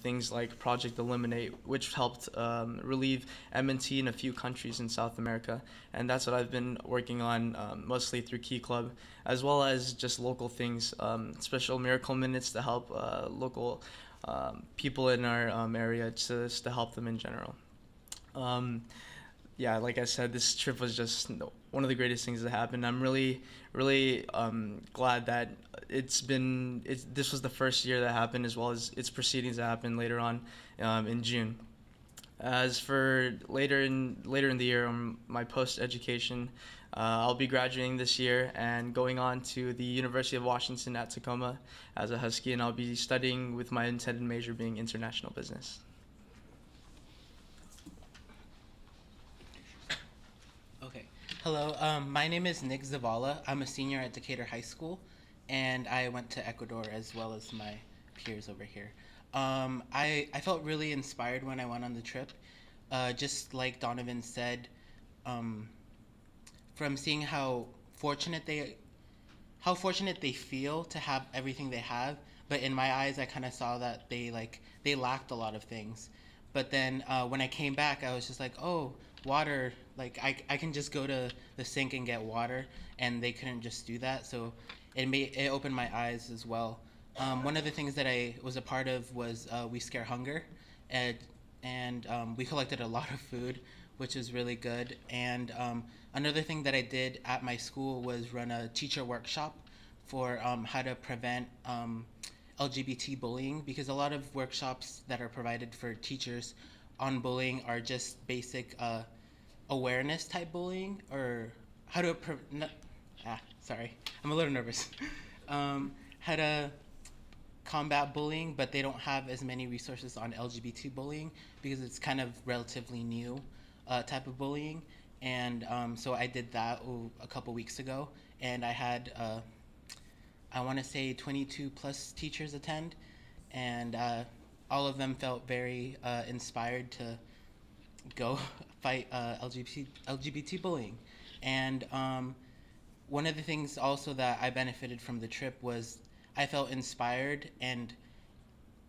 things like Project Eliminate, which helped relieve M&T in a few countries in South America. And that's what I've been working on mostly through Key Club, as well as just local things, special miracle minutes to help local people in our area, just to help them in general. Yeah, like I said, this trip was just one of the greatest things that happened. I'm really, really glad that this was the first year that happened, as well as its proceedings that happened later on in June. As for later in the year, my post-education, I'll be graduating this year and going on to the University of Washington at Tacoma as a Husky, and I'll be studying with my intended major being international business. Okay. Hello, my name is Nick Zavala. I'm a senior at Decatur High School, and I went to Ecuador as well as my peers over here. I felt really inspired when I went on the trip. Just like Donovan said, from seeing how fortunate they feel to have everything they have, but in my eyes, I kind of saw that they lacked a lot of things. But then when I came back, I was just like, oh, water, like I can just go to the sink and get water, and they couldn't just do that. So it opened my eyes as well. One of the things that I was a part of was We Scare Hunger, and we collected a lot of food, which is really good. And another thing that I did at my school was run a teacher workshop for how to prevent LGBT bullying, because a lot of workshops that are provided for teachers on bullying are just basic awareness type bullying, or how to sorry, I'm a little nervous. How to combat bullying, but they don't have as many resources on LGBT bullying because it's kind of relatively new type of bullying. And so I did that a couple weeks ago, and I had I want to say 22 plus teachers attend, and all of them felt very inspired to go fight LGBT bullying. And one of the things also that I benefited from the trip was I felt inspired, and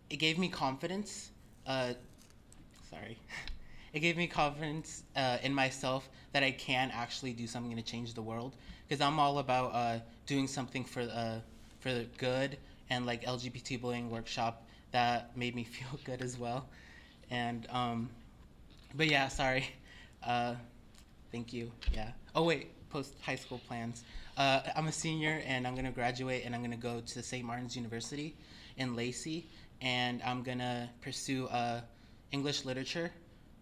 it gave me confidence. It gave me confidence in myself that I can actually do something to change the world, because I'm all about doing something for the good, and like LGBT bullying workshop, that made me feel good as well. And but yeah, sorry. Thank you. Yeah. Oh wait, post high school plans. I'm a senior, and I'm gonna graduate, and I'm gonna go to St. Martin's University in Lacey, and I'm gonna pursue a English literature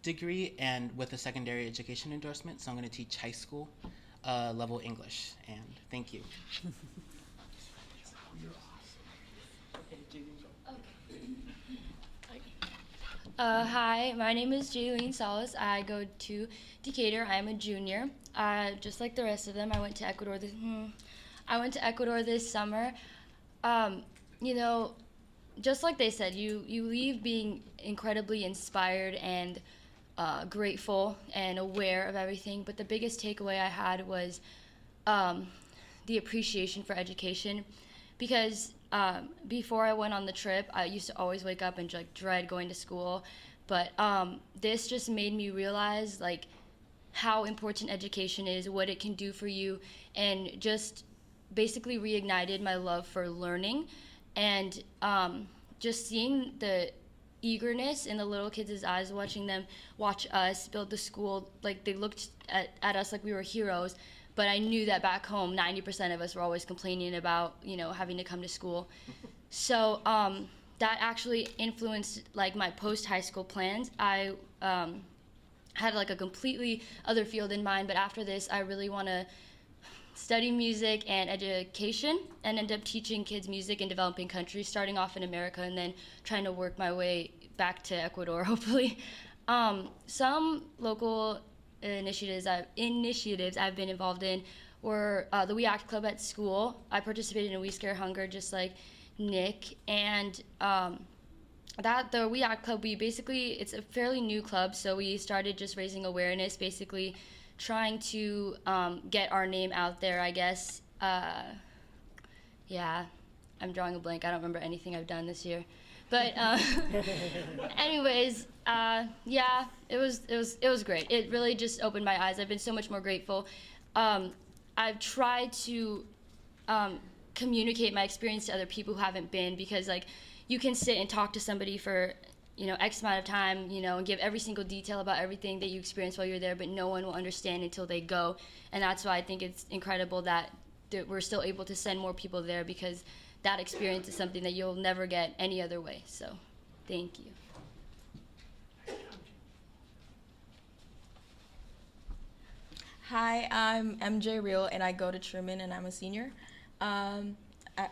degree and with a secondary education endorsement. So I'm gonna teach high school level English. And thank you. Hi, my name is Jaylene Salas. I go to Decatur. I'm a junior. Just like the rest of them, I went to Ecuador this summer. You know, just like they said, you leave being incredibly inspired and grateful and aware of everything. But the biggest takeaway I had was the appreciation for education, because before I went on the trip, I used to always wake up and like dread going to school, but this just made me realize like how important education is, what it can do for you, and just basically reignited my love for learning. And just seeing the eagerness in the little kids' eyes, watching them watch us build the school, like they looked at us like we were heroes. But I knew that back home, 90% of us were always complaining about, having to come to school. So that actually influenced like my post-high school plans. I had like a completely other field in mind, but after this, I really want to study music and education and end up teaching kids music in developing countries, starting off in America and then trying to work my way back to Ecuador, hopefully. Some local initiatives I've been involved in were the We Act Club at school. I participated in We Scare Hunger, just like Nick, and the We Act Club, it's a fairly new club, so we started just raising awareness, basically trying to get our name out there, I guess. Yeah, I'm drawing a blank. I don't remember anything I've done this year. But anyways, yeah, it was great. It really just opened my eyes. I've been so much more grateful. I've tried to communicate my experience to other people who haven't been, because like you can sit and talk to somebody for X amount of time, and give every single detail about everything that you experienced while you're there, but no one will understand until they go. And that's why I think it's incredible that we're still able to send more people there, because that experience is something that you'll never get any other way. So thank you. Hi, I'm MJ Real, and I go to Truman, and I'm a senior.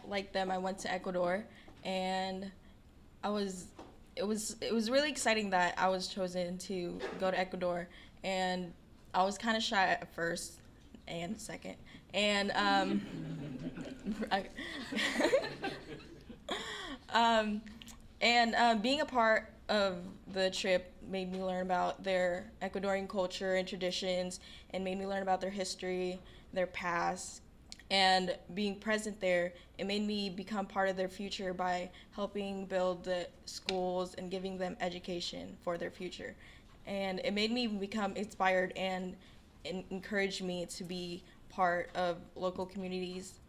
Like them, I went to Ecuador, and it was really exciting that I was chosen to go to Ecuador, and I was kind of shy at first and second, and being a part of the trip made me learn about their Ecuadorian culture and traditions, and made me learn about their history, their past. And being present there, it made me become part of their future by helping build the schools and giving them education for their future. And it made me become inspired and encouraged me to be part of local communities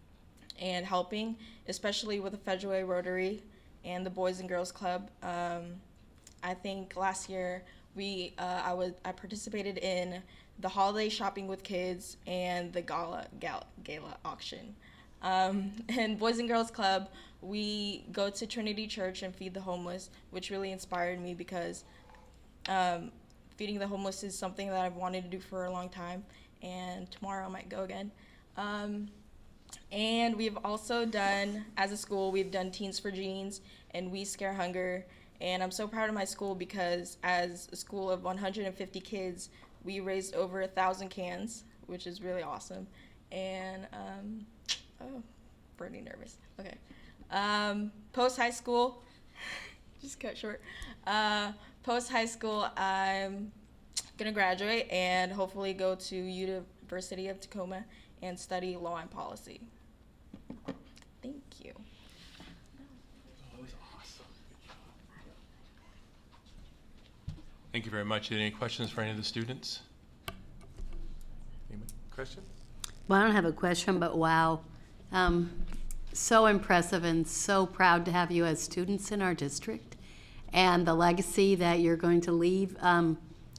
and helping, especially with the Federal Way Rotary and the Boys and Girls Club. I think last year I participated in the holiday shopping with kids and the gala auction. And Boys and Girls Club, we go to Trinity Church and feed the homeless, which really inspired me, because feeding the homeless is something that I've wanted to do for a long time, and tomorrow I might go again. And we've also done, as a school, we've done Teens for Jeans and We Scare Hunger. And I'm so proud of my school, because as a school of 150 kids, we raised over 1,000 cans, which is really awesome. And, pretty nervous. Okay. Post-high school, just cut short. Post-high school, I'm gonna graduate and hopefully go to University of Tacoma and study law and policy. Thank you. That was awesome. Thank you very much. Any questions for any of the students? Anybody? Question? Well, I don't have a question, but wow. So impressive and so proud to have you as students in our district, and the legacy that you're going to leave,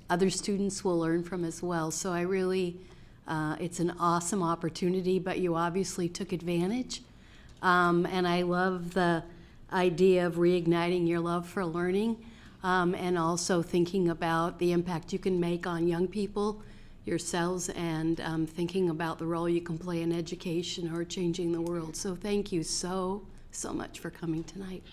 other students will learn from as well. So I really, it's an awesome opportunity, but you obviously took advantage. And I love the idea of reigniting your love for learning, and also thinking about the impact you can make on young people, yourselves, and thinking about the role you can play in education or changing the world. So thank you so much for coming tonight.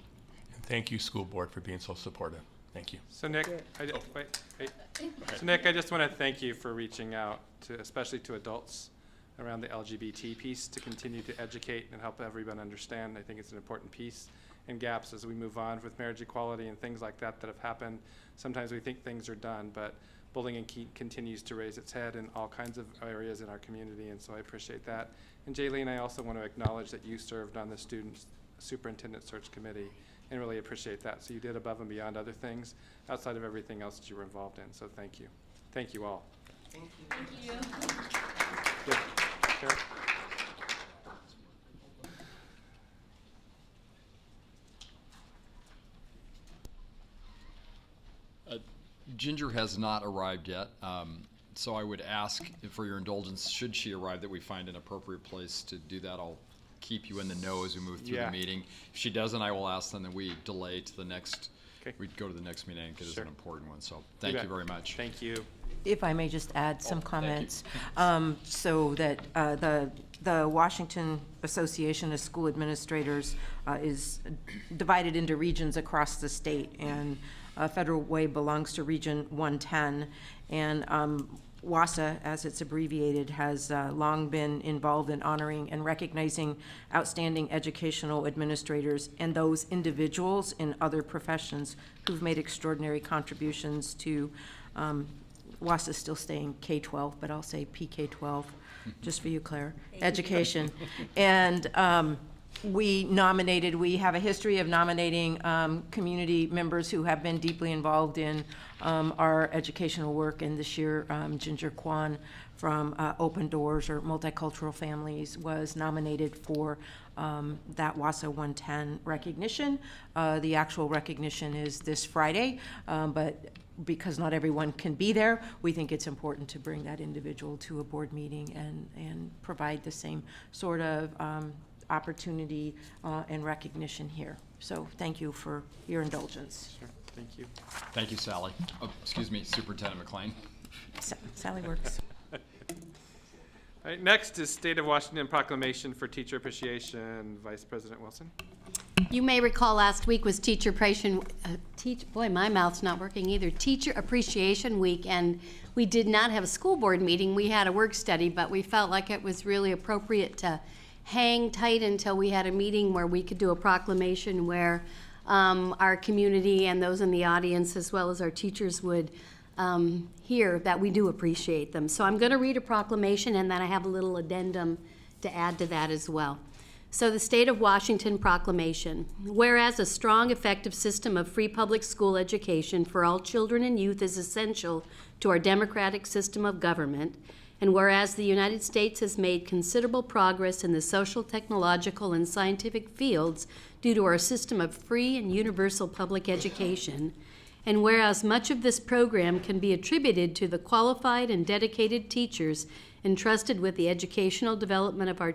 And thank you, school board, for being so supportive. Thank you. So Nick, So Nick, I just want to thank you for reaching out to, especially to adults, around the LGBT piece, to continue to educate and help everyone understand. I think it's an important piece, and gaps as we move on with marriage equality and things like that that have happened. Sometimes we think things are done, but bullying continues to raise its head in all kinds of areas in our community, and so I appreciate that. And Jaylene, I also want to acknowledge that you served on the Student Superintendent Search Committee, and really appreciate that. So you did above and beyond other things outside of everything else that you were involved in, so thank you. Thank you all. Thank you. Good. Kara? Ginger has not arrived yet, so I would ask for your indulgence, should she arrive, that we find an appropriate place to do that. I'll keep you in the know as we move through the meeting. If she doesn't, I will ask then that we delay to the next, we'd go to the next meeting because it's an important one. So thank you very much. Thank you. If I may just add some comments, so that the Washington Association of School Administrators is divided into regions across the state, and Federal Way belongs to Region 110, and WASA, as it's abbreviated, has long been involved in honoring and recognizing outstanding educational administrators and those individuals in other professions who've made extraordinary contributions to WASA still staying K-12, but I'll say PK-12, just for you, Claire, education. And we have a history of nominating community members who have been deeply involved in our educational work, and this year Ginger Kwan from Open Doors or Multicultural Families was nominated for that WASA 110 recognition. The actual recognition is this Friday, but because not everyone can be there, we think it's important to bring that individual to a board meeting and provide the same sort of opportunity and recognition here. So thank you for your indulgence. Sure, thank you. Thank you, Sally. Oh, excuse me, Superintendent McLean. Sally works. All right, next is State of Washington Proclamation for Teacher Appreciation. Vice President Wilson. You may recall last week was Teacher Appreciation, boy, my mouth's not working either, Teacher Appreciation Week, and we did not have a school board meeting. We had a work study, but we felt like it was really appropriate to hang tight until we had a meeting where we could do a proclamation where our community and those in the audience, as well as our teachers, would hear that we do appreciate them. So I'm going to read a proclamation, and then I have a little addendum to add to that as well. So the State of Washington Proclamation. Whereas a strong, effective system of free public school education for all children and youth is essential to our democratic system of government, and whereas the United States has made considerable progress in the social, technological, and scientific fields due to our system of free and universal public education, and whereas much of this program can be attributed to the qualified and dedicated teachers entrusted with the educational development of our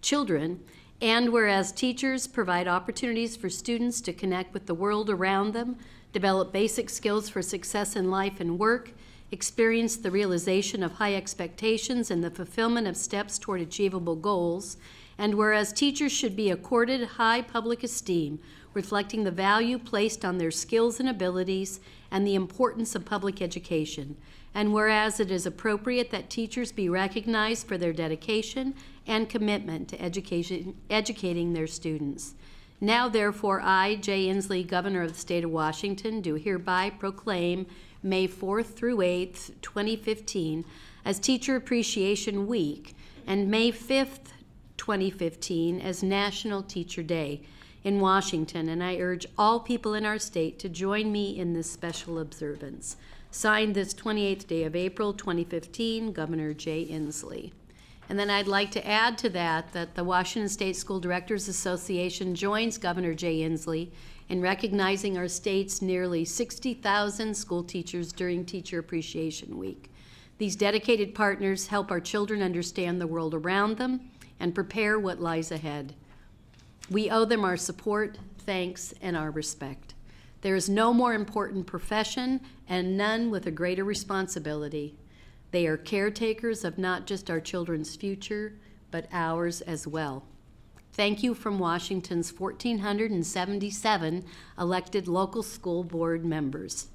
children, and whereas teachers provide opportunities for students to connect with the world around them, develop basic skills for success in life and work, experience the realization of high expectations and the fulfillment of steps toward achievable goals, and whereas teachers should be accorded high public esteem, reflecting the value placed on their skills and abilities and the importance of public education, and whereas it is appropriate that teachers be recognized for their dedication and commitment to educating their students. Now, therefore, I, Jay Inslee, Governor of the State of Washington, do hereby proclaim May 4th through 8th, 2015, as Teacher Appreciation Week, and May 5th, 2015, as National Teacher Day in Washington, and I urge all people in our state to join me in this special observance. Signed this 28th day of April, 2015, Governor Jay Inslee. And then I'd like to add to that the Washington State School Directors Association joins Governor Jay Inslee in recognizing our state's nearly 60,000 school teachers during Teacher Appreciation Week. These dedicated partners help our children understand the world around them and prepare what lies ahead. We owe them our support, thanks, and our respect. There is no more important profession and none with a greater responsibility. They are caretakers of not just our children's future, but ours as well. Thank you from Washington's 1,477 elected local school board members.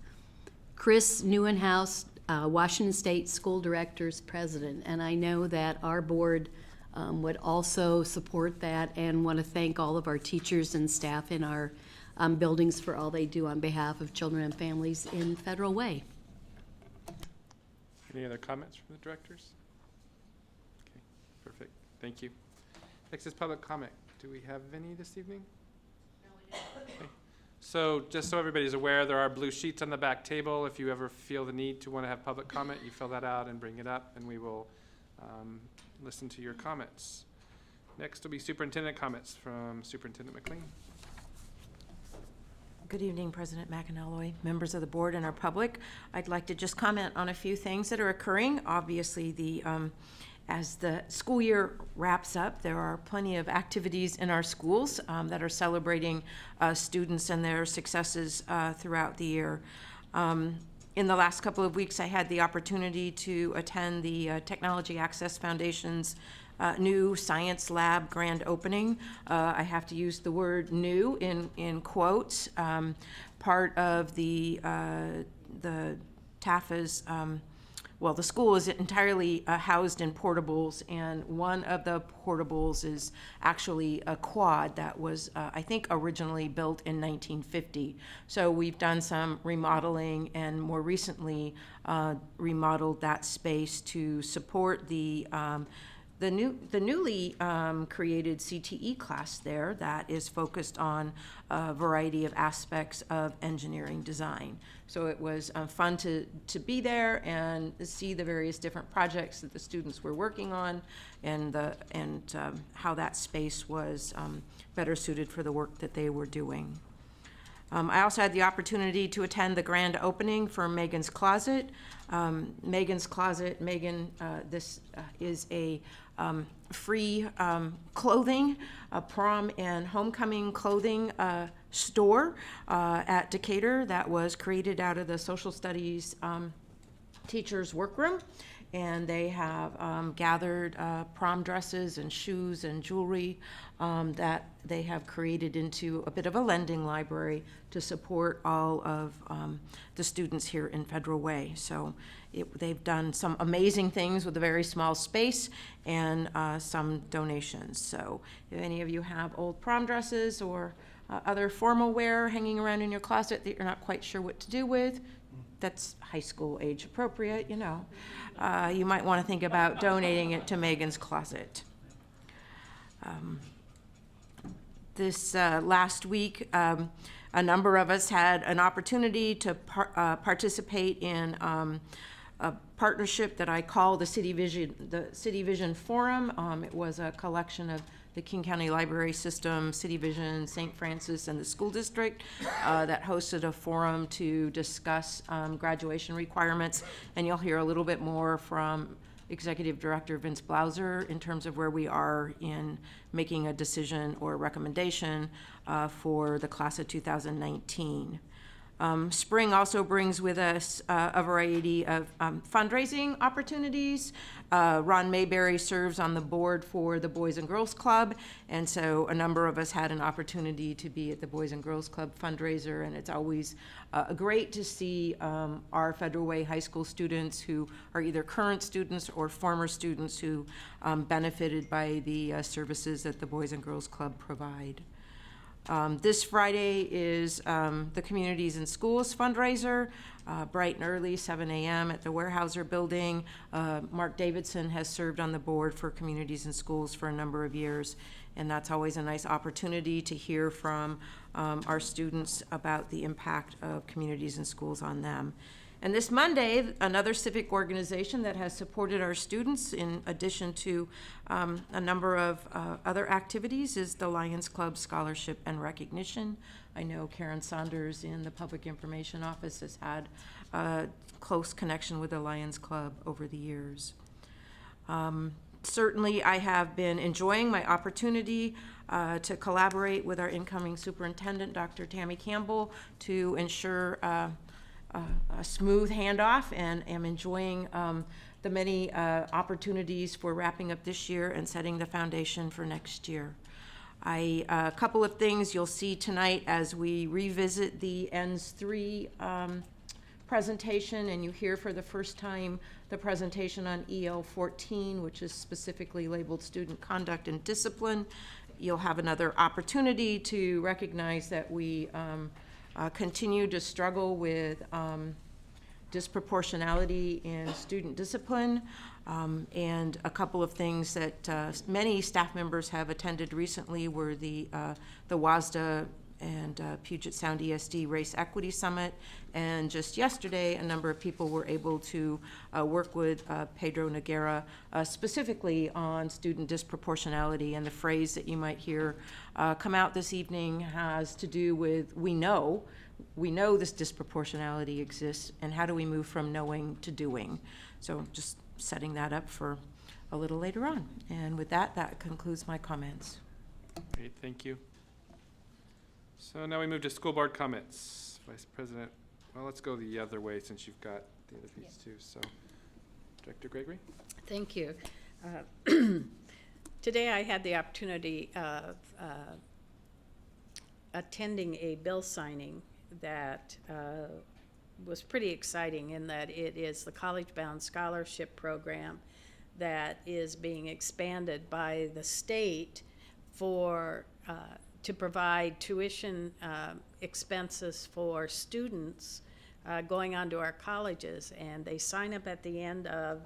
Chris Neuenhaus, Washington State School Directors President, and I know that our board would also support that and want to thank all of our teachers and staff in our buildings for all they do on behalf of children and families in Federal Way. Any other comments from the directors? Okay, perfect. Thank you. Next is public comment. Do we have any this evening? No, we don't. Okay. So just so everybody's aware, there are blue sheets on the back table. If you ever feel the need to want to have public comment, you fill that out and bring it up, and we will listen to your comments. Next will be superintendent comments from Superintendent McLean. Good evening, President McAnalloy, members of the board, and our public. I'd like to just comment on a few things that are occurring. Obviously, as the school year wraps up, there are plenty of activities in our schools that are celebrating students and their successes throughout the year. In the last couple of weeks, I had the opportunity to attend the Technology Access Foundation's new science lab grand opening. I have to use the word new in quotes. Part of the TAFA's, well, the school is entirely housed in portables, and one of the portables is actually a quad that was, I think, originally built in 1950. So we've done some remodeling and more recently remodeled that space to support the the newly created CTE class there that is focused on a variety of aspects of engineering design. So it was fun to be there and see the various different projects that the students were working on, and how that space was better suited for the work that they were doing. I also had the opportunity to attend the grand opening for Megan's Closet. Megan's Closet, this is a free clothing, prom and homecoming clothing store at Decatur that was created out of the social studies teachers' workroom. And they have gathered prom dresses and shoes and jewelry that they have created into a bit of a lending library to support all of the students here in Federal Way. So they've done some amazing things with a very small space and some donations. So if any of you have old prom dresses or other formal wear hanging around in your closet that you're not quite sure what to do with, that's high school age appropriate, you know. You might want to think about donating it to Megan's Closet. This last week, a number of us had an opportunity to participate in a partnership that I call the City Vision Forum. It was a collection of the King County Library System, City Vision, St. Francis, and the school district that hosted a forum to discuss graduation requirements. And you'll hear a little bit more from Executive Director Vince Blauser in terms of where we are in making a decision or recommendation for the class of 2019. Spring also brings with us a variety of fundraising opportunities. Ron Mayberry serves on the board for the Boys and Girls Club, and so a number of us had an opportunity to be at the Boys and Girls Club fundraiser, and it's always great to see our Federal Way High School students who are either current students or former students who benefited by the services that the Boys and Girls Club provide. This Friday is the Communities in Schools fundraiser, bright and early, 7 a.m. at the Weyerhaeuser Building. Mark Davidson has served on the board for Communities in Schools for a number of years, and that's always a nice opportunity to hear from our students about the impact of Communities in Schools on them. And this Monday, another civic organization that has supported our students in addition to a number of other activities is the Lions Club Scholarship and Recognition. I know Karen Saunders in the Public Information Office has had a close connection with the Lions Club over the years. Certainly, I have been enjoying my opportunity to collaborate with our incoming superintendent, Dr. Tammy Campbell, to ensure a smooth handoff, and am enjoying the many opportunities for wrapping up this year and setting the foundation for next year. A couple of things you'll see tonight as we revisit the ENS3 presentation, and you hear for the first time the presentation on EL 14, which is specifically labeled Student Conduct and Discipline. You'll have another opportunity to recognize that we continue to struggle with disproportionality in student discipline, and a couple of things that many staff members have attended recently were the WASDA and Puget Sound ESD Race Equity Summit, and just yesterday a number of people were able to work with Pedro Noguera specifically on student disproportionality, and the phrase that you might hear come out this evening has to do with we know this disproportionality exists, and how do we move from knowing to doing. So just setting that up for a little later on. And with that, that concludes my comments. Great, thank you. So now we move to school board comments. Vice President, well, let's go the other way since you've got the other piece too. So, Director Gregory? Thank you. Today I had the opportunity of attending a bill signing that was pretty exciting in that it is the college-bound scholarship program that is being expanded by the state for to provide tuition expenses for students going on to our colleges, and they sign up at the end of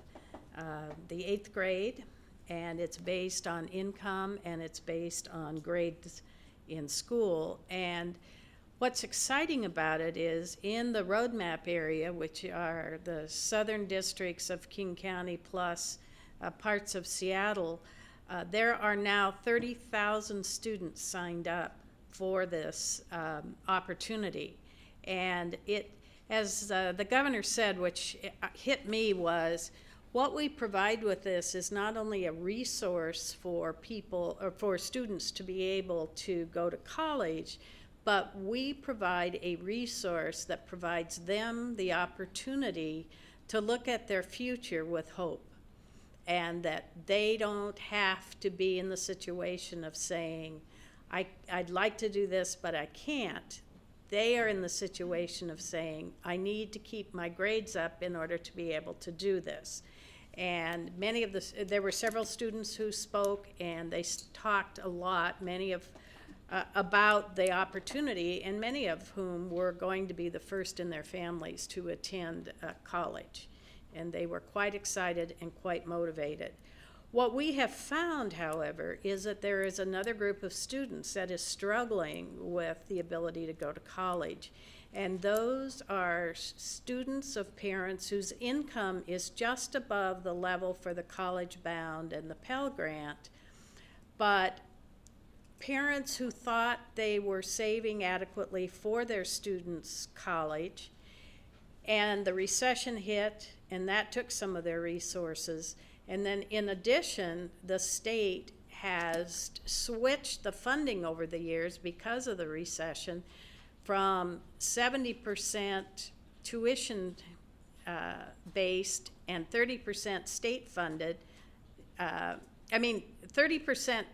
the 8th grade, and it's based on income, and it's based on grades in school. And what's exciting about it is in the roadmap area, which are the southern districts of King County plus parts of Seattle, there are now 30,000 students signed up for this opportunity. And it, as the governor said, which hit me, was what we provide with this is not only a resource for people or for students to be able to go to college, but we provide a resource that provides them the opportunity to look at their future with hope, and that they don't have to be in the situation of saying, I'd like to do this, but I can't. They are in the situation of saying, I need to keep my grades up in order to be able to do this. And there were several students who spoke, and they talked a lot, about the opportunity, and many of whom were going to be the first in their families to attend college. And they were quite excited and quite motivated. What we have found, however, is that there is another group of students that is struggling with the ability to go to college. And those are students of parents whose income is just above the level for the College Bound and the Pell Grant, but parents who thought they were saving adequately for their students' college, and the recession hit, and that took some of their resources. And then in addition, the state has switched the funding over the years because of the recession from 70% tuition based and 30% state funded. 30%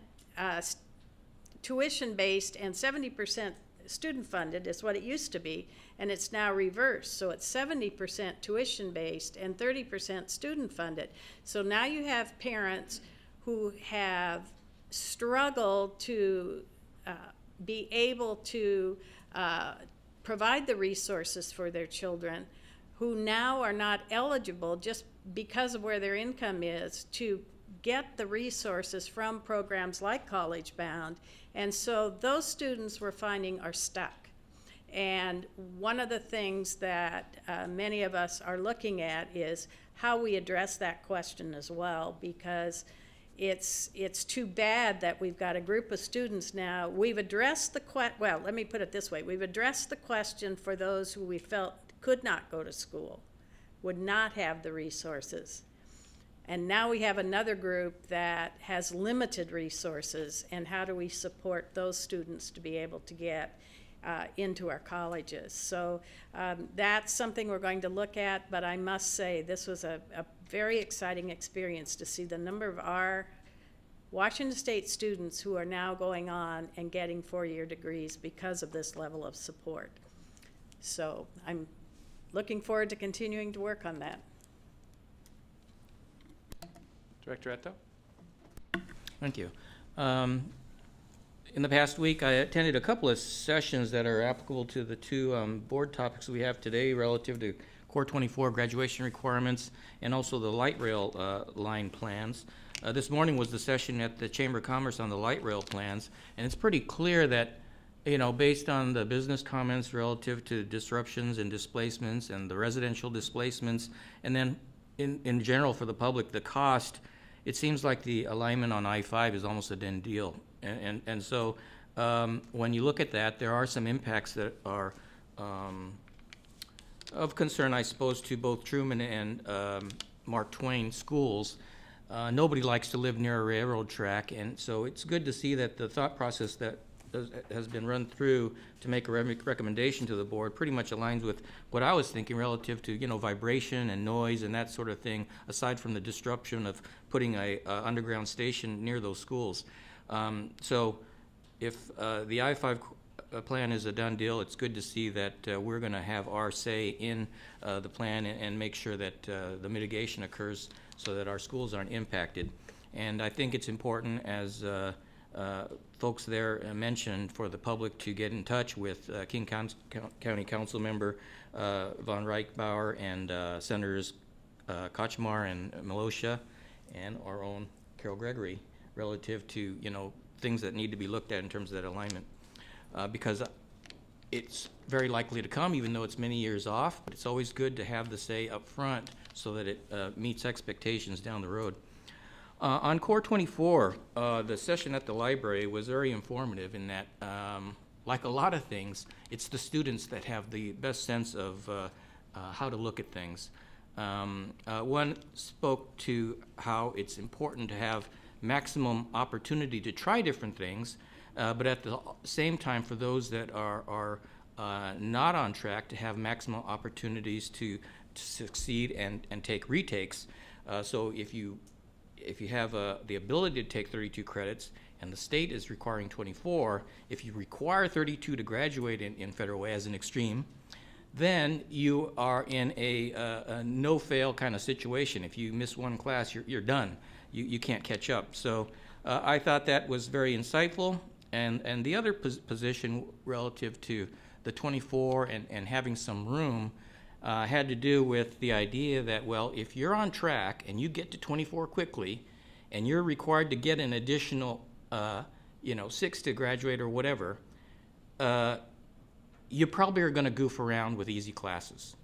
tuition based and 70% student funded is what it used to be, and it's now reversed. So it's 70% tuition based and 30% student funded. So now you have parents who have struggled to be able to provide the resources for their children, who now are not eligible just because of where their income is to get the resources from programs like College Bound. And so those students we're finding are stuck. And one of the things that many of us are looking at is how we address that question as well, because it's too bad that we've got a group of students now. We've addressed let me put it this way. We've addressed the question for those who we felt could not go to school, would not have the resources. And now we have another group that has limited resources, and how do we support those students to be able to get into our colleges? So that's something we're going to look at, but I must say this was a very exciting experience to see the number of our Washington State students who are now going on and getting four-year degrees because of this level of support. So I'm looking forward to continuing to work on that. Director Eto? Thank you. In the past week, I attended a couple of sessions that are applicable to the two board topics we have today relative to Core 24 graduation requirements and also the light rail line plans. This morning was the session at the Chamber of Commerce on the light rail plans, and it's pretty clear that, based on the business comments relative to disruptions and displacements and the residential displacements, and then in general for the public, the cost, it seems like the alignment on I-5 is almost a done deal. And so when you look at that, there are some impacts that are of concern, I suppose, to both Truman and Mark Twain schools. Nobody likes to live near a railroad track, and so it's good to see that the thought process that has been run through to make a recommendation to the board pretty much aligns with what I was thinking relative to, vibration and noise and that sort of thing, aside from the disruption of putting a underground station near those schools. So if the I-5 plan is a done deal, it's good to see that we're going to have our say in the plan and make sure that the mitigation occurs so that our schools aren't impacted. And I think it's important, as folks there mentioned, for the public to get in touch with King County Council Member Von Reichbauer and Senators Kochmar and Milosha and our own Carol Gregory relative to, things that need to be looked at in terms of that alignment. Because it's very likely to come, even though it's many years off, but it's always good to have the say up front so that it meets expectations down the road. On Core 24, the session at the library was very informative in that, like a lot of things, it's the students that have the best sense of how to look at things. One spoke to how it's important to have maximum opportunity to try different things, but at the same time, for those that are not on track, to have maximum opportunities to succeed and take retakes. So if you have the ability to take 32 credits and the state is requiring 24, if you require 32 to graduate in Federal Way as an extreme, then you are in a no-fail kind of situation. If you miss one class, you're done. You can't catch up. So I thought that was very insightful. And the other position relative to the 24 and having some room had to do with the idea that, well, if you're on track and you get to 24 quickly and you're required to get an additional 6 to graduate or whatever, you probably are going to goof around with easy classes.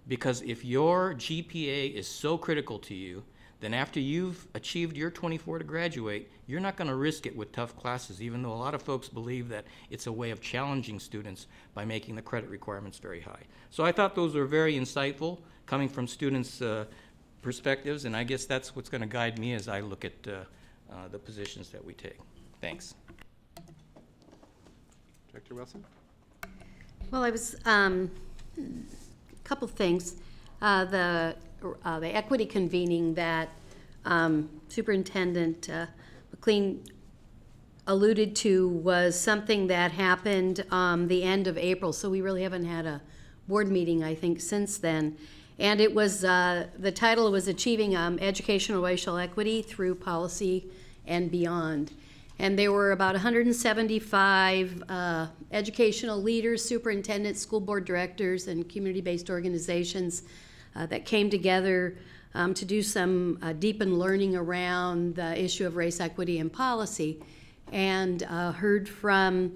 Because if your GPA is so critical to you, then after you've achieved your 24 to graduate, you're not going to risk it with tough classes, even though a lot of folks believe that it's a way of challenging students by making the credit requirements very high. So I thought those were very insightful, coming from students' perspectives, and I guess that's what's going to guide me as I look at the positions that we take. Thanks. Director Wilson? Well, I was, a couple things. The equity convening that Superintendent McLean alluded to was something that happened the end of April, so we really haven't had a board meeting, I think, since then. And it was, the title was Achieving Educational Racial Equity Through Policy and Beyond. And there were about 175 educational leaders, superintendents, school board directors, and community-based organizations that came together to do some deepened learning around the issue of race, equity, and policy, and heard from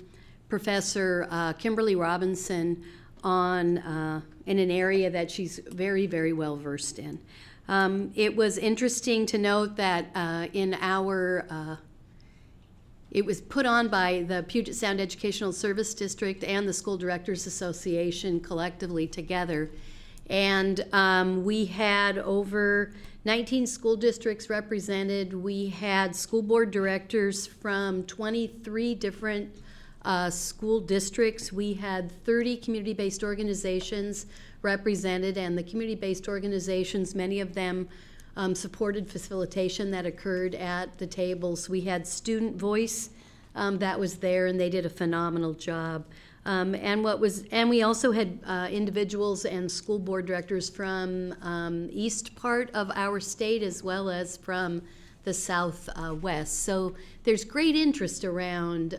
Professor Kimberly Robinson on in an area that she's very, very well versed in. It was interesting to note that in our it was put on by the Puget Sound Educational Service District and the School Directors Association collectively together. And we had over 19 school districts represented. We had school board directors from 23 different school districts. We had 30 community-based organizations represented, and the community-based organizations, many of them supported facilitation that occurred at the tables. We had student voice that was there, and they did a phenomenal job. And we also had individuals and school board directors from east part of our state as well as from the southwest. So there's great interest around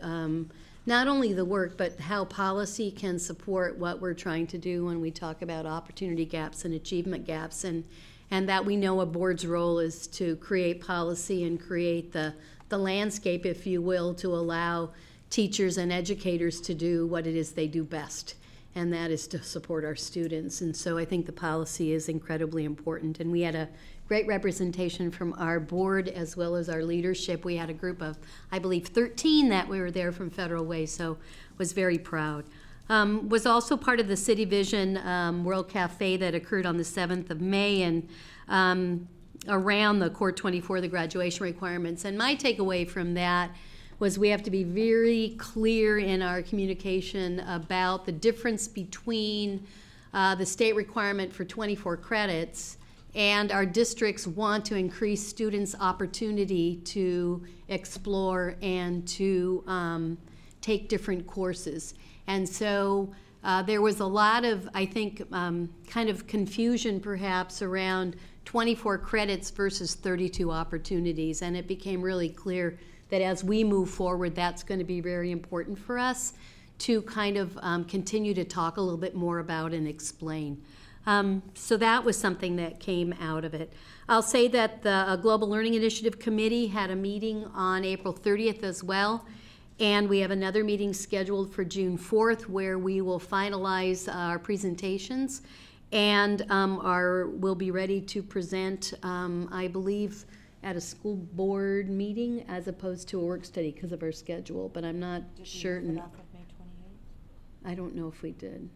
not only the work, but how policy can support what we're trying to do when we talk about opportunity gaps and achievement gaps, and that we know a board's role is to create policy and create the landscape, if you will, to allow teachers and educators to do what it is they do best, and that is to support our students. And so I think the policy is incredibly important. And we had a great representation from our board as well as our leadership. We had a group of, I believe, 13 that we were there from Federal Way, so was very proud. Was also part of the City Vision World Cafe that occurred on the 7th of May, and around the Core 24, the graduation requirements. And my takeaway from that was we have to be very clear in our communication about the difference between the state requirement for 24 credits and our districts want to increase students' opportunity to explore and to take different courses. And so there was a lot of, I think, kind of confusion perhaps around 24 credits versus 32 opportunities, and it became really clear that as we move forward, that's going to be very important for us to kind of continue to talk a little bit more about and explain. So that was something that came out of it. I'll say that the Global Learning Initiative Committee had a meeting on April 30th as well. And we have another meeting scheduled for June 4th where we will finalize our presentations and we'll be ready to present, I believe, at a school board meeting as opposed to a work study because of our schedule, but I'm not certain. Off of May 28th? I don't know if we did.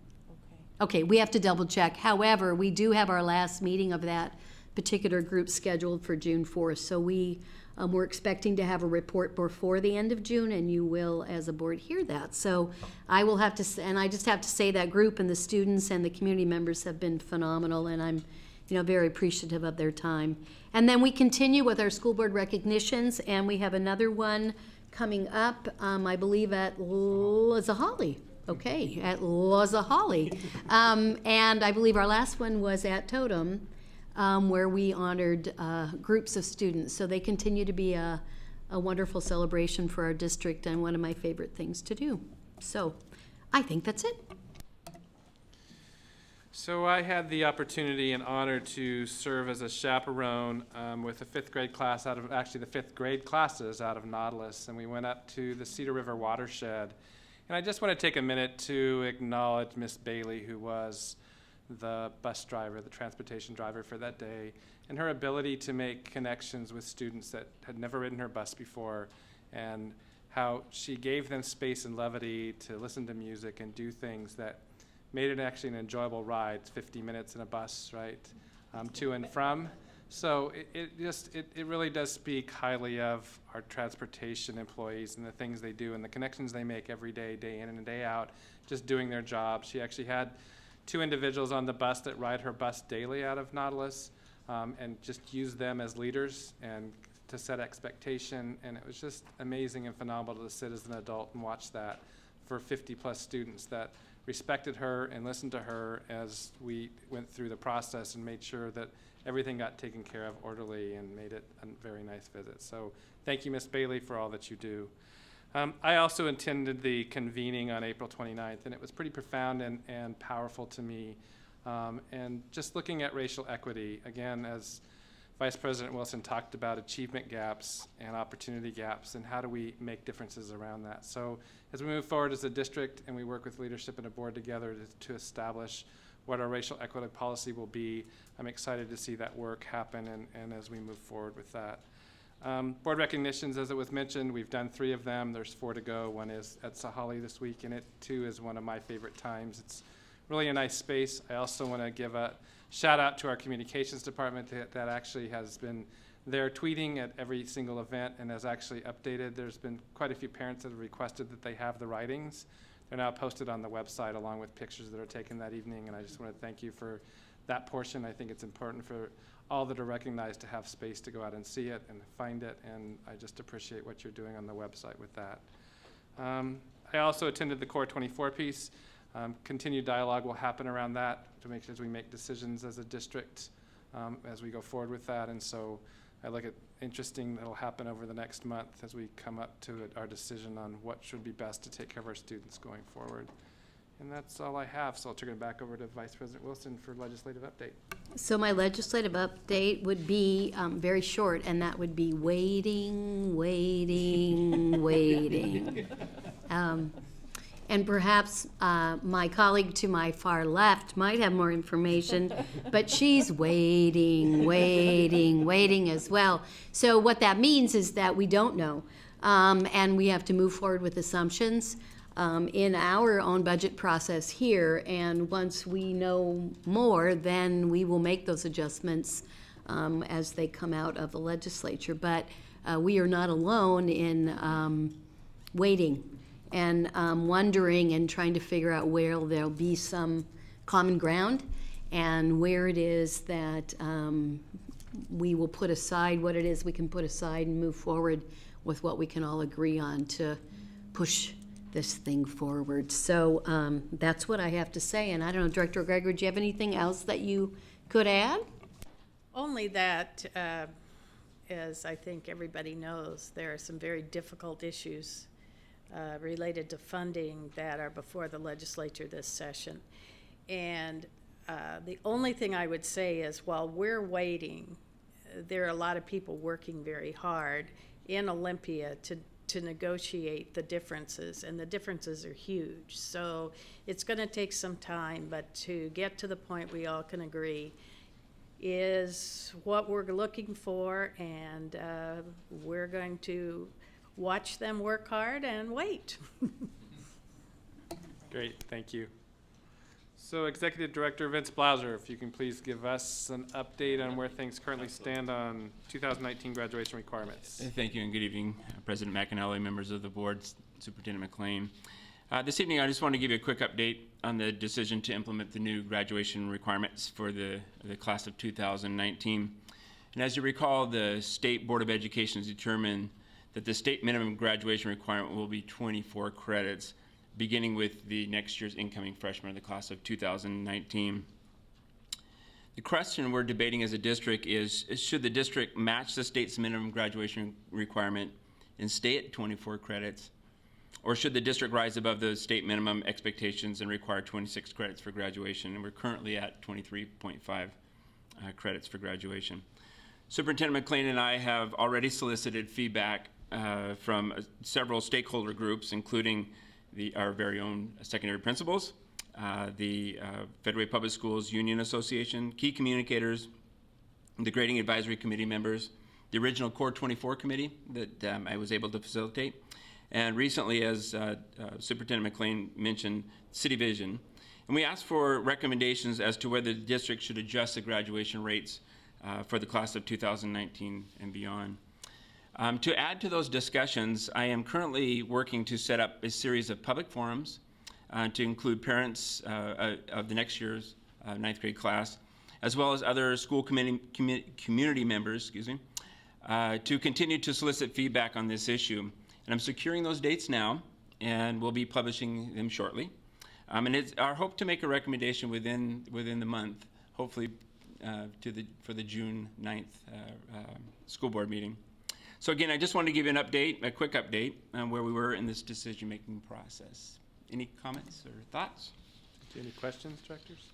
Okay. Okay, we have to double check. However, we do have our last meeting of that particular group scheduled for June 4th. So we're expecting to have a report before the end of June, and you will, as a board, hear that. So I will have to, and I just have to say that group and the students and the community members have been phenomenal, and I'm very appreciative of their time. And then we continue with our school board recognitions, and we have another one coming up, I believe at Lazahali. Okay, at Lazahali. And I believe our last one was at Totem, where we honored groups of students. So they continue to be a wonderful celebration for our district and one of my favorite things to do. So I think that's it. So I had the opportunity and honor to serve as a chaperone with the fifth grade class the fifth grade classes out of Nautilus, and we went up to the Cedar River watershed. And I just want to take a minute to acknowledge Miss Bailey, who was the bus driver, the transportation driver for that day, and her ability to make connections with students that had never ridden her bus before, and how she gave them space and levity to listen to music and do things that made it actually an enjoyable ride. It's 50 minutes in a bus, right, to and from. So it really does speak highly of our transportation employees and the things they do and the connections they make every day, day in and day out, just doing their job. She actually had 2 individuals on the bus that ride her bus daily out of Nautilus, and just use them as leaders and to set expectation. And it was just amazing and phenomenal to sit as an adult and watch that for 50+ students that respected her and listened to her as we went through the process and made sure that everything got taken care of orderly and made it a very nice visit. So thank you, Ms. Bailey, for all that you do. I also attended the convening on April 29th, and it was pretty profound and powerful to me. And just looking at racial equity, again, as Vice President Wilson talked about achievement gaps and opportunity gaps, and how do we make differences around that. So as we move forward as a district and we work with leadership and a board together to establish what our racial equity policy will be, I'm excited to see that work happen and as we move forward with that. Board recognitions, as it was mentioned, we've done 3 of them. There's 4 to go. One is at Sahali this week, and it too is one of my favorite times. It's really a nice space. I also want to give a shout out to our communications department that actually has been there tweeting at every single event and has actually updated. There's been quite a few parents that have requested that they have the writings. They're now posted on the website along with pictures that are taken that evening, and I just want to thank you for that portion. I think it's important for all that are recognized to have space to go out and see it and find it, and I just appreciate what you're doing on the website with that. I also attended the Core 24 piece. Continued dialogue will happen around that to make sure as we make decisions as a district as we go forward with that. And so I look at interesting that'll happen over the next month as we come up to our decision on what should be best to take care of our students going forward. And that's all I have. So I'll turn it back over to Vice President Wilson for legislative update. So my legislative update would be very short, and that would be waiting. And perhaps my colleague to my far left might have more information, but she's waiting as well. So what that means is that we don't know, and we have to move forward with assumptions in our own budget process here. And once we know more, then we will make those adjustments as they come out of the legislature. But we are not alone in waiting and wondering and trying to figure out where there'll be some common ground and where it is that we will put aside what it is we can put aside and move forward with what we can all agree on to push this thing forward. So that's what I have to say. And I don't know, Director Gregory, do you have anything else that you could add? Only that, as I think everybody knows, there are some very difficult issues related to funding that are before the legislature this session. And The only thing I would say is while we're waiting, there are a lot of people working very hard in Olympia to negotiate the differences, and the differences are huge. So it's going to take some time, but to get to the point we all can agree is what we're looking for, and we're going to watch them work hard and wait. Great, thank you. So Executive Director Vince Blauser, if you can please give us an update on where things currently stand on 2019 graduation requirements. Thank you and good evening, President McAnally, members of the board, Superintendent McLean. This evening, I just want to give you a quick update on the decision to implement the new graduation requirements for the class of 2019. And as you recall, the State Board of Education has determined that the state minimum graduation requirement will be 24 credits, beginning with the next year's incoming freshmen in the class of 2019. The question we're debating as a district is should the district match the state's minimum graduation requirement and stay at 24 credits, or should the district rise above the state minimum expectations and require 26 credits for graduation? And we're currently at 23.5 credits for graduation. Superintendent McLean and I have already solicited feedback from several stakeholder groups, including our very own secondary principals, the Federal Public Schools Union Association, key communicators, the grading advisory committee members, the original Core 24 committee that I was able to facilitate, and recently, as Superintendent McLean mentioned, City Vision. And we asked for recommendations as to whether the district should adjust the graduation rates for the class of 2019 and beyond. To add to those discussions, I am currently working to set up a series of public forums to include parents of the next year's ninth grade class, as well as other school community members, to continue to solicit feedback on this issue. And I'm securing those dates now, and we'll be publishing them shortly. And it's our hope to make a recommendation within the month, hopefully for the June 9th school board meeting. So again, I just wanted to give you an update, a quick update on where we were in this decision-making process. Any comments or thoughts? Any questions, directors?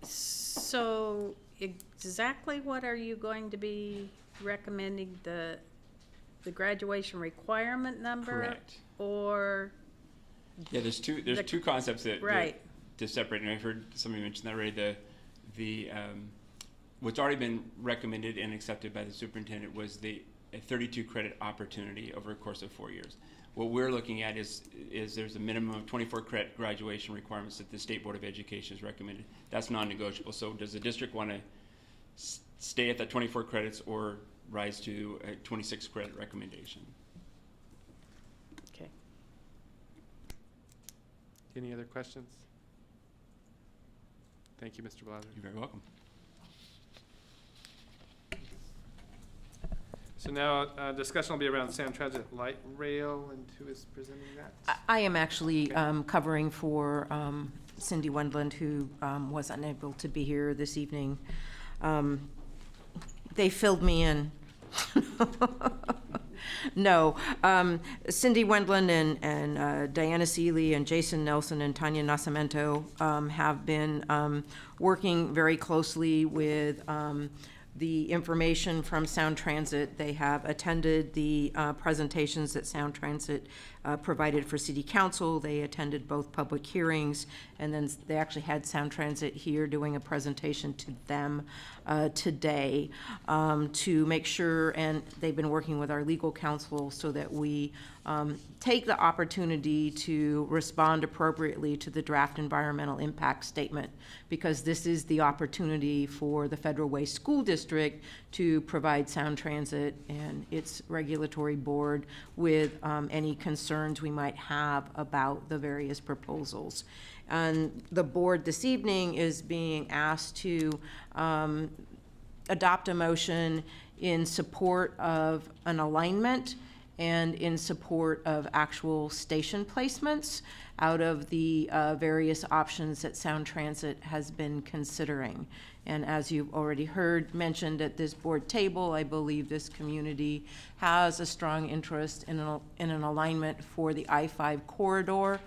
So exactly what are you going to be recommending, the graduation requirement number? Correct. Or? Yeah, there's two concepts that right. To separate, and I've heard somebody mention that already. What's already been recommended and accepted by the superintendent was a 32 credit opportunity over a course of 4 years. What we're looking at is there's a minimum of 24 credit graduation requirements that the State Board of Education has recommended. That's non-negotiable. So does the district want to stay at that 24 credits or rise to a 26 credit recommendation? Okay. Any other questions? Thank you, Mr. Blauser. You're very welcome. So now discussion will be around Sound Transit Light Rail, and who is presenting that? I am actually covering for Cindy Wendland, who was unable to be here this evening. They filled me in. No, Cindy Wendland and Diana Seeley and Jason Nelson and Tanya Nascimento have been working very closely with the information from Sound Transit. They have attended the presentations that Sound Transit provided for City Council. They attended both public hearings, and then they actually had Sound Transit here doing a presentation to them today to make sure, and they've been working with our legal counsel so that we take the opportunity to respond appropriately to the draft environmental impact statement, because this is the opportunity for the Federal Way School District to provide Sound Transit and its regulatory board with any concerns we might have about the various proposals. And the board this evening is being asked to adopt a motion in support of an alignment and in support of actual station placements. out of the various options that Sound Transit has been considering. And as you've already heard mentioned at this board table, I believe this community has a strong interest in an alignment for the I-5 corridor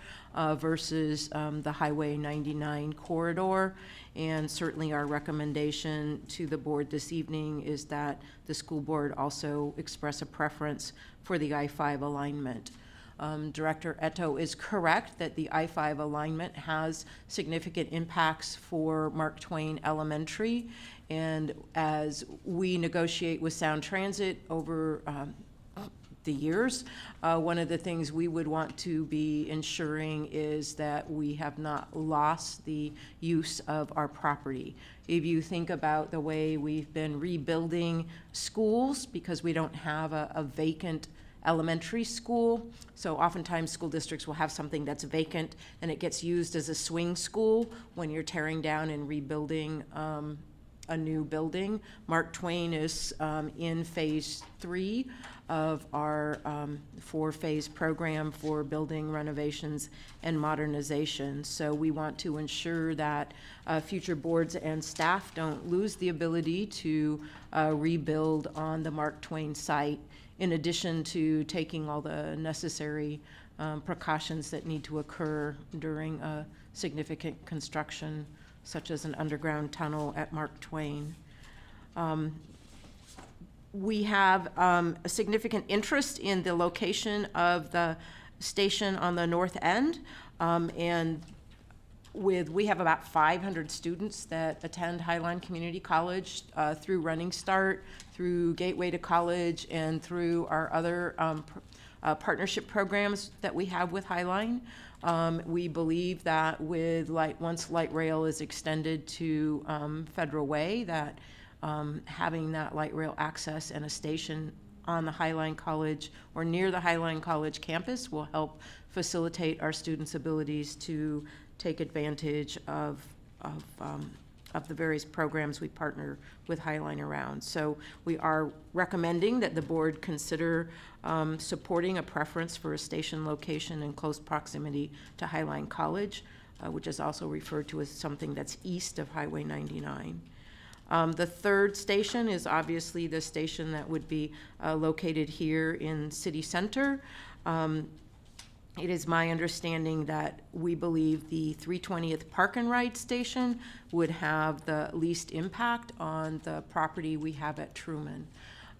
versus the Highway 99 corridor. And certainly our recommendation to the board this evening is that the school board also express a preference for the I-5 alignment. Director Eto is correct that the I-5 alignment has significant impacts for Mark Twain Elementary. And as we negotiate with Sound Transit over the years, one of the things we would want to be ensuring is that we have not lost the use of our property. If you think about the way we've been rebuilding schools, because we don't have a vacant elementary school, so oftentimes school districts will have something that's vacant and it gets used as a swing school when you're tearing down and rebuilding a new building. Mark Twain is in phase 3 of our 4-phase program for building renovations and modernization. So we want to ensure that future boards and staff don't lose the ability to rebuild on the Mark Twain site, in addition to taking all the necessary precautions that need to occur during a significant construction, such as an underground tunnel at Mark Twain. We have a significant interest in the location of the station on the north end, and we have about 500 students that attend Highline Community College through Running Start, through Gateway to College, and through our other partnership programs that we have with Highline. We believe that once light rail is extended to Federal Way, that having that light rail access and a station on the Highline College or near the Highline College campus will help facilitate our students' abilities to take advantage of the various programs we partner with Highline around. So we are recommending that the board consider supporting a preference for a station location in close proximity to Highline College, which is also referred to as something that's east of Highway 99. The third station is obviously the station that would be located here in City Center. It is my understanding that we believe the 320th Park and Ride station would have the least impact on the property we have at Truman.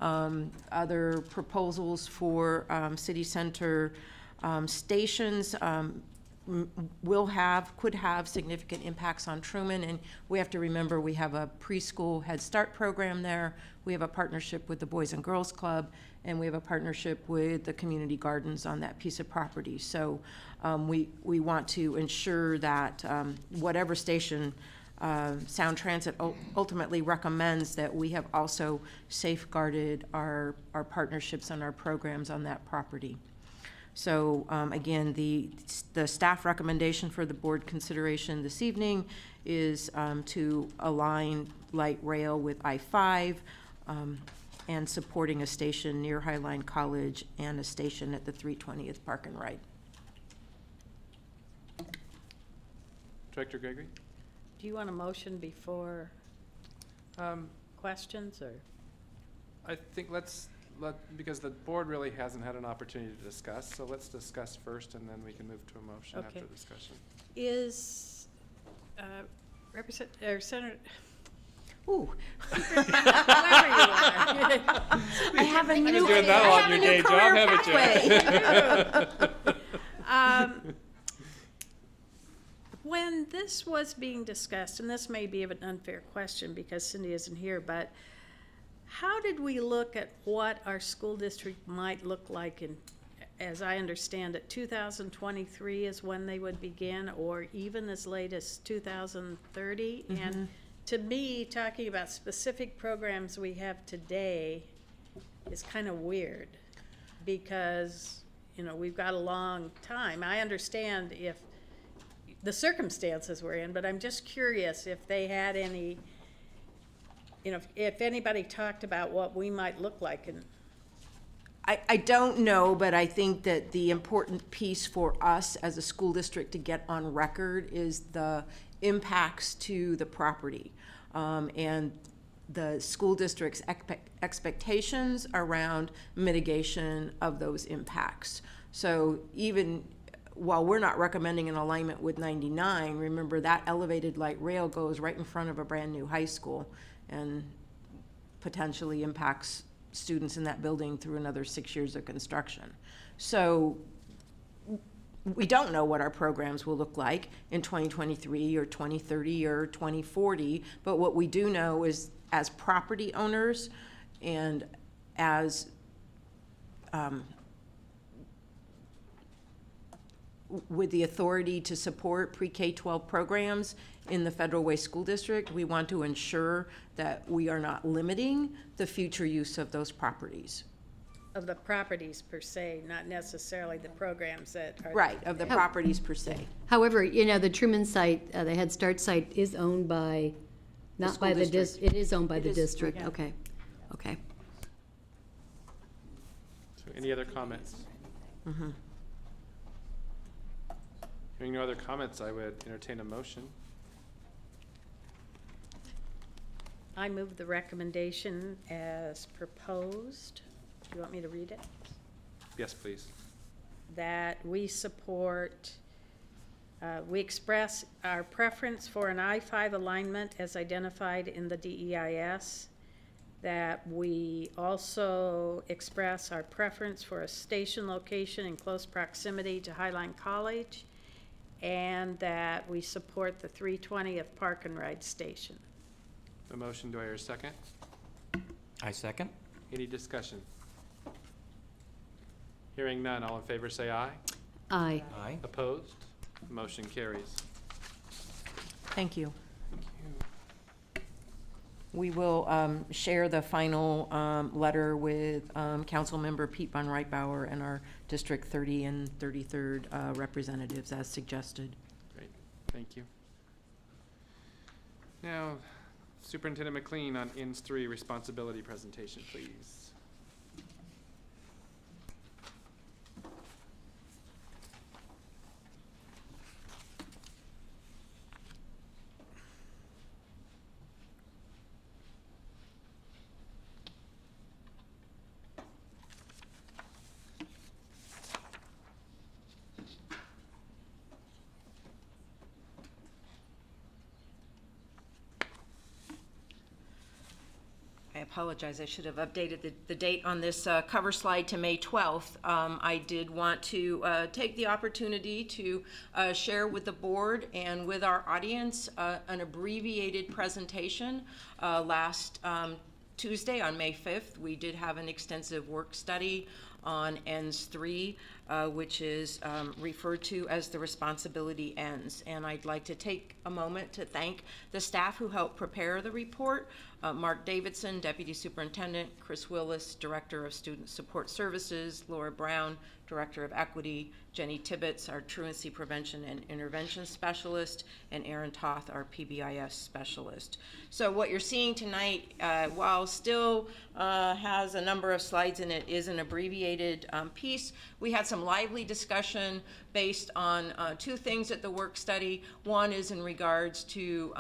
Other proposals for City Center stations could have significant impacts on Truman, and we have to remember we have a preschool Head Start program there. We have a partnership with the Boys and Girls Club, and we have a partnership with the community gardens on that piece of property. So we want to ensure that whatever station Sound Transit ultimately recommends, that we have also safeguarded our partnerships and our programs on that property. So again, the staff recommendation for the board consideration this evening is to align light rail with I-5 and supporting a station near Highline College and a station at the 320th Park and Ride. Director Gregory? Do you want a motion before questions, or? I think because the board really hasn't had an opportunity to discuss, so let's discuss first and then we can move to a motion after discussion. Is Senator... Ooh. Whoever you are. I have a new, You're doing that a lot in your day job, haven't you? When this was being discussed, and this may be an unfair question because Cindy isn't here, but how did we look at what our school district might look like in, as I understand it, 2023 is when they would begin, or even as late as 2030? Mm-hmm. And to me, talking about specific programs we have today is kind of weird because, we've got a long time. I understand if the circumstances we're in, but I'm just curious if they had any, if anybody talked about what we might look like. And I don't know, but I think that the important piece for us as a school district to get on record is the impacts to the property, and the school district's expectations around mitigation of those impacts. So even while we're not recommending an alignment with 99, remember that elevated light rail goes right in front of a brand new high school and potentially impacts students in that building through another 6 years of construction. So we don't know what our programs will look like in 2023 or 2030 or 2040, but what we do know is as property owners and as with the authority to support pre-K-12 programs in the Federal Way School District, we want to ensure that we are not limiting the future use of those properties. Of the properties per se, not necessarily the programs that are. Right, of the properties per se. However, the Truman site, the Head Start site is owned by, not by the district. it is owned by the is, district, yeah. okay, okay. So any other comments? Hearing no other comments, I would entertain a motion. I move the recommendation as proposed. Do you want me to read it? Yes, please. That we support, we express our preference for an I-5 alignment as identified in the DEIS, that we also express our preference for a station location in close proximity to Highline College, and that we support the 320 of Park and Ride Station. The motion, do I hear a second? I second. Any discussion? Hearing none, all in favor say aye. Aye. Aye. Opposed? Motion carries. Thank you. We will share the final letter with Councilmember Pete von Reitbauer and our District 30 and 33rd representatives as suggested. Great, thank you. Now, Superintendent McLean on INS 3 responsibility presentation, please. I apologize, I should have updated the date on this cover slide to May 12th. I did want to take the opportunity to share with the board and with our audience an abbreviated presentation. Last Tuesday on May 5th, we did have an extensive work study on ENS 3, which is referred to as the responsibility ends. And I'd like to take a moment to thank the staff who helped prepare the report. Mark Davidson, Deputy Superintendent, Chris Willis, Director of Student Support Services, Laura Brown, Director of Equity, Jenny Tibbetts, our Truancy Prevention and Intervention Specialist, and Aaron Toth, our PBIS Specialist. So what you're seeing tonight, while still has a number of slides in it, is an abbreviated piece. We had some lively discussion based on two things at the work study. One is in regards to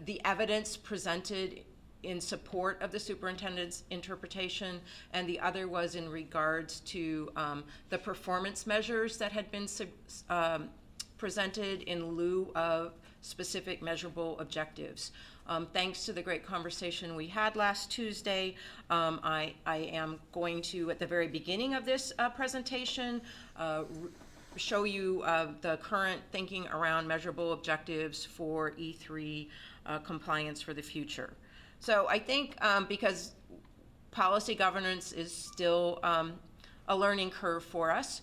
the evidence presented in support of the superintendent's interpretation, and the other was in regards to the performance measures that had been presented in lieu of specific measurable objectives. Thanks to the great conversation we had last Tuesday, I am going to, at the very beginning of this presentation, show you the current thinking around measurable objectives for E3 compliance for the future. So I think because policy governance is still a learning curve for us,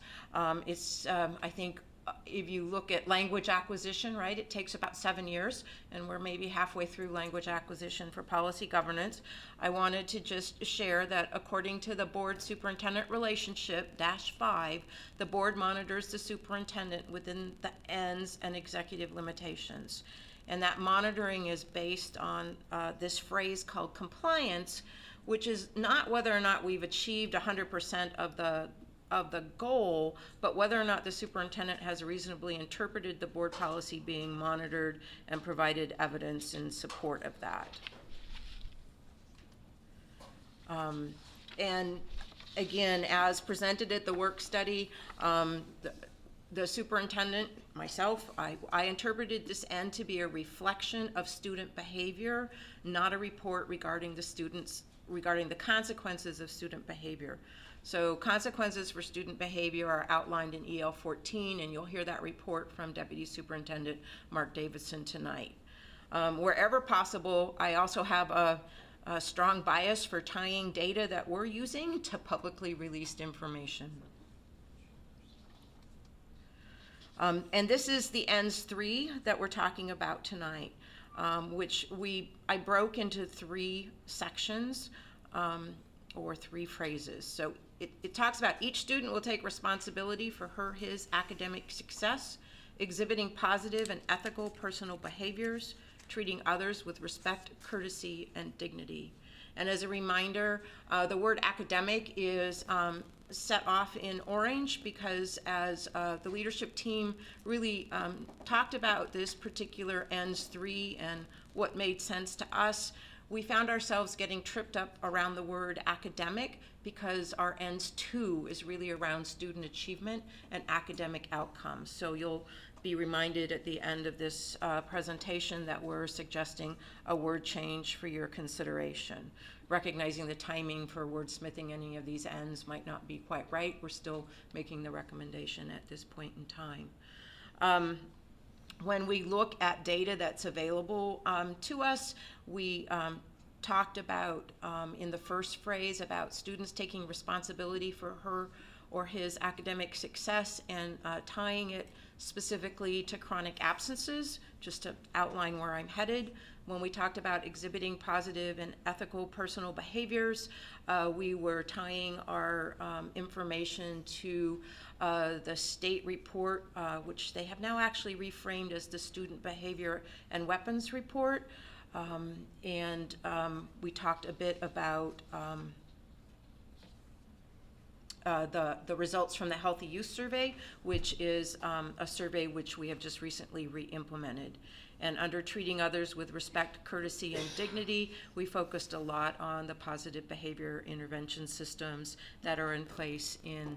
it's, I think, if you look at language acquisition, right, it takes about 7 years, and we're maybe halfway through language acquisition for policy governance. I wanted to just share that according to the board superintendent relationship -5, the board monitors the superintendent within the ends and executive limitations. And that monitoring is based on this phrase called compliance, which is not whether or not we've achieved 100% of the goal, but whether or not the superintendent has reasonably interpreted the board policy being monitored and provided evidence in support of that. And again, as presented at the work study, the superintendent, myself, I interpreted this end to be a reflection of student behavior, not a report regarding the consequences of student behavior. So consequences for student behavior are outlined in EL 14, and you'll hear that report from Deputy Superintendent Mark Davidson tonight. Wherever possible, I also have a strong bias for tying data that we're using to publicly released information. And this is the ENDS 3 that we're talking about tonight, which I broke into 3 sections or 3 phrases. So it talks about each student will take responsibility for his academic success, exhibiting positive and ethical personal behaviors, treating others with respect, courtesy, and dignity. And as a reminder, the word academic is set off in orange because as the leadership team really talked about this particular ENDS 3 and what made sense to us, we found ourselves getting tripped up around the word academic because our ENDS 2 is really around student achievement and academic outcomes. So you'll be reminded at the end of this presentation that we're suggesting a word change for your consideration. Recognizing the timing for wordsmithing any of these ends might not be quite right. We're still making the recommendation at this point in time. When we look at data that's available to us, we talked about in the first phrase about students taking responsibility for her or his academic success and tying it specifically to chronic absences, just to outline where I'm headed. When we talked about exhibiting positive and ethical personal behaviors, we were tying our information to the state report, which they have now actually reframed as the Student Behavior and Weapons Report. We talked a bit about the results from the Healthy Youth Survey, which is a survey which we have just recently re-implemented. And under treating others with respect, courtesy, and dignity, we focused a lot on the positive behavior intervention systems that are in place in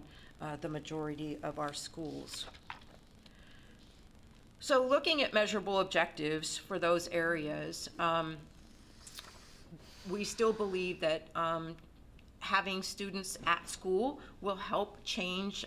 the majority of our schools. So looking at measurable objectives for those areas, we still believe that having students at school will help change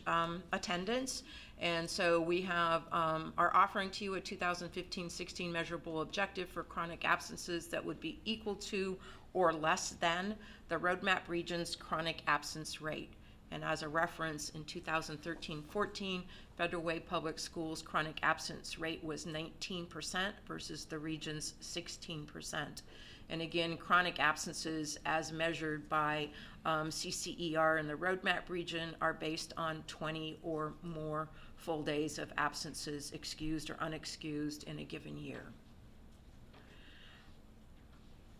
attendance. And so we are offering to you a 2015-16 measurable objective for chronic absences that would be equal to or less than the roadmap region's chronic absence rate. And as a reference, in 2013-14, Federal Way Public Schools' chronic absence rate was 19% versus the region's 16%. And again, chronic absences as measured by CCER in the roadmap region are based on 20 or more full days of absences, excused or unexcused, in a given year.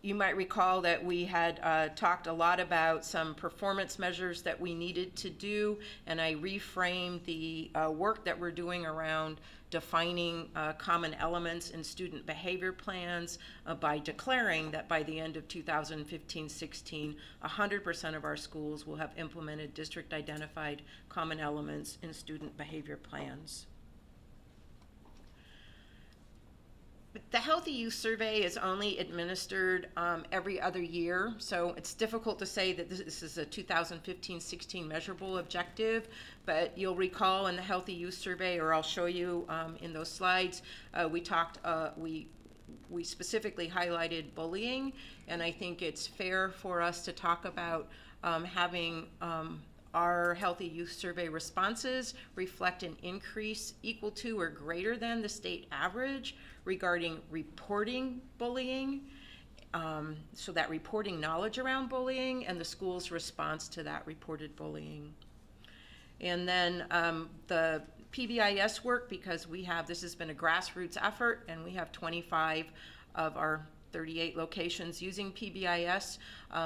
You might recall that we had talked a lot about some performance measures that we needed to do, and I reframed the work that we're doing around defining common elements in student behavior plans by declaring that by the end of 2015-16, 100% of our schools will have implemented district-identified common elements in student behavior plans. The Healthy Youth Survey is only administered every other year, so it's difficult to say that this is a 2015-16 measurable objective, but you'll recall in the Healthy Youth Survey, or I'll show you in those slides, we specifically highlighted bullying, and I think it's fair for us to talk about having our Healthy Youth Survey responses reflect an increase equal to or greater than the state average regarding reporting bullying, so that reporting knowledge around bullying and the school's response to that reported bullying. And then the PBIS work, because this has been a grassroots effort, and we have 25 of our 38 locations using PBIS.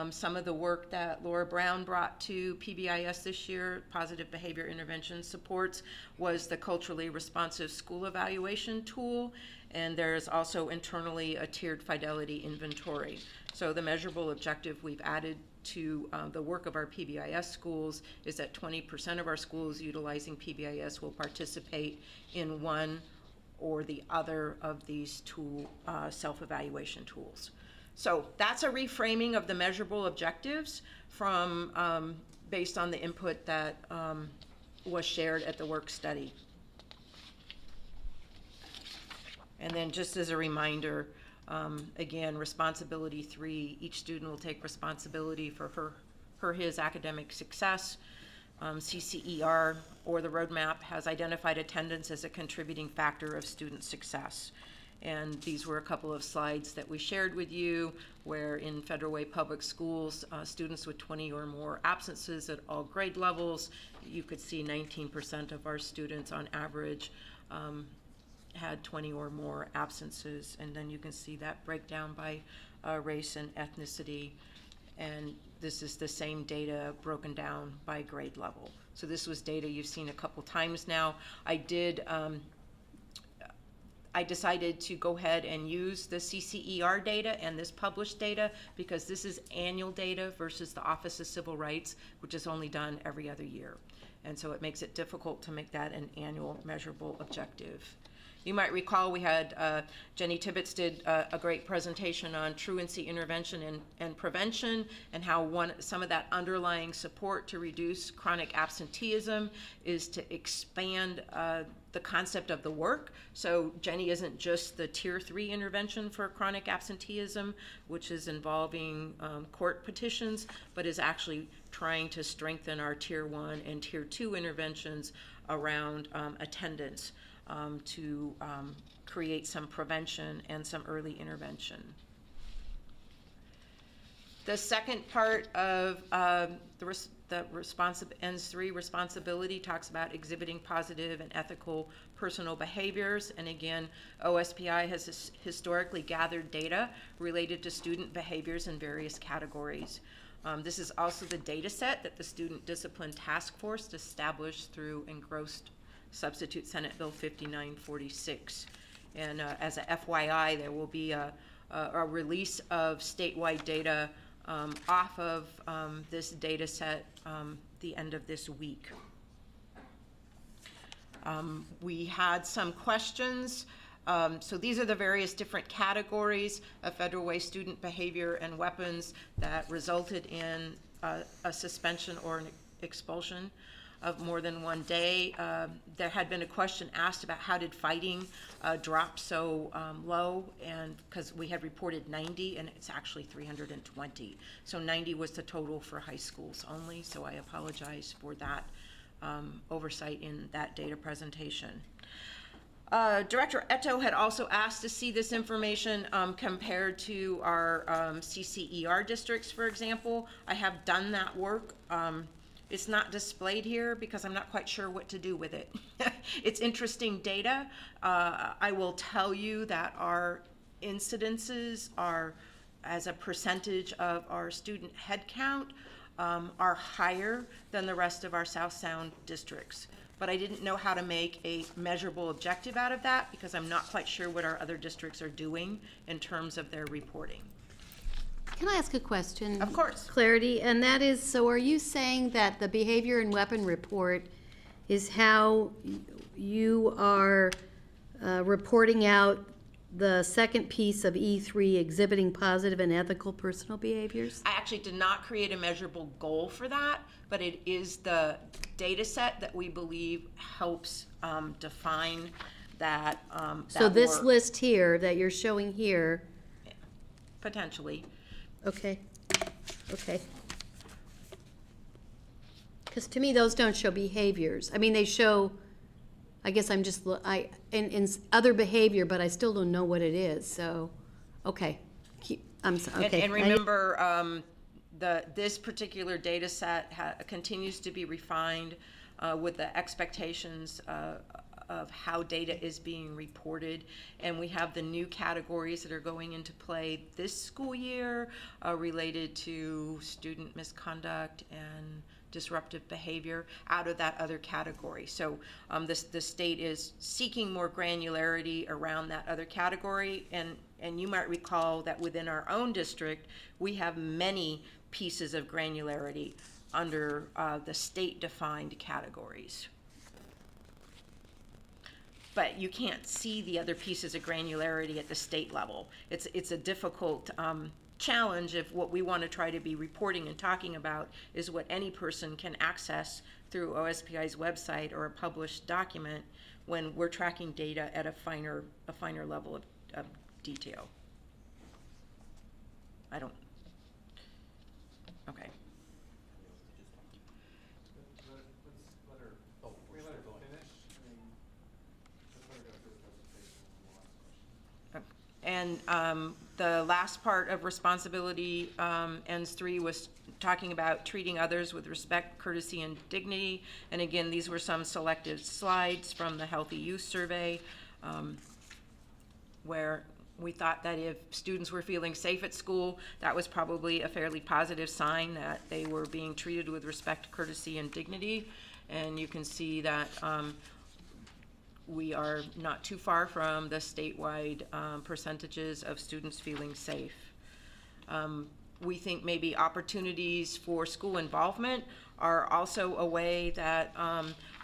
Some of the work that Laura Brown brought to PBIS this year, Positive Behavior Intervention Supports, was the culturally responsive school evaluation tool, and there's also internally a tiered fidelity inventory. So the measurable objective we've added to the work of our PBIS schools is that 20% of our schools utilizing PBIS will participate in one or the other of these self-evaluation tools. So that's a reframing of the measurable objectives from based on the input that was shared at the work study. And then just as a reminder, again, responsibility 3, each student will take responsibility for his academic success. CCER, or the roadmap, has identified attendance as a contributing factor of student success. And these were a couple of slides that we shared with you, where in Federal Way Public Schools, students with 20 or more absences at all grade levels, you could see 19% of our students on average had 20 or more absences. And then you can see that breakdown by race and ethnicity. And this is the same data broken down by grade level. So this was data you've seen a couple times now. I decided to go ahead and use the CCER data and this published data because this is annual data versus the Office of Civil Rights, which is only done every other year. And so it makes it difficult to make that an annual measurable objective. You might recall we had Jenny Tibbetts did a great presentation on truancy intervention and prevention, and how some of that underlying support to reduce chronic absenteeism is to expand the concept of the work. So Jenny isn't just the Tier 3 intervention for chronic absenteeism, which is involving court petitions, but is actually trying to strengthen our Tier 1 and Tier 2 interventions around attendance. To create some prevention and some early intervention. The second part of the ends 3 responsibility talks about exhibiting positive and ethical personal behaviors. And again, OSPI has historically gathered data related to student behaviors in various categories. This is also the data set that the Student Discipline Task Force established through engrossed Substitute Senate Bill 5946. And as a FYI, there will be a release of statewide data off of this data set the end of this week. We had some questions. So these are the various different categories of Federal Way student behavior and weapons that resulted in a suspension or an expulsion of more than 1 day. There had been a question asked about how did fighting drop so low, and because we had reported 90 and it's actually 320. So 90 was the total for high schools only, so I apologize for that oversight in that data presentation. Director Eto had also asked to see this information compared to our CCER districts, for example. I have done that work. It's not displayed here because I'm not quite sure what to do with it. It's interesting data. I will tell you that our incidences are, as a percentage of our student headcount, are higher than the rest of our South Sound districts. But I didn't know how to make a measurable objective out of that because I'm not quite sure what our other districts are doing in terms of their reporting. Can I ask a question? Of course. Clarity, and that is, so are you saying that the behavior and weapon report is how you are reporting out the second piece of E3, exhibiting positive and ethical personal behaviors? I actually did not create a measurable goal for that, but it is the data set that we believe helps define that, so this work. list here that you're showing here. Potentially. Okay. Because to me, those don't show behaviors. I mean, they show, I guess I'm just, in other behavior, but I still don't know what it is, so, okay. Okay. And remember, this particular data set continues to be refined with the expectations of how data is being reported. And we have the new categories that are going into play this school year related to student misconduct and disruptive behavior out of that other category. So the state is seeking more granularity around that other category. And you might recall that within our own district, we have many pieces of granularity under the state-defined categories. But you can't see the other pieces of granularity at the state level. It's a difficult challenge if what we want to try to be reporting and talking about is what any person can access through OSPI's website or a published document, when we're tracking data at a finer level of detail. Okay. And the last part of responsibility, ends 3, was talking about treating others with respect, courtesy, and dignity. And again, these were some selected slides from the Healthy Youth Survey, where we thought that if students were feeling safe at school, that was probably a fairly positive sign that they were being treated with respect, courtesy, and dignity. And you can see that we are not too far from the statewide percentages of students feeling safe. We think maybe opportunities for school involvement are also a way that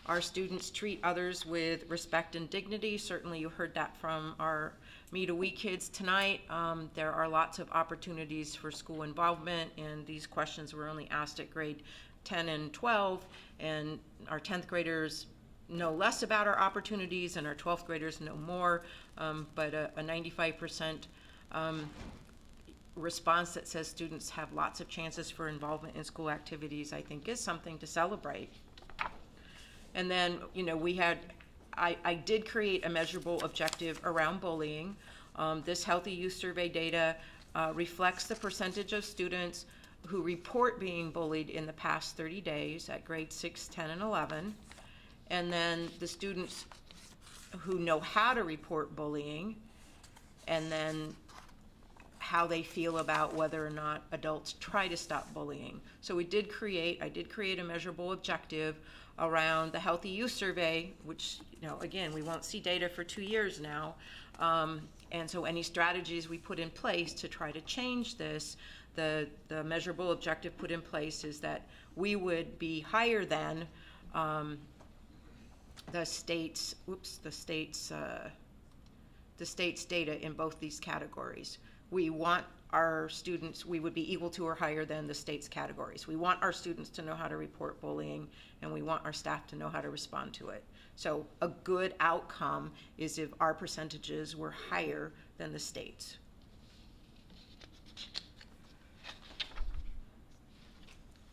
our students treat others with respect and dignity. Certainly you heard that from our Meet a Week kids tonight. There are lots of opportunities for school involvement, and these questions were only asked at grade 10 and 12, and our 10th graders know less about our opportunities and our 12th graders know more, but a 95% response that says students have lots of chances for involvement in school activities, I think, is something to celebrate. And then, I did create a measurable objective around bullying. This Healthy Youth Survey data reflects the percentage of students who report being bullied in the past 30 days at grades 6, 10, and 11. And then the students who know how to report bullying, and then how they feel about whether or not adults try to stop bullying. So I did create a measurable objective around the Healthy Youth Survey, which, again, we won't see data for 2 years now. And so any strategies we put in place to try to change this, the measurable objective put in place is that we would be higher than the state's data in both these categories. We want our students, we would be equal to or higher than the state's categories. We want our students to know how to report bullying, and we want our staff to know how to respond to it. So a good outcome is if our percentages were higher than the state's.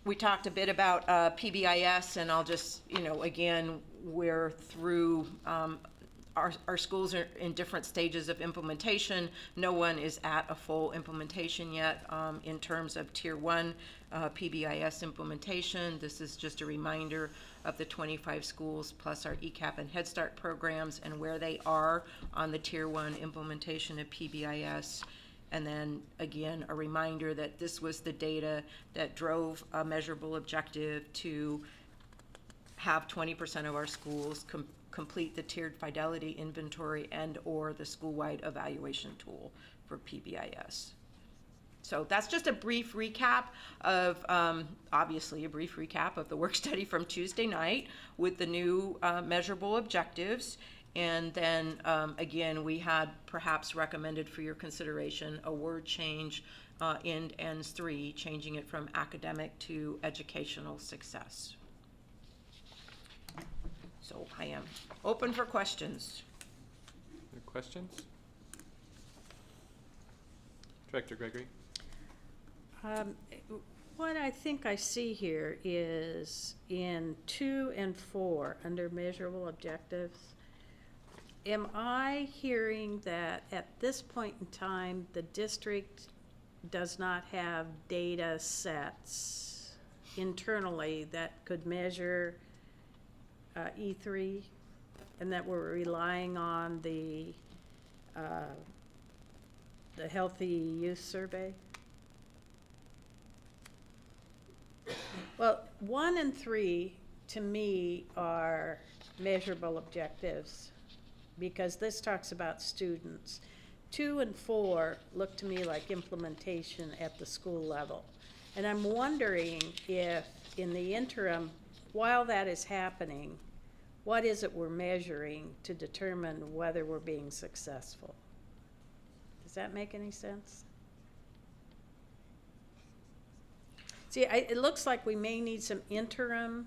We talked a bit about PBIS, and I'll just, again, we're through, our schools are in different stages of implementation. No one is at a full implementation yet in terms of Tier 1 PBIS implementation. This is just a reminder of the 25 schools plus our ECAP and Head Start programs and where they are on the Tier 1 implementation of PBIS. And then, again, a reminder that this was the data that drove a measurable objective to have 20% of our schools complete the tiered fidelity inventory and or the school-wide evaluation tool for PBIS. So that's just a brief recap of, obviously a brief recap of the work study from Tuesday night with the new measurable objectives. And then, again, we had perhaps recommended for your consideration a word change in ends 3, changing it from academic to educational success. So I am open for questions. Any questions? Director Gregory? What I think I see here is in 2 and 4 under measurable objectives. Am I hearing that at this point in time, the district does not have data sets internally that could measure E3? and that we're relying on the Healthy Youth Survey? Well, 1 and 3 to me are measurable objectives because this talks about students. 2 and 4 look to me like implementation at the school level. And I'm wondering if in the interim, while that is happening, what is it we're measuring to determine whether we're being successful? Does that make any sense? See, it looks like we may need some interim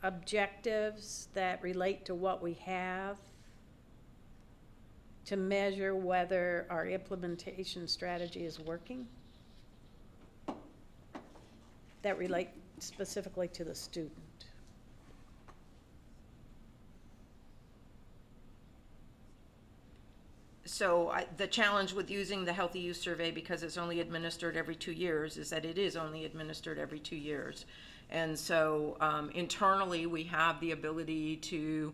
objectives that relate to what we have to measure whether our implementation strategy is working, that relate specifically to the student. So the challenge with using the Healthy Youth Survey, because it's only administered every 2 years, is that it is only administered every 2 years. And so internally, we have the ability to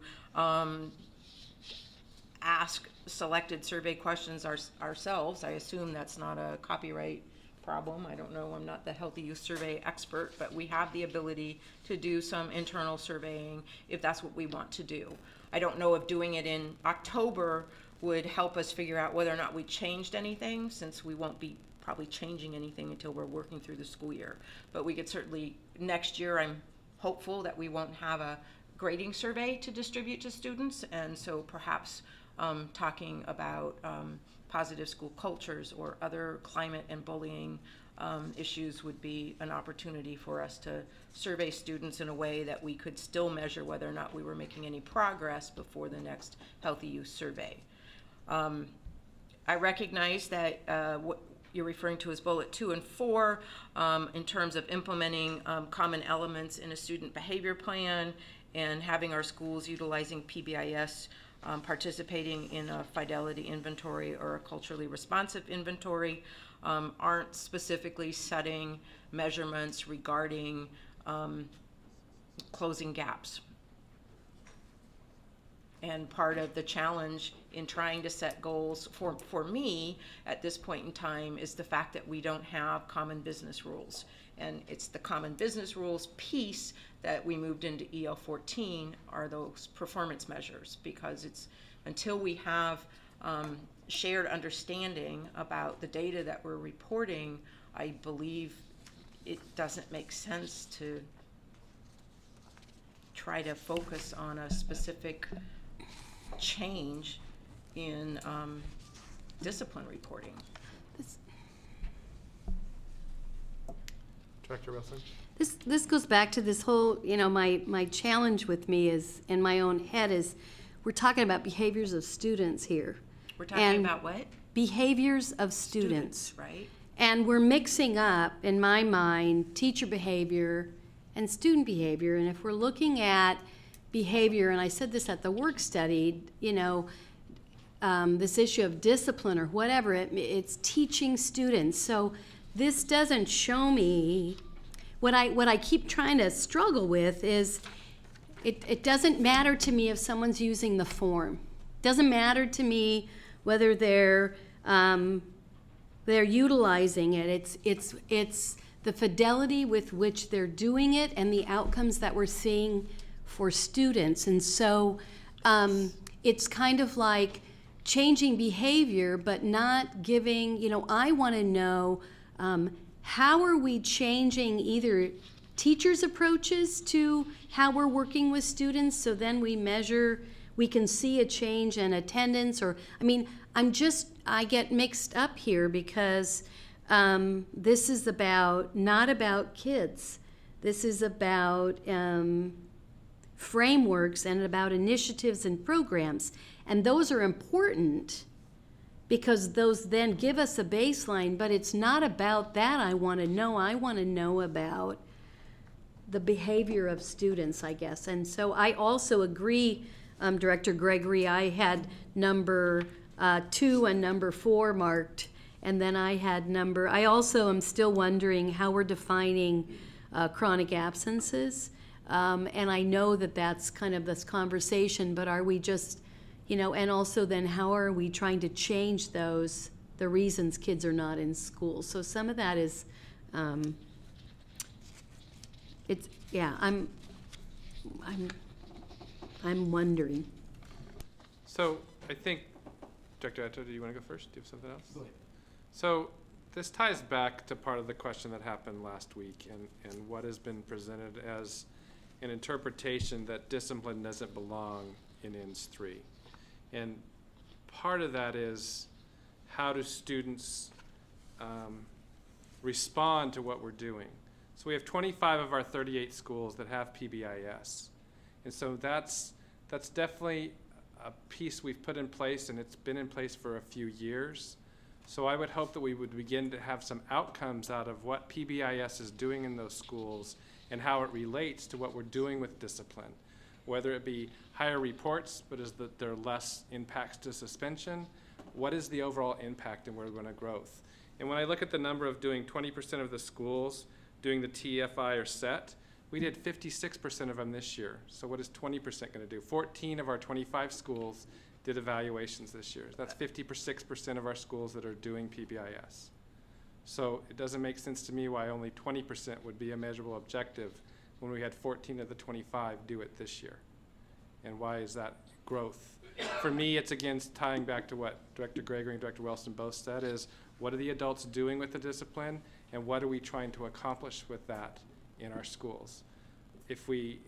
ask selected survey questions ourselves. I assume that's not a copyright problem. I don't know. I'm not the Healthy Youth Survey expert, but we have the ability to do some internal surveying if that's what we want to do. I don't know if doing it in October would help us figure out whether or not we changed anything, since we won't be probably changing anything until we're working through the school year. But we could certainly, next year, I'm hopeful that we won't have a grading survey to distribute to students, and so perhaps talking about positive school cultures or other climate and bullying issues would be an opportunity for us to survey students in a way that we could still measure whether or not we were making any progress before the next Healthy Youth Survey. I recognize that what you're referring to as bullet 2 and 4 in terms of implementing common elements in a student behavior plan and having our schools utilizing PBIS, participating in a fidelity inventory or a culturally responsive inventory, aren't specifically setting measurements regarding closing gaps. And part of the challenge in trying to set goals for me at this point in time is the fact that we don't have common business rules. And it's the common business rules piece that we moved into EL 14 are those performance measures, because it's until we have shared understanding about the data that we're reporting, I believe it doesn't make sense to try to focus on a specific change in discipline reporting. Director Wilson? This goes back to this whole, my challenge with me is, in my own head, is we're talking about behaviors of students here. We're talking about what? Behaviors of students. Right. And we're mixing up, in my mind, teacher behavior and student behavior. And if we're looking at behavior, and I said this at the work study, this issue of discipline or whatever, it's teaching students. So this doesn't show me, what I keep trying to struggle with is, it doesn't matter to me if someone's using the form. It doesn't matter to me whether they're utilizing it. It's the fidelity with which they're doing it and the outcomes that we're seeing for students. And so it's kind of like changing behavior, but not giving, I want to know how are we changing either teachers' approaches to how we're working with students, so then we measure, we can see a change in attendance, or, I get mixed up here because this is not about kids. This is about frameworks and about initiatives and programs. And those are important because those then give us a baseline, but it's not about that I want to know. I want to know about the behavior of students, I guess. And so I also agree, Director Gregory, I had number 2 and number 4 marked, and then I also am still wondering how we're defining chronic absences. And I know that that's kind of this conversation, but are we just, and also then how are we trying to change the reasons kids are not in school? So some of that is, I'm wondering. So I think, Director Eto, do you want to go first? Do you have something else? Go ahead. So this ties back to part of the question that happened last week and what has been presented as an interpretation that discipline doesn't belong in INS 3. And part of that is, how do students respond to what we're doing? So we have 25 of our 38 schools that have PBIS. And so that's definitely a piece we've put in place, and it's been in place for a few years. So I would hope that we would begin to have some outcomes out of what PBIS is doing in those schools and how it relates to what we're doing with discipline, whether it be higher reports, but is that there are less impacts to suspension. What is the overall impact and where we're going to growth? And when I look at the number of doing 20% of the schools doing the TFI or SET, we did 56% of them this year. So what is 20% going to do? 14 of our 25 schools did evaluations this year. That's 56% of our schools that are doing PBIS. So it doesn't make sense to me why only 20% would be a measurable objective when we had 14 of the 25 do it this year. And why is that growth? For me, it's again tying back to what Director Gregory and Director Wilson both said, is what are the adults doing with the discipline and what are we trying to accomplish with that in our schools? If we,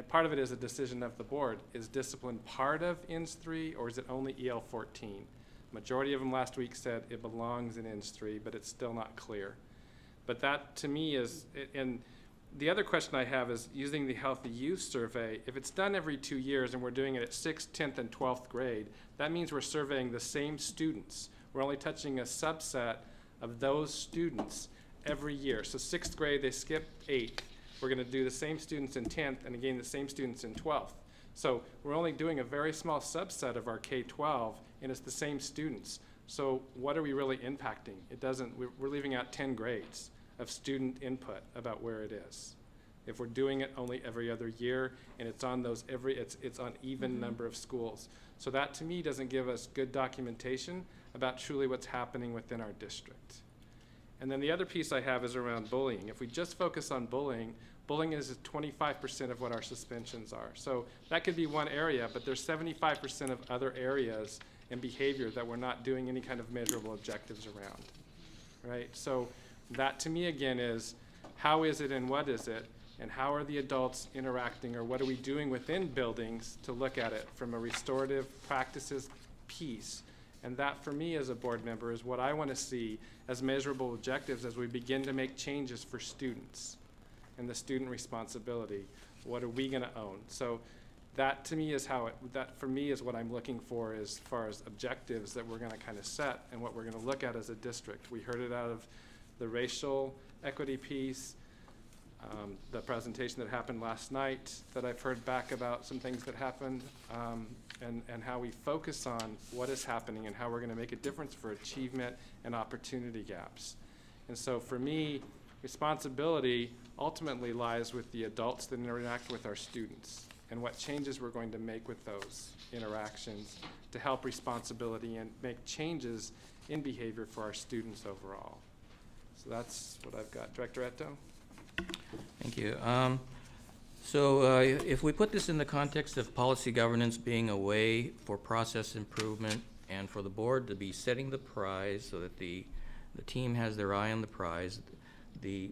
part of it is a decision of the board. Is discipline part of INS 3 or is it only EL 14? Majority of them last week said it belongs in INS 3, but it's still not clear. But that to me is, and the other question I have is using the Healthy Youth Survey, if it's done every 2 years and we're doing it at 6th, 10th, and 12th grade, that means we're surveying the same students. We're only touching a subset of those students every year. So 6th grade, they skip 8th. We're going to do the same students in 10th and again the same students in 12th. So we're only doing a very small subset of our K-12 and it's the same students. So what are we really impacting? It doesn't, we're leaving out 10 grades of student input about where it is. If we're doing it only every other year and it's on those it's on even number of schools. So that to me doesn't give us good documentation about truly what's happening within our district. And then the other piece I have is around bullying. If we just focus on bullying, bullying is 25% of what our suspensions are. So that could be one area, but there's 75% of other areas and behavior that we're not doing any kind of measurable objectives around, right? So that to me again is, how is it and what is it? And how are the adults interacting, or what are we doing within buildings to look at it from a restorative practices piece? And that for me as a board member is what I want to see as measurable objectives as we begin to make changes for students and the student responsibility. What are we going to own? So that to me is that for me is what I'm looking for as far as objectives that we're going to kind of set and what we're going to look at as a district. We heard it out of the racial equity piece, the presentation that happened last night that I've heard back about some things that happened, and how we focus on what is happening and how we're going to make a difference for achievement and opportunity gaps. And so for me, responsibility ultimately lies with the adults that interact with our students and what changes we're going to make with those interactions to help responsibility and make changes in behavior for our students overall. So that's what I've got. Director Eto? Thank you. If we put this in the context of policy governance being a way for process improvement and for the board to be setting the prize so that the team has their eye on the prize, the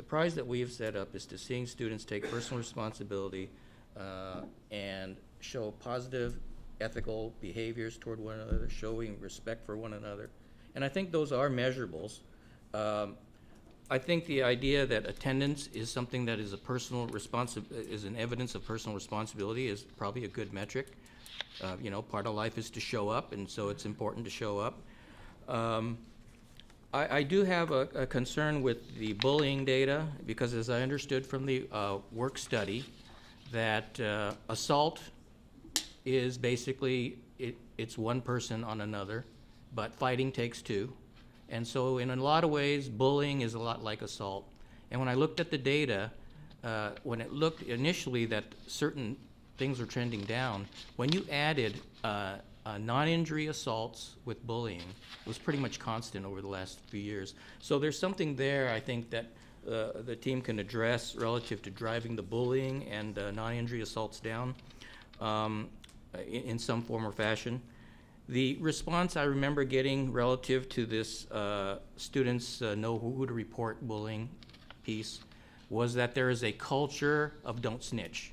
prize that we have set up is to seeing students take personal responsibility and show positive ethical behaviors toward one another, showing respect for one another. And I think those are measurables. I think the idea that attendance is something that is is an evidence of personal responsibility is probably a good metric. Part of life is to show up, and so it's important to show up. I do have a concern with the bullying data because, as I understood from the work study, that assault is basically it's one person on another, but fighting takes two. And so in a lot of ways, bullying is a lot like assault. And when I looked at the data, when it looked initially that certain things were trending down, when you added non-injury assaults with bullying, it was pretty much constant over the last few years. So there's something there, I think, that the team can address relative to driving the bullying and non-injury assaults down in some form or fashion. The response I remember getting relative to this students know who to report bullying piece was that there is a culture of don't snitch.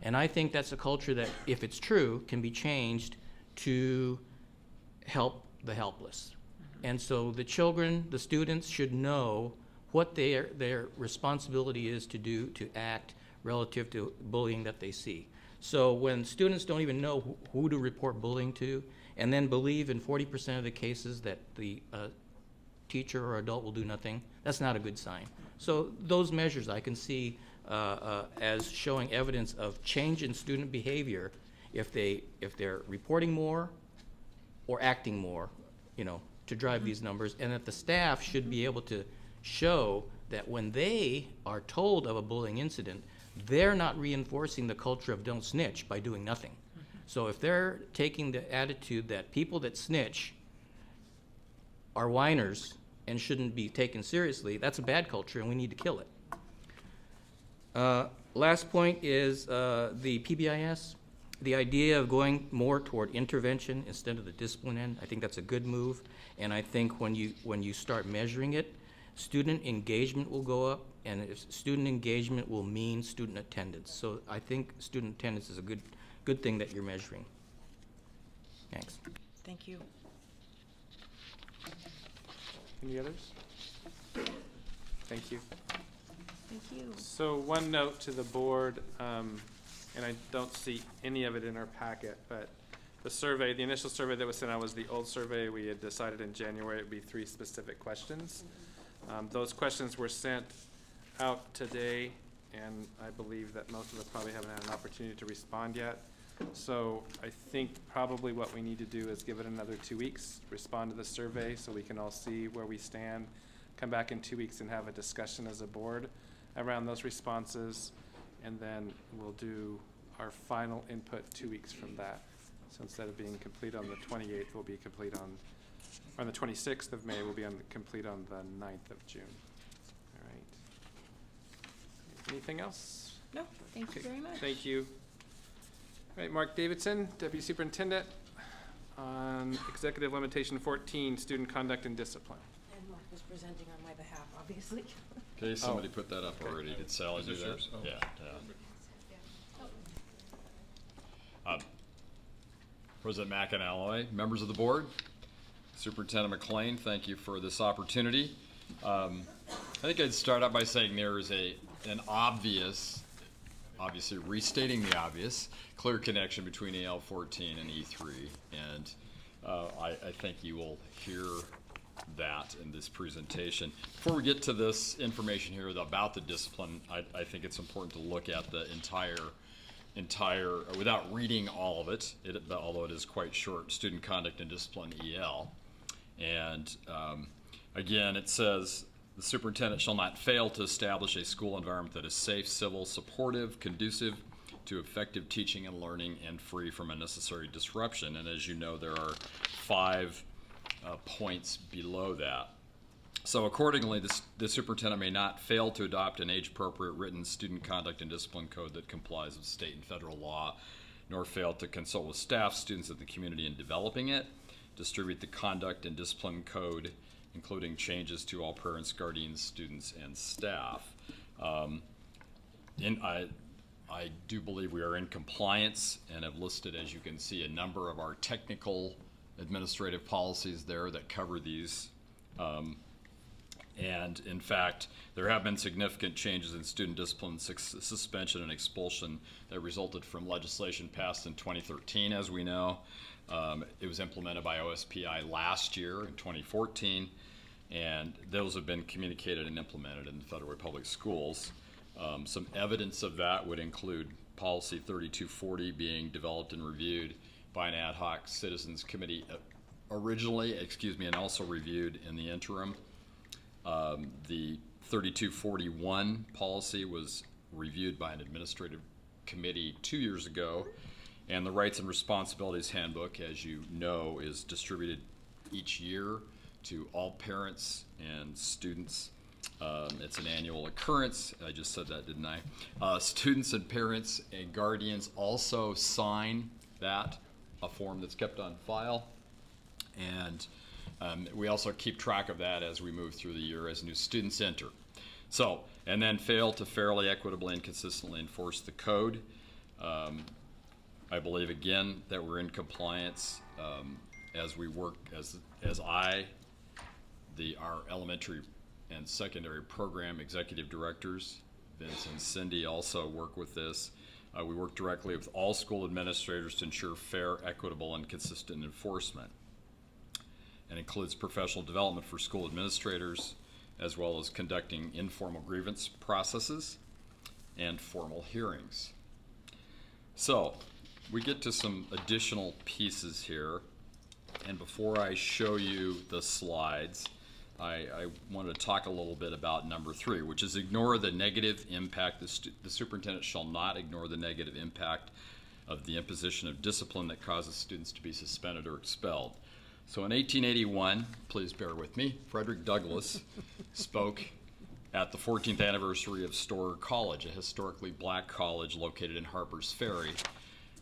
And I think that's a culture that, if it's true, can be changed to help the helpless. And so the children, the students should know what their responsibility is to do to act relative to bullying that they see. So when students don't even know who to report bullying to, and then believe in 40% of the cases that the teacher or adult will do nothing, that's not a good sign. So those measures I can see as showing evidence of change in student behavior if they're reporting more or acting more, to drive these numbers, and that the staff should be able to show that when they are told of a bullying incident, they're not reinforcing the culture of don't snitch by doing nothing. So if they're taking the attitude that people that snitch are whiners and shouldn't be taken seriously, that's a bad culture and we need to kill it. Last point is the PBIS. The idea of going more toward intervention instead of the discipline end, I think that's a good move. And I think when you start measuring it, student engagement will go up, and if student engagement will mean student attendance. So I think student attendance is a good thing that you're measuring. Thanks. Thank you. Any others? Thank you. Thank you. So one note to the board, and I don't see any of it in our packet, but the survey, the initial survey that was sent out was the old survey. We had decided in January it would be 3 specific questions. Those questions were sent out today, and I believe that most of us probably haven't had an opportunity to respond yet. So I think probably what we need to do is give it another 2 weeks, respond to the survey so we can all see where we stand, come back in 2 weeks and have a discussion as a board around those responses, and then we'll do our final input 2 weeks from that. So instead of being complete on the 28th, we'll be complete on the 26th of May, we'll be complete on the 9th of June. All right. Anything else? No, thank you very much. Thank you. All right, Mark Davidson, Deputy Superintendent, on Executive Limitation 14, Student Conduct and Discipline. And Mark was presenting on my behalf, obviously. Okay, somebody put that up already. Did Sally do that? Yeah. President McAnally, members of the board, Superintendent McLean, thank you for this opportunity. I think I'd start out by saying there is an obviously restating the obvious, clear connection between EL 14 and E3, and I think you will hear that in this presentation. Before we get to this information here about the discipline, I think it's important to look at the entire, without reading all of it, although it is quite short, Student Conduct and Discipline EL. And again, it says, the superintendent shall not fail to establish a school environment that is safe, civil, supportive, conducive to effective teaching and learning, and free from unnecessary disruption. And as you know, there are 5 points below that. So accordingly, the superintendent may not fail to adopt an age-appropriate written student conduct and discipline code that complies with state and federal law, nor fail to consult with staff, students, and the community in developing it, distribute the conduct and discipline code, including changes to all parents, guardians, students, and staff. I do believe we are in compliance and have listed, as you can see, a number of our technical administrative policies there that cover these. And in fact, there have been significant changes in student discipline, suspension, and expulsion that resulted from legislation passed in 2013, as we know. It was implemented by OSPI last year in 2014, and those have been communicated and implemented in the Federal Public Schools. Some evidence of that would include Policy 3240 being developed and reviewed by an ad hoc citizens committee and also reviewed in the interim. The 3241 policy was reviewed by an administrative committee 2 years ago. And the Rights and Responsibilities Handbook, as you know, is distributed each year to all parents and students. It's an annual occurrence. I just said that, didn't I? Students and parents and guardians also sign that, a form that's kept on file. And we also keep track of that as we move through the year as new students enter. So, and then fail to fairly, equitably, and consistently enforce the code. I believe, again, that we're in compliance as we work, as our elementary and secondary program executive directors, Vince and Cindy, also work with this. We work directly with all school administrators to ensure fair, equitable, and consistent enforcement. And includes professional development for school administrators, as well as conducting informal grievance processes and formal hearings. So, we get to some additional pieces here, and before I show you the slides, I want to talk a little bit about number 3, which is ignore the negative impact. The superintendent shall not ignore the negative impact of the imposition of discipline that causes students to be suspended or expelled. So in 1881, please bear with me, Frederick Douglass spoke at the 14th anniversary of Storer College, a historically black college located in Harpers Ferry,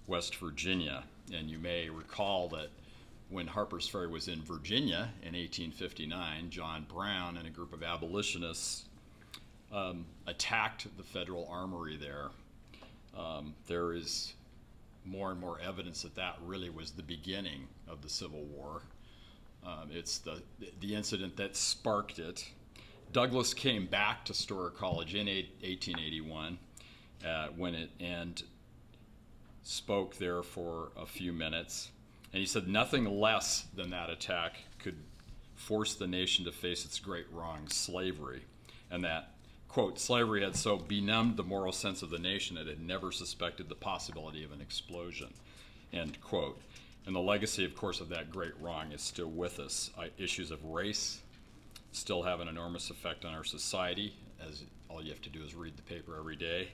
West Virginia. And you may recall that when Harpers Ferry was in Virginia in 1859, John Brown and a group of abolitionists attacked the federal armory there. There is more and more evidence that that really was the beginning of the Civil War. It's the incident that sparked it. Douglass came back to Storer College in 1881 and spoke there for a few minutes. And he said nothing less than that attack could force the nation to face its great wrong, slavery. And that, quote, slavery had so benumbed the moral sense of the nation that it had never suspected the possibility of an explosion, end quote. And the legacy, of course, of that great wrong is still with us. Issues of race still have an enormous effect on our society, as all you have to do is read the paper every day.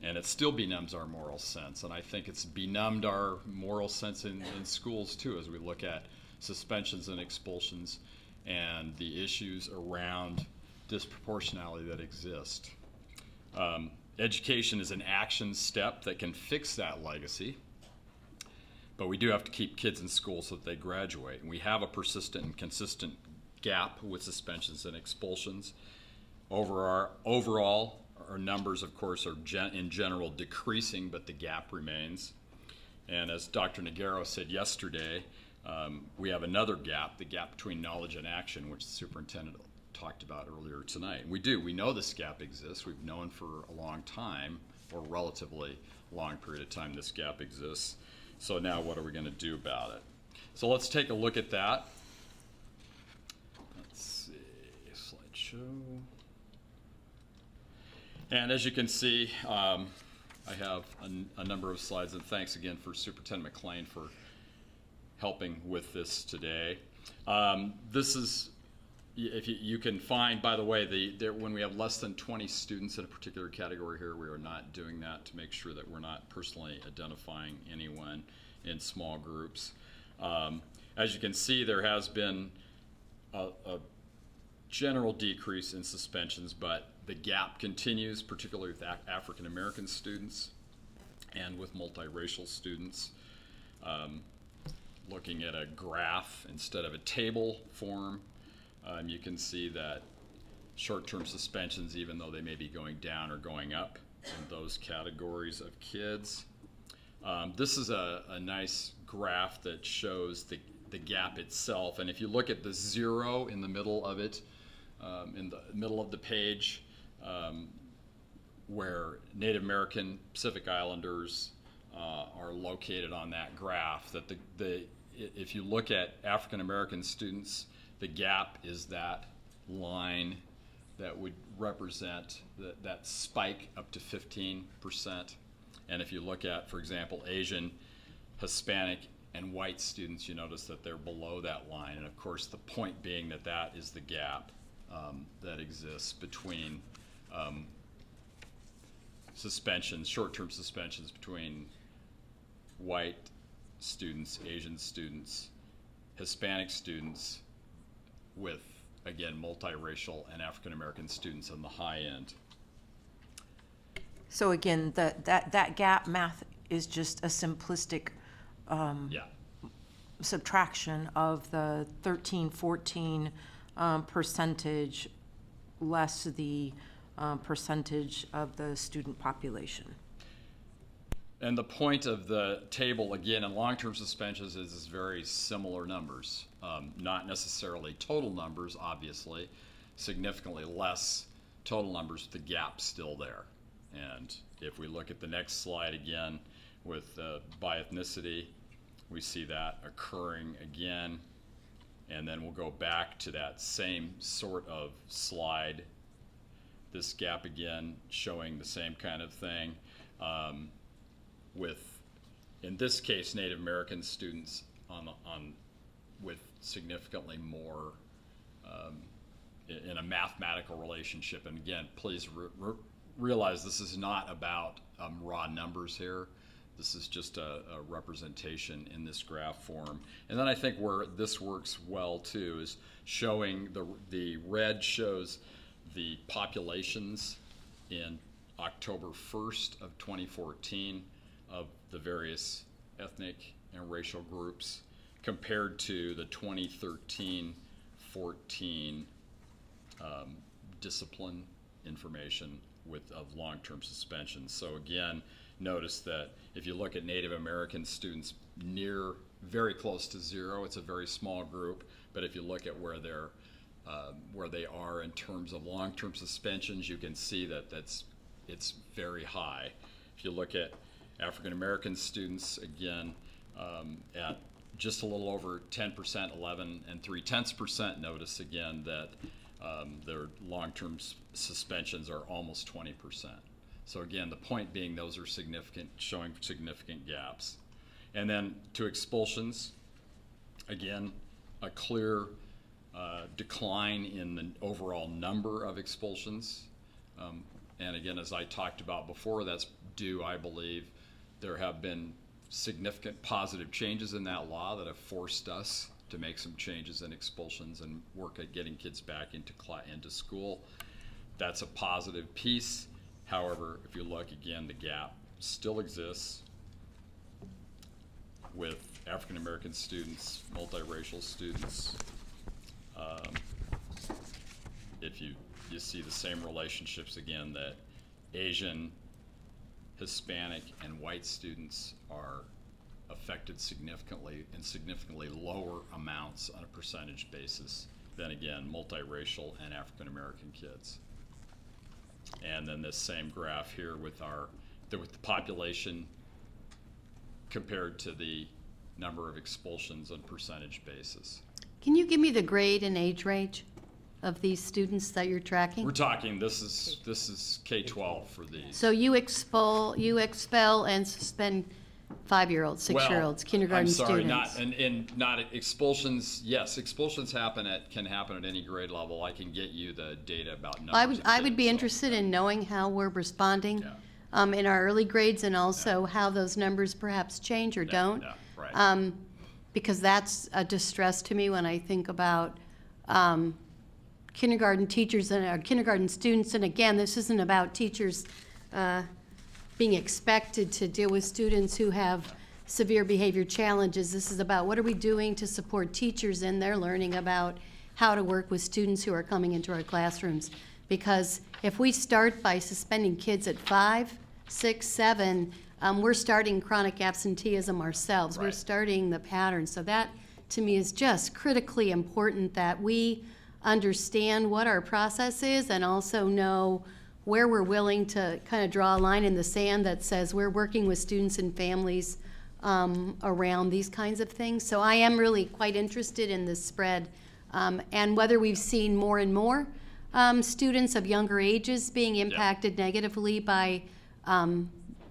And it still benumbs our moral sense. And I think it's benumbed our moral sense in schools, too, as we look at suspensions and expulsions and the issues around disproportionality that exist. Education is an action step that can fix that legacy. But we do have to keep kids in school so that they graduate. And we have a persistent and consistent gap with suspensions and expulsions. Overall, our numbers, of course, are in general decreasing, but the gap remains. And as Dr. Nagaro said yesterday, we have another gap, the gap between knowledge and action, which the superintendent talked about earlier tonight. We know this gap exists. We've known for a long time, or a relatively long period of time, this gap exists. So now what are we going to do about it? So let's take a look at that. Let's see, slideshow. And as you can see, I have a number of slides, and thanks again for Superintendent McLean for helping with this today. This is, if you can find, by the way, when we have less than 20 students in a particular category here, we are not doing that to make sure that we're not personally identifying anyone in small groups. As you can see, there has been a general decrease in suspensions, but the gap continues, particularly with African American students and with multiracial students. Looking at a graph instead of a table form, you can see that short-term suspensions, even though they may be going down or going up in those categories of kids. This is a nice graph that shows the gap itself. And if you look at the 0 in the middle of it, in the middle of the page, where Native American, Pacific Islanders are located on that graph, that if you look at African American students, the gap is that line that would represent that spike up to 15%. And if you look at, for example, Asian, Hispanic, and white students, you notice that they're below that line. And of course, the point being that is the gap that exists between suspensions, short-term suspensions between white students, Asian students, Hispanic students, with, again, multiracial and African American students on the high end. So again, that gap math is just a simplistic subtraction of the 13, 14 percentage less the percentage of the student population. And the point of the table, again, in long-term suspensions is very similar numbers. Not necessarily total numbers, obviously, significantly less total numbers, the gap's still there. And if we look at the next slide again with by ethnicity, we see that occurring again. And then we'll go back to that same sort of slide. This gap again showing the same kind of thing. With, in this case, Native American students with significantly more in a mathematical relationship. And again, please realize this is not about raw numbers here. This is just a representation in this graph form. And then I think where this works well too is showing the red shows the populations in October 1st of 2014 of the various ethnic and racial groups compared to the 2013-14 discipline information of long-term suspensions. So again, notice that if you look at Native American students very close to zero, it's a very small group, but if you look at where they are in terms of long-term suspensions, you can see that it's very high. If you look at African American students, again, at just a little over 10%, 11 3/10%, notice again that their long-term suspensions are almost 20%. So again, the point being those are significant, showing significant gaps. And then to expulsions, again, a clear decline in the overall number of expulsions. And again, as I talked about before, that's due, I believe, there have been significant positive changes in that law that have forced us to make some changes in expulsions and work at getting kids back into school. That's a positive piece. However, if you look again, the gap still exists with African American students, multiracial students. If you see the same relationships again, that Asian, Hispanic, and white students are affected significantly in significantly lower amounts on a percentage basis than, again, multiracial and African American kids. And then this same graph here with the population compared to the number of expulsions on percentage basis. Can you give me the grade and age range of these students that you're tracking? We're talking, this is K-12 for these. So you expel and suspend 5-year-olds, 6-year-olds, kindergarten I'm sorry, students. not expulsions. Yes, expulsions can happen at any grade level. I can get you the data about numbers. I would be interested in knowing how we're responding in our early grades, and also how those numbers perhaps change or don't. Right. Because that's a distress to me when I think about kindergarten teachers and kindergarten students. And again, this isn't about teachers being expected to deal with students who have severe behavior challenges. This is about what are we doing to support teachers in their learning about how to work with students who are coming into our classrooms. Because if we start by suspending kids at 5, 6, 7, we're starting chronic absenteeism ourselves. Right. We're starting the pattern. So that, to me, is just critically important, that we understand what our process is and also know where we're willing to kind of draw a line in the sand that says we're working with students and families around these kinds of things. So I am really quite interested in this spread, and whether we've seen more and more students of younger ages being impacted negatively by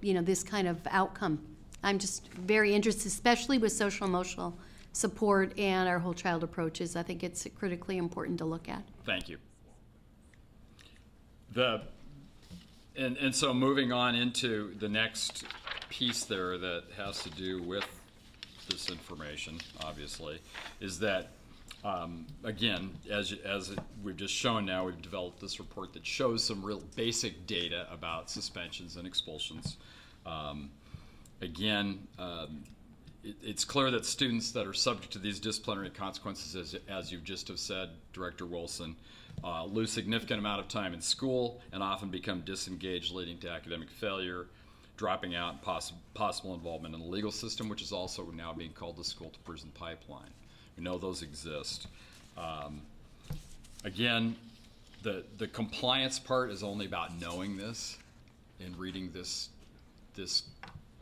this kind of outcome. I'm just very interested, especially with social emotional support and our whole child approaches. I think it's critically important to look at. Thank you. And so moving on into the next piece there that has to do with this information, obviously, is that, again, as we've just shown now, we've developed this report that shows some real basic data about suspensions and expulsions. It's clear that students that are subject to these disciplinary consequences, as you just have said, Director Wilson, lose significant amount of time in school and often become disengaged, leading to academic failure, dropping out, and possible involvement in the legal system, which is also now being called the school-to-prison pipeline. We know those exist. Again, the compliance part is only about knowing this and reading this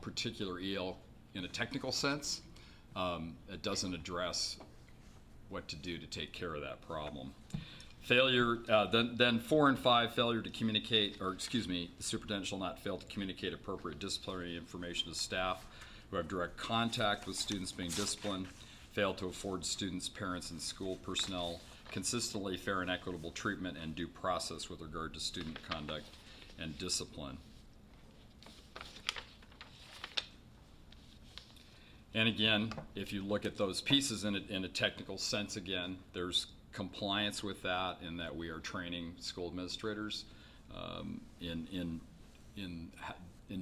particular EL in a technical sense. It doesn't address what to do to take care of that problem. Failure, then 4 and 5, failure to communicate, or excuse me, the superintendent shall not fail to communicate appropriate disciplinary information to staff who have direct contact with students being disciplined, fail to afford students, parents, and school personnel consistently fair and equitable treatment and due process with regard to student conduct and discipline. And again, if you look at those pieces in a technical sense, again, there's compliance with that in that we are training school administrators in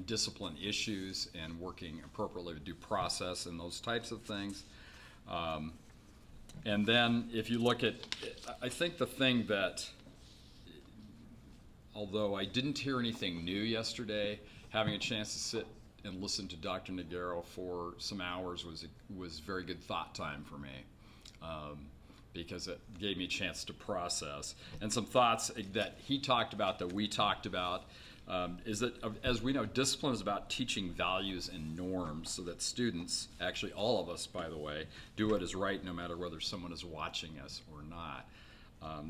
discipline issues and working appropriately with due process and those types of things. And then if you look at, I think the thing that, although I didn't hear anything new yesterday, having a chance to sit and listen to Dr. Nagaro for some hours was very good thought time for me, because it gave me a chance to process. And some thoughts that he talked about, that we talked about, is that, as we know, discipline is about teaching values and norms so that students, actually all of us, by the way, do what is right no matter whether someone is watching us or not.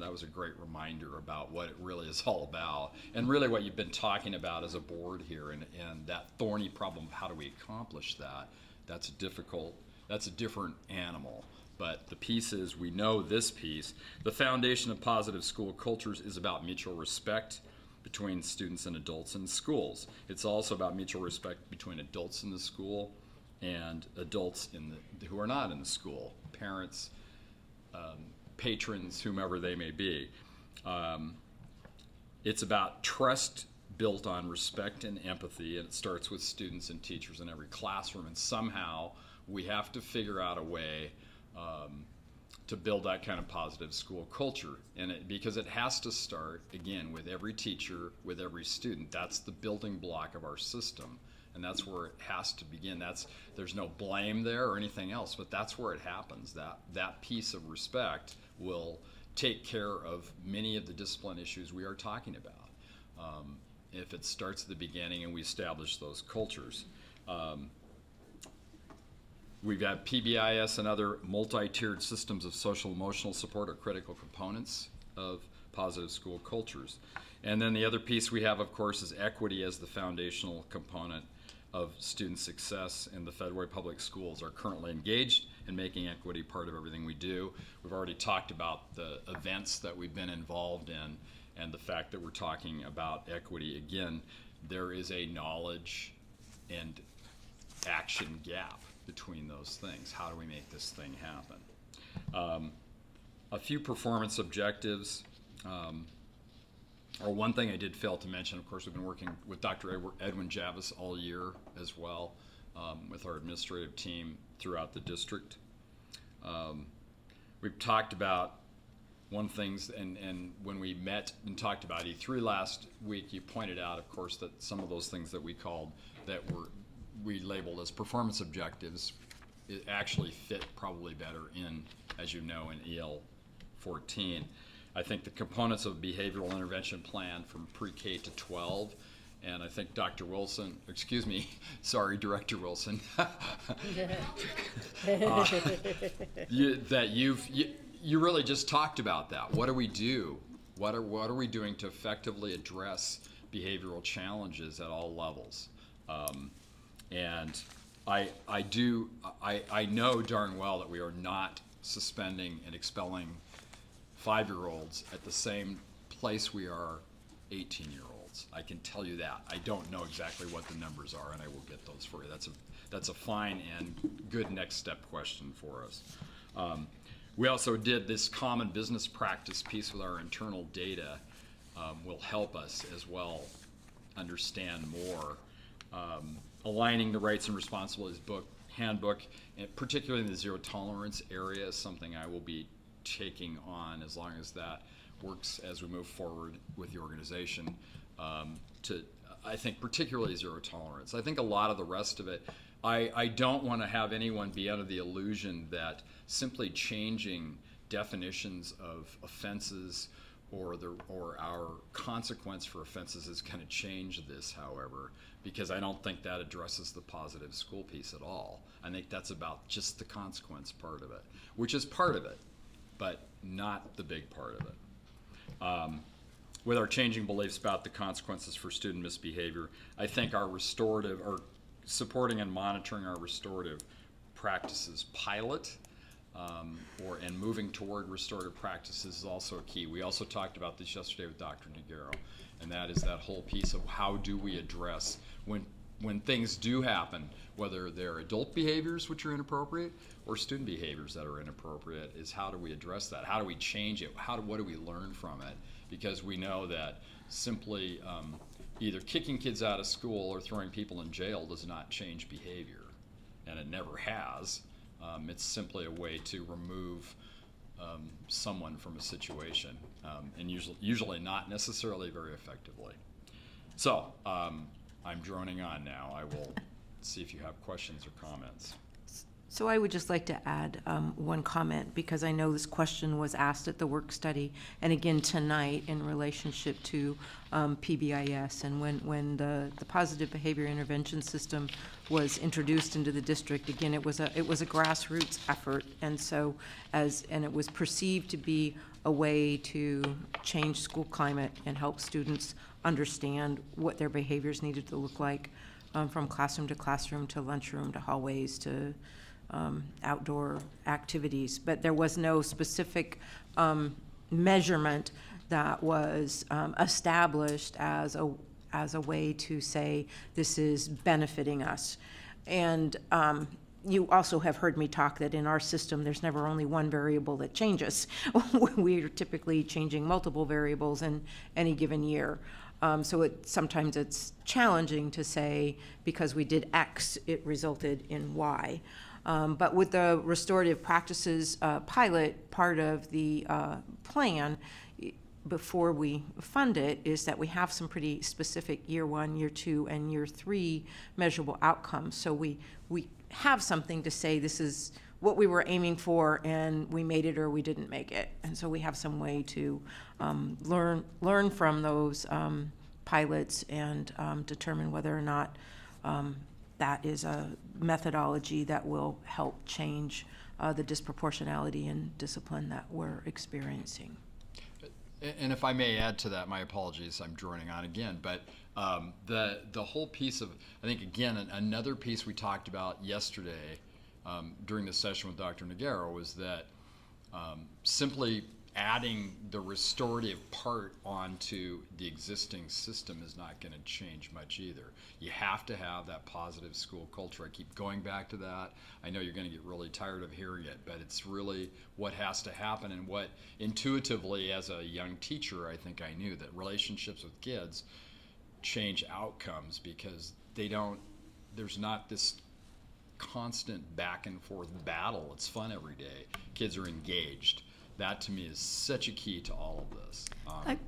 That was a great reminder about what it really is all about, and really what you've been talking about as a board here, and that thorny problem of how do we accomplish that. That's a different animal. But the piece is, we know this piece, the foundation of positive school cultures is about mutual respect between students and adults in schools. It's also about mutual respect between adults in the school and adults who are not in the school, parents, patrons, whomever they may be. It's about trust built on respect and empathy, and it starts with students and teachers in every classroom, and somehow we have to figure out a way to build that kind of positive school culture. And because it has to start, again, with every teacher, with every student. That's the building block of our system, and that's where it has to begin. There's no blame there or anything else, but that's where it happens. That piece of respect will take care of many of the discipline issues we are talking about, if it starts at the beginning and we establish those cultures. We've got PBIS and other multi-tiered systems of social emotional support are critical components of positive school cultures. And then the other piece we have, of course, is equity as the foundational component of student success, and the Federal Public Schools are currently engaged in making equity part of everything we do. We've already talked about the events that we've been involved in and the fact that we're talking about equity. Again, there is a knowledge and action gap between those things. How do we make this thing happen? A few performance objectives. Or one thing I did fail to mention, of course, we've been working with Dr. Edwin Javis all year as well, with our administrative team throughout the district. We've talked about one things, and when we met and talked about E3 last week, you pointed out, of course, that some of those things that we called, we labeled as performance objectives, it actually fit probably better in, as you know, in EL 14. I think the components of behavioral intervention plan from pre-K to 12, and I think Dr. Wilson, excuse me, sorry, Director Wilson, you really just talked about that. What do we do? What are we doing to effectively address behavioral challenges at all levels? And I know darn well that we are not suspending and expelling 5-year-olds at the same place we are 18-year-olds. adults. I can tell you that. I don't know exactly what the numbers are, and I will get those for you. That's a fine and good next step question for us. We also did this common business practice piece with our internal data. Will help us as well understand more. Aligning the rights and responsibilities handbook, and particularly in the zero tolerance area, is something I will be taking on as long as that works as we move forward with the organization. I think particularly zero tolerance. I think a lot of the rest of it, I don't want to have anyone be under the illusion that simply changing definitions of offenses or our consequence for offenses is going to change this, however, because I don't think that addresses the positive school piece at all. I think that's about just the consequence part of it, which is part of it, but not the big part of it. With our changing beliefs about the consequences for student misbehavior, I think our restorative, or supporting and monitoring our restorative practices pilot, and moving toward restorative practices is also a key. We also talked about this yesterday with Dr. Nagaro, and that is that whole piece of how do we address when things do happen, whether they're adult behaviors which are inappropriate or student behaviors that are inappropriate, is how do we address that? How do we change it? What do we learn from it? Because we know that simply either kicking kids out of school or throwing people in jail does not change behavior, and it never has. It's simply a way to remove someone from a situation, and usually not necessarily very effectively. So I'm droning on now. I will see if you have questions or comments. So I would just like to add one comment, because I know this question was asked at the work study and again tonight in relationship to PBIS, and when the positive behavior intervention system was introduced into the district. Again, it was a grassroots effort, and so and it was perceived to be a way to change school climate and help students understand what their behaviors needed to look like, from classroom to lunchroom to hallways to outdoor activities. But there was no specific measurement that was established as a way to say this is benefiting us. And you also have heard me talk that in our system there's never only one variable that changes. We're typically changing multiple variables in any given year. So sometimes it's challenging to say because we did X, it resulted in Y. But with the restorative practices pilot, part of the plan before we fund it is that we have some pretty specific year 1, year 2, and year 3 measurable outcomes. So we have something to say this is what we were aiming for and we made it or we didn't make it. And so we have some way to learn from those pilots and determine whether or not that is a methodology that will help change the disproportionality in discipline that we're experiencing. And if I may add to that, my apologies, I'm droning on again, but the whole piece of, I think, again, another piece we talked about yesterday during the session with Dr. Nagaro was that simply adding the restorative part onto the existing system is not going to change much either. You have to have that positive school culture. I keep going back to that. I know you're going to get really tired of hearing it, but it's really what has to happen, and what intuitively as a young teacher I think I knew, that relationships with kids change outcomes because there's not this constant back and forth battle. It's fun every day. Kids are engaged. That to me is such a key to all of this. And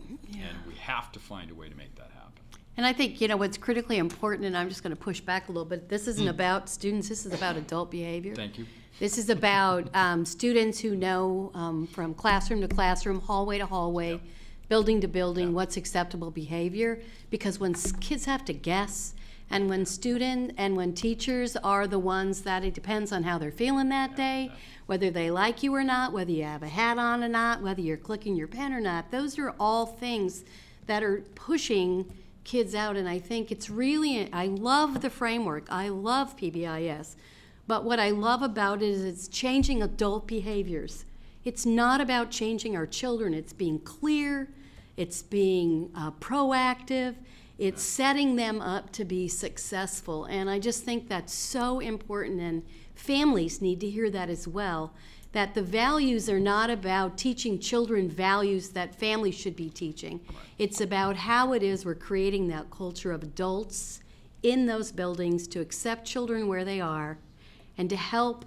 we have to find a way to make that happen. And I think, what's critically important, and I'm just going to push back a little bit, this isn't about students, this is about adult behavior. Thank you. This is about students who know from classroom to classroom, hallway to hallway, building to building, what's acceptable behavior. Because when kids have to guess, and when teachers are the ones that it depends on how they're feeling that day, whether they like you or not, whether you have a hat on or not, whether you're clicking your pen or not, those are all things that are pushing kids out. And I think it's really, I love the framework, I love PBIS, but what I love about it is it's changing adult behaviors. It's not about changing our children, it's being clear It's being proactive. It's setting them up to be successful. And I just think that's so important, and families need to hear that as well, that the values are not about teaching children values that families should be teaching. It's about how it is we're creating that culture of adults in those buildings to accept children where they are and to help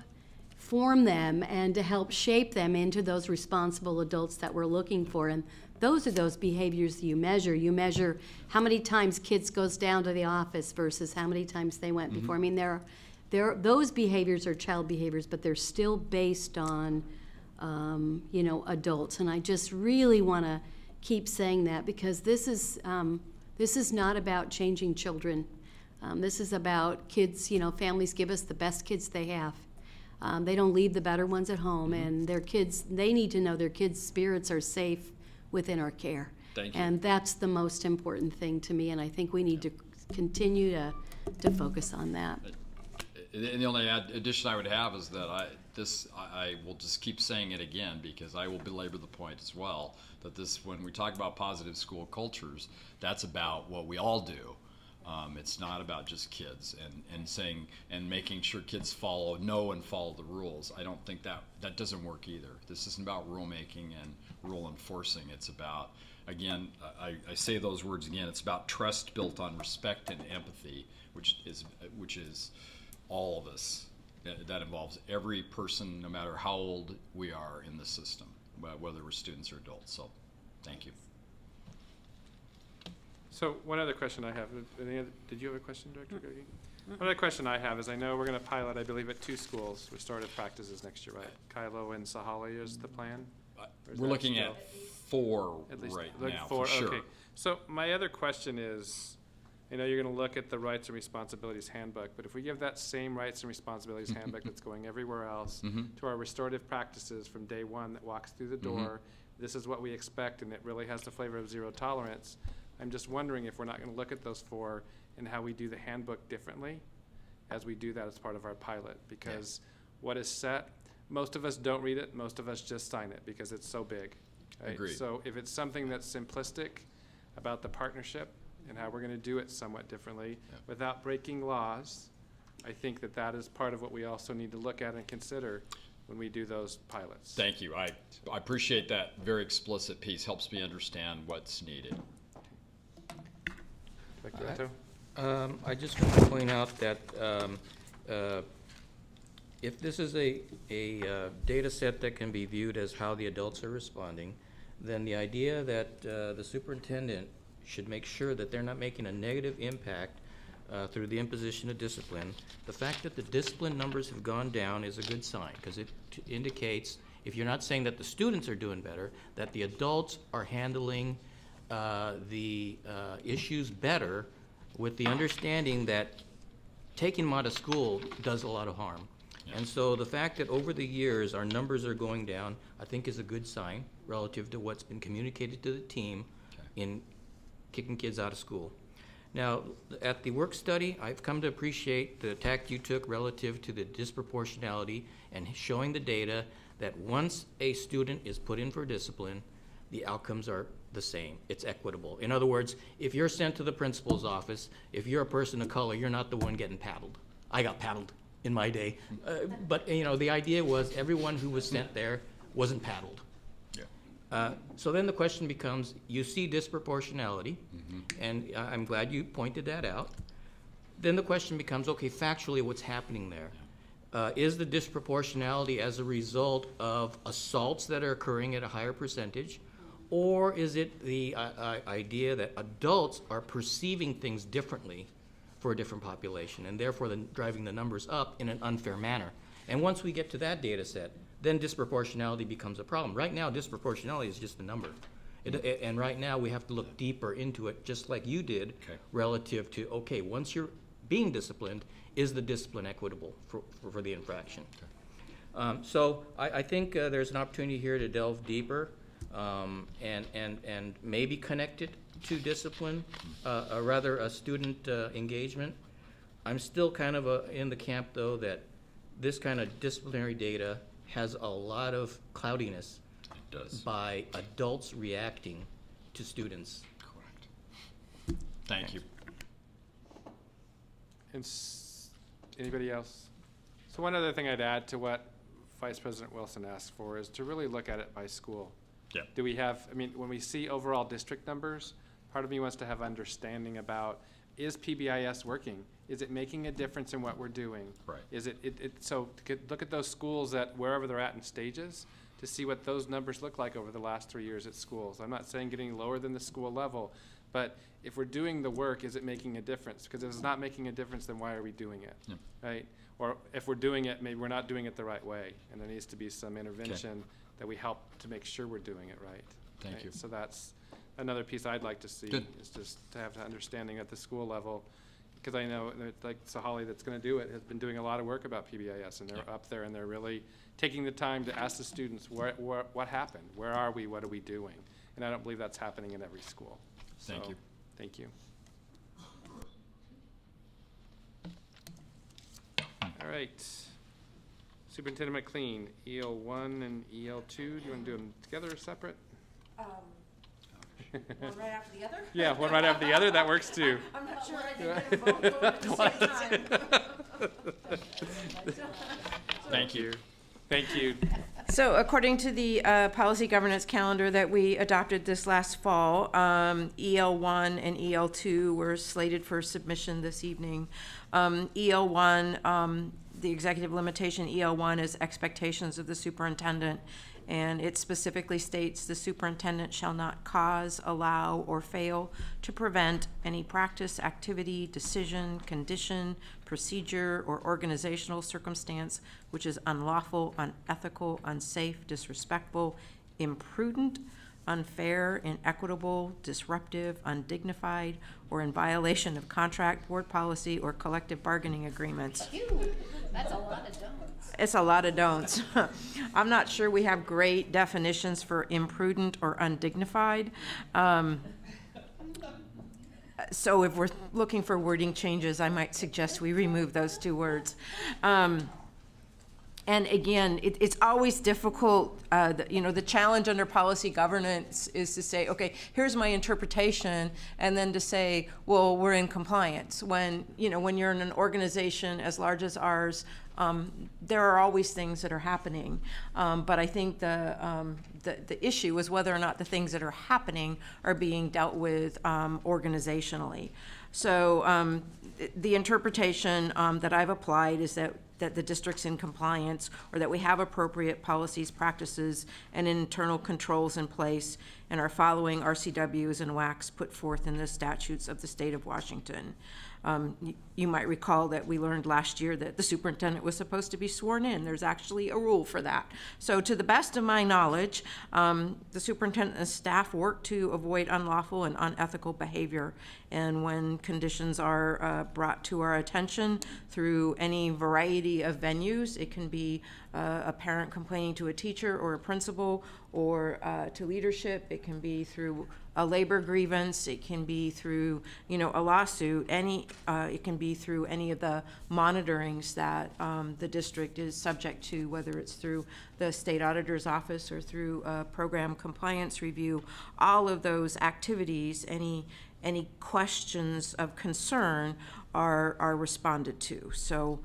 form them and to help shape them into those responsible adults that we're looking for. And those are those behaviors you measure. You measure how many times kids goes down to the office versus how many times they went before. I mean, those behaviors are child behaviors, but they're still based on, adults. And I just really want to keep saying that, because this is not about changing children. This is about kids. Families give us the best kids they have. They don't leave the better ones at home, and their kids, they need to know their kids' spirits are safe within our care. Thank you. And that's the most important thing to me, and I think we need to continue to focus on that. And the only addition I would have is that I will just keep saying it again, because I will belabor the point as well, that when we talk about positive school cultures, that's about what we all do. It's not about just kids and making sure kids follow the rules. I don't think that doesn't work either. This isn't about rulemaking and rule enforcing. It's about, again, I say those words again, it's about trust built on respect and empathy, which is all of us. That involves every person, no matter how old we are in the system, whether we're students or adults. So, thank you. So one other question I have, did you have a question, Director Gerge? One other question I have is, I know we're going to pilot, I believe, at 2 schools restorative practices next year, right? Kylo and Sahalia is the plan? We're looking at 4 at least right like now, 4, for sure. okay. So my other question is, you're going to look at the Rights and Responsibilities Handbook, but if we give that same Rights and Responsibilities Handbook that's going everywhere else to our restorative practices from day one that walks through the door, this is what we expect, and it really has the flavor of zero tolerance. I'm just wondering if we're not going to look at those 4 and how we do the handbook differently as we do that as part of our pilot, because what is set, most of us don't read it, most of us just sign it because it's so big. Right? Agreed. So if it's something that's simplistic about the partnership and how we're going to do it somewhat differently without breaking laws, I think that is part of what we also need to look at and consider when we do those pilots. Thank you. I appreciate that very explicit piece. Helps me understand what's needed. I just want to point out that if this is a data set that can be viewed as how the adults are responding, then the idea that the superintendent should make sure that they're not making a negative impact through the imposition of discipline. The fact that the discipline numbers have gone down is a good sign, because it indicates, if you're not saying that the students are doing better, that the adults are handling the issues better, with the understanding that taking them out of school does a lot of harm. And so the fact that over the years our numbers are going down, I think is a good sign relative to what's been communicated to the team in kicking kids out of school. Now, at the work study, I've come to appreciate the tact you took relative to the disproportionality and showing the data that once a student is put in for discipline, the outcomes are the same. It's equitable. In other words, if you're sent to the principal's office, if you're a person of color, you're not the one getting paddled. I got paddled in my day. But the idea was everyone who was sent there wasn't paddled. So then the question becomes, you see disproportionality, and I'm glad you pointed that out. Then the question becomes, okay, factually what's happening there? Is the disproportionality as a result of assaults that are occurring at a higher percentage? Or is it the idea that adults are perceiving things differently for a different population, and therefore driving the numbers up in an unfair manner? And once we get to that data set, then disproportionality becomes a problem. Right now, disproportionality is just a number. And right now, we have to look deeper into it, just like you did, relative to, okay, once you're being disciplined, is the discipline equitable for the infraction? So I think there's an opportunity here to delve deeper. And maybe connected to discipline, rather a student engagement. I'm still kind of in the camp, though, that this kind of disciplinary data has a lot of cloudiness by adults reacting to students. Correct. Thank you. And anybody else? So one other thing I'd add to what Vice President Wilson asked for is to really look at it by school. Yeah. Do we have, I mean, when we see overall district numbers, part of me wants to have understanding about, is PBIS working? Is it making a difference in what we're doing? Right. Is so look at those schools that wherever they're at in stages to see what those numbers look like over the last 3 years at schools. I'm not saying getting lower than the school level, but if we're doing the work, is it making a difference? Because if it's not making a difference, then why are we doing it? Yeah. Right? Or if we're doing it, maybe we're not doing it the right way, and there needs to be some intervention that we help to make sure we're doing it right. Thank you. So that's another piece I'd like to see. Good. Is just to have the understanding at the school level, because I know that, like Sahali that's going to do it has been doing a lot of work about PBIS, and they're up there and they're really taking the time to ask the students what happened, where are we, what are we doing, and I don't believe that's happening in every school. Thank you. Thank you. All right. Superintendent McLean, EL1 and EL2, do you want to do them together or separate? One right after the other? Yeah, one right after the other, that works too. I'm not sure I can get a vote at the same time. Thank you. Thank you. So according to the policy governance calendar that we adopted this last fall, EL1 and EL2 were slated for submission this evening. EL1, the executive limitation EL1 is expectations of the superintendent, and it specifically states the superintendent shall not cause, allow, or fail to prevent any practice, activity, decision, condition, procedure, or organizational circumstance which is unlawful, unethical, unsafe, disrespectful, imprudent, unfair, inequitable, disruptive, undignified, or in violation of contract, board policy, or collective bargaining agreements. That's a lot of don'ts. It's a lot of don'ts. I'm not sure we have great definitions for imprudent or undignified. So if we're looking for wording changes, I might suggest we remove those two words. And again, it's always difficult, the challenge under policy governance is to say, okay, here's my interpretation, and then to say, well, we're in compliance. When you're in an organization as large as ours, there are always things that are happening. But I think the issue is whether or not the things that are happening are being dealt with organizationally. So the interpretation that I've applied is that the district's in compliance, or that we have appropriate policies, practices, and internal controls in place, and are following RCWs and WACs put forth in the statutes of the state of Washington. You might recall that we learned last year that the superintendent was supposed to be sworn in. There's actually a rule for that. So to the best of my knowledge, the superintendent and staff work to avoid unlawful and unethical behavior. And when conditions are brought to our attention through any variety of venues, it can be a parent complaining to a teacher or a principal, or to leadership. It can be through a labor grievance. It can be through, a lawsuit. It can be through any of the monitorings that the district is subject to, whether it's through the state auditor's office or through a program compliance review. All of those activities, any questions of concern are responded to. So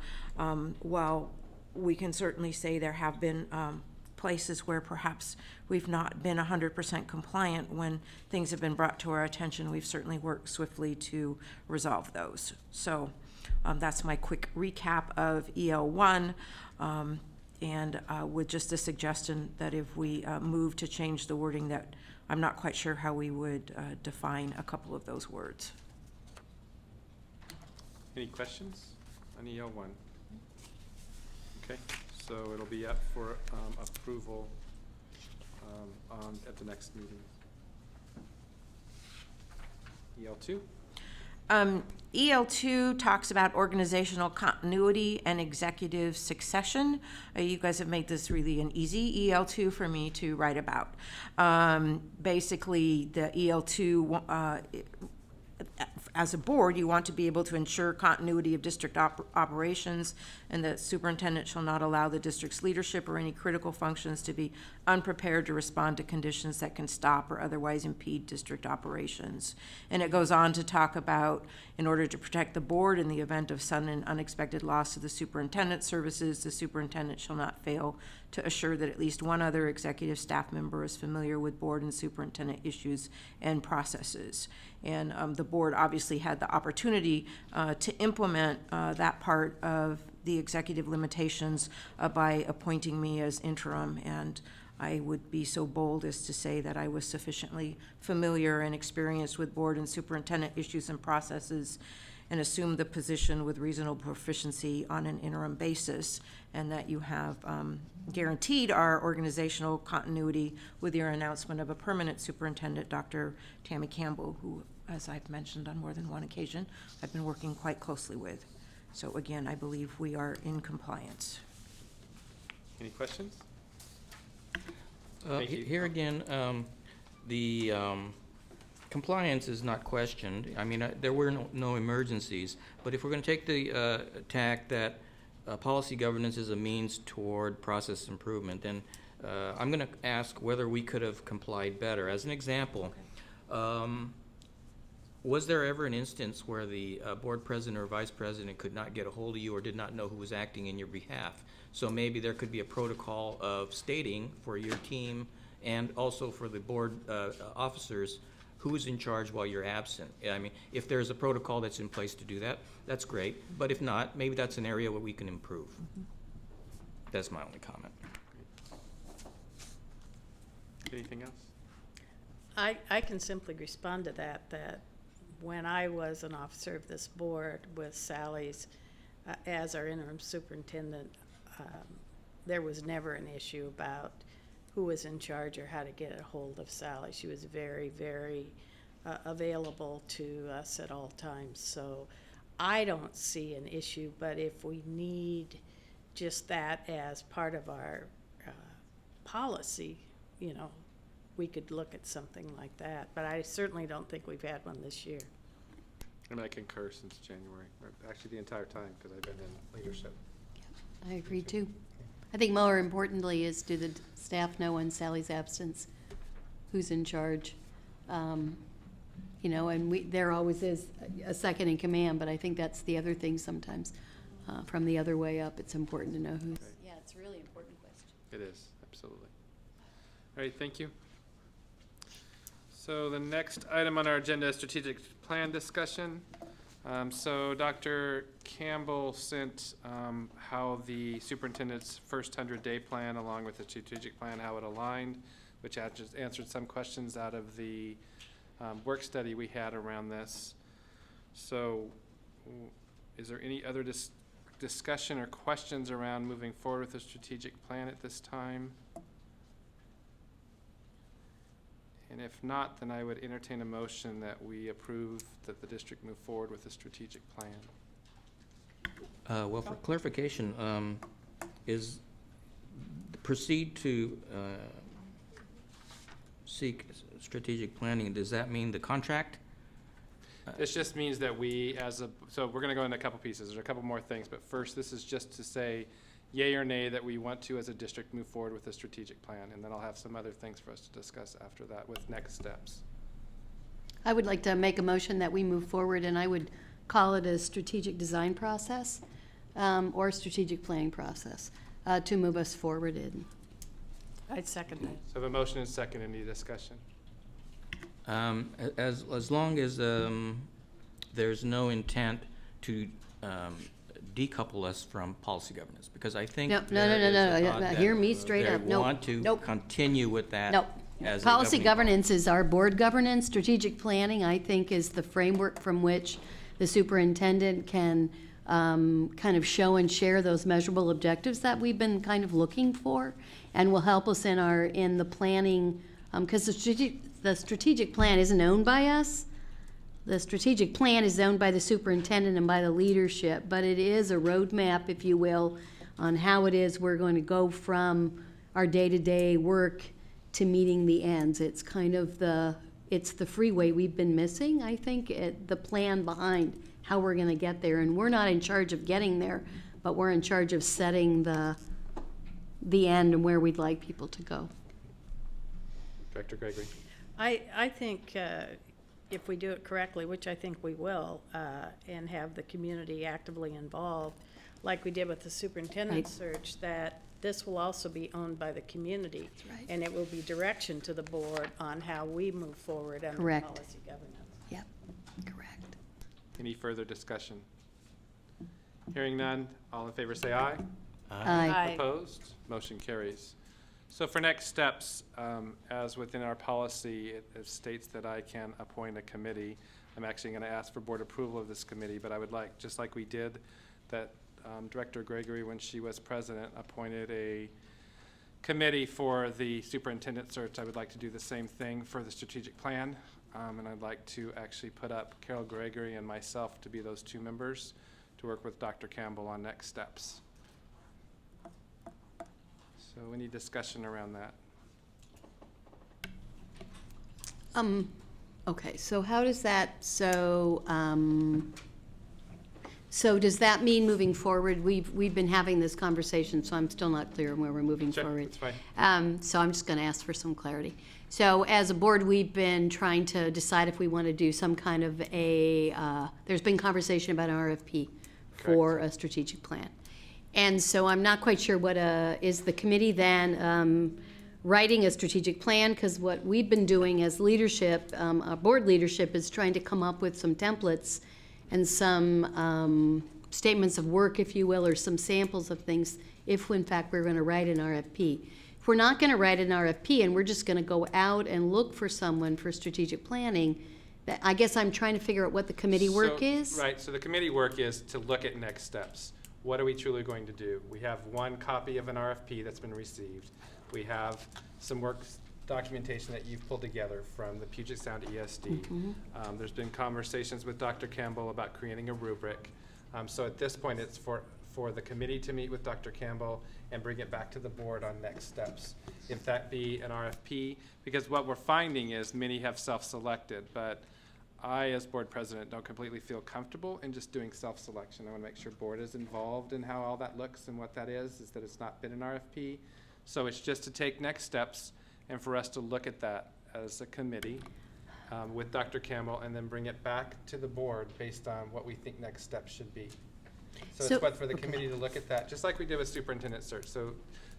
while we can certainly say there have been places where perhaps we've not been 100% compliant, when things have been brought to our attention, we've certainly worked swiftly to resolve those. So that's my quick recap of EL1, and with just a suggestion that if we move to change the wording, that I'm not quite sure how we would define a couple of those words. Any questions on EL1? Okay, so it'll be up for approval at the next meeting. EL2? EL2 talks about organizational continuity and executive succession. You guys have made this really an easy EL2 for me to write about. Basically, the EL2, as a board, you want to be able to ensure continuity of district operations, and the superintendent shall not allow the district's leadership or any critical functions to be unprepared to respond to conditions that can stop or otherwise impede district operations. And it goes on to talk about, in order to protect the board in the event of sudden and unexpected loss of the superintendent's services, the superintendent shall not fail to assure that at least one other executive staff member is familiar with board and superintendent issues and processes. And the board obviously had the opportunity to implement that part of the executive limitations by appointing me as interim, and I would be so bold as to say that I was sufficiently familiar and experienced with board and superintendent issues and processes, and assumed the position with reasonable proficiency on an interim basis, and that you have guaranteed our organizational continuity with your announcement of a permanent superintendent, Dr. Tammy Campbell, who, as I've mentioned on more than one occasion, I've been working quite closely with. So again, I believe we are in compliance. Any questions? Here again, the compliance is not questioned. I mean, there were no emergencies, but if we're going to take the tack that policy governance is a means toward process improvement, then I'm going to ask whether we could have complied better. As an example, was there ever an instance where the board president or vice president could not get a hold of you or did not know who was acting in your behalf? So maybe there could be a protocol of stating for your team and also for the board officers who's in charge while you're absent. I mean, if there's a protocol that's in place to do that, that's great. But if not, maybe that's an area where we can improve. That's my only comment. Anything else? I can simply respond to that when I was an officer of this board with Sally's as our interim superintendent, there was never an issue about who was in charge or how to get a hold of Sally. She was very, very available to us at all times. So I don't see an issue, but if we need just that as part of our policy, you know, we could look at something like that. But I certainly don't think we've had one this year. I mean, I concur since January, or actually the entire time, because I've been in leadership. I agree too. I think more importantly is, do the staff know in Sally's absence who's in charge? You know, and there always is a second in command, but I think that's the other thing sometimes. From the other way up, it's important to know who's. Okay. Yeah, it's a really important question. It is, absolutely. All right, thank you. So the next item on our agenda is strategic plan discussion. So Dr. Campbell sent how the superintendent's first 100-day plan along with the strategic plan, how it aligned, which answered some questions out of the work study we had around this. So is there any other discussion or questions around moving forward with the strategic plan at this time? And if not, then I would entertain a motion that we approve that the district move forward with the strategic plan. Well, for clarification, is proceed to seek strategic planning, does that mean the contract? This just means that we, so we're going to go into a couple pieces. There's a couple more things, but first, this is just to say yay or nay that we want to, as a district, move forward with the strategic plan, and then I'll have some other things for us to discuss after that with next steps. I would like to make a motion that we move forward, and I would call it a strategic design process or strategic planning process to move us forward in. I'd second that. So the motion is second. Any discussion? As long as there's no intent to decouple us from policy governance, because I think No. Hear me straight up. They want to continue with that. Nope. As Policy a governing governance is our board governance. Strategic planning, I think, is the framework from which the superintendent can kind of show and share those measurable objectives that we've been kind of looking for, and will help us in the planning, because the strategic plan isn't owned by us. The strategic plan is owned by the superintendent and by the leadership, but it is a roadmap, if you will, on how it is we're going to go from our day-to-day work to meeting the ends. It's kind of the freeway we've been missing, I think, the plan behind how we're going to get there. And we're not in charge of getting there, but we're in charge of setting the end and where we'd like people to go. Director Gregory. I think if we do it correctly, which I think we will, and have the community actively involved, like we did with the superintendent search, that this will also be owned by the community. right. And it will be direction to the board on how we move forward under Correct. policy governance. Yep, correct. Any further discussion? Hearing none, all in favor say aye. Aye. Opposed? Motion carries. So for next steps, as within our policy, it states that I can appoint a committee. I'm actually going to ask for board approval of this committee, but I would like, just like we did, that Director Gregory, when she was president, appointed a committee for the superintendent search. I would like to do the same thing for the strategic plan, and I'd like to actually put up Carol Gregory and myself to be those two members to work with Dr. Campbell on next steps. So any discussion around that? Okay, so how does that, so does that mean moving forward, we've been having this conversation, so I'm still not clear on where we're moving Sure, forward. that's fine. So I'm just gonna ask for some clarity. So as a board, we've been trying to decide if we want to do some kind of there's been conversation about an RFP for a strategic plan. And so I'm not quite sure what is the committee then writing a strategic plan, because what we've been doing as leadership, our board leadership, is trying to come up with some templates and some statements of work, if you will, or some samples of things, if in fact we're going to write an RFP. If we're not going to write an RFP and we're just going to go out and look for someone for strategic planning, that I guess I'm trying to figure out what the committee work is. Right, so the committee work is to look at next steps. What are we truly going to do? We have one copy of an RFP that's been received. We have some work documentation that you've pulled together from the Puget Sound ESD. There's been conversations with Dr. Campbell about creating a rubric. So at this point, it's for the committee to meet with Dr. Campbell and bring it back to the board on next steps. If that be an RFP, because what we're finding is many have self-selected, but I, as board president, don't completely feel comfortable in just doing self-selection. I want to make sure board is involved in how all that looks, and what that is that it's not been an RFP. So it's just to take next steps and for us to look at that as a committee with Dr. Campbell, and then bring it back to the board based on what we think next steps should be. So it's what for the committee to look at that, just like we did with superintendent search. So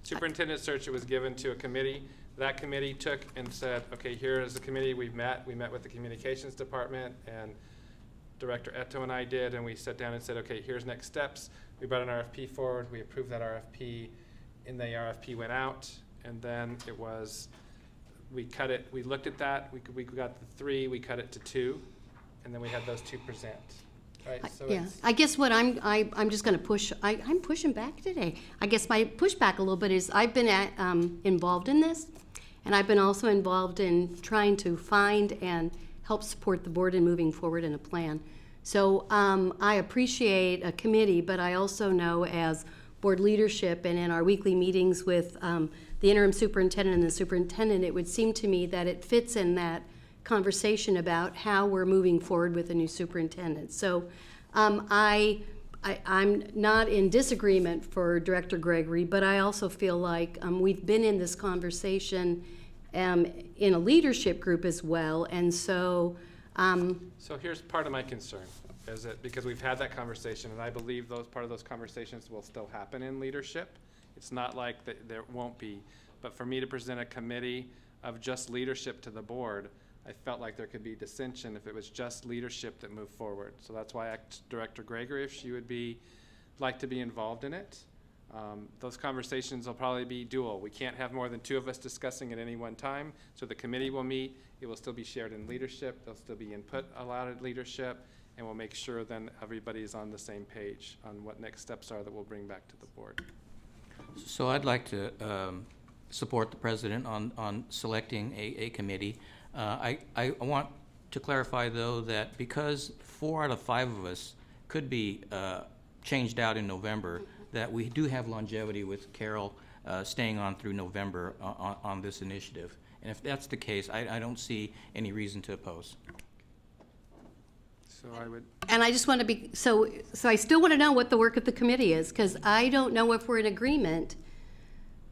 superintendent search, it was given to a committee. That committee took and said, okay, here is the committee we've met. We met with the communications department, and Director Eto and I did, and we sat down and said, okay, here's next steps. We brought an RFP forward. We approved that RFP, and the RFP went out, and then it was, we cut it, we looked at that, we got the 3, we cut it to 2, and then we had those 2 present. Right, so Yeah, I guess what I'm just going to push, I'm pushing back today. I guess my pushback a little bit is I've been involved in this, and I've been also involved in trying to find and help support the board in moving forward in a plan. So I appreciate a committee, but I also know as board leadership and in our weekly meetings with the interim superintendent and the superintendent, it would seem to me that it fits in that conversation about how we're moving forward with a new superintendent. So I'm not in disagreement for Director Gregory, but I also feel like we've been in this conversation in a leadership group as well, and so so here's part of my concern, is that because we've had that conversation, and I believe part of those conversations will still happen in leadership. It's not like there won't be, but for me to present a committee of just leadership to the board, I felt like there could be dissension if it was just leadership that moved forward. So that's why I asked Director Gregory if she would like to be involved in it. Those conversations will probably be dual. We can't have more than 2 of us discussing at any one time. So the committee will meet. It will still be shared in leadership. There'll still be input allowed at leadership. And we'll make sure then everybody's on the same page on what next steps are that we'll bring back to the board. So I'd like to support the president on selecting a committee. I want to clarify, though, that because 4 out of 5 of us could be changed out in November, that we do have longevity with Carol staying on through November on this initiative. And if that's the case, I don't see any reason to oppose. So I would. And I just want to be, so I still want to know what the work of the committee is, because I don't know if we're in agreement.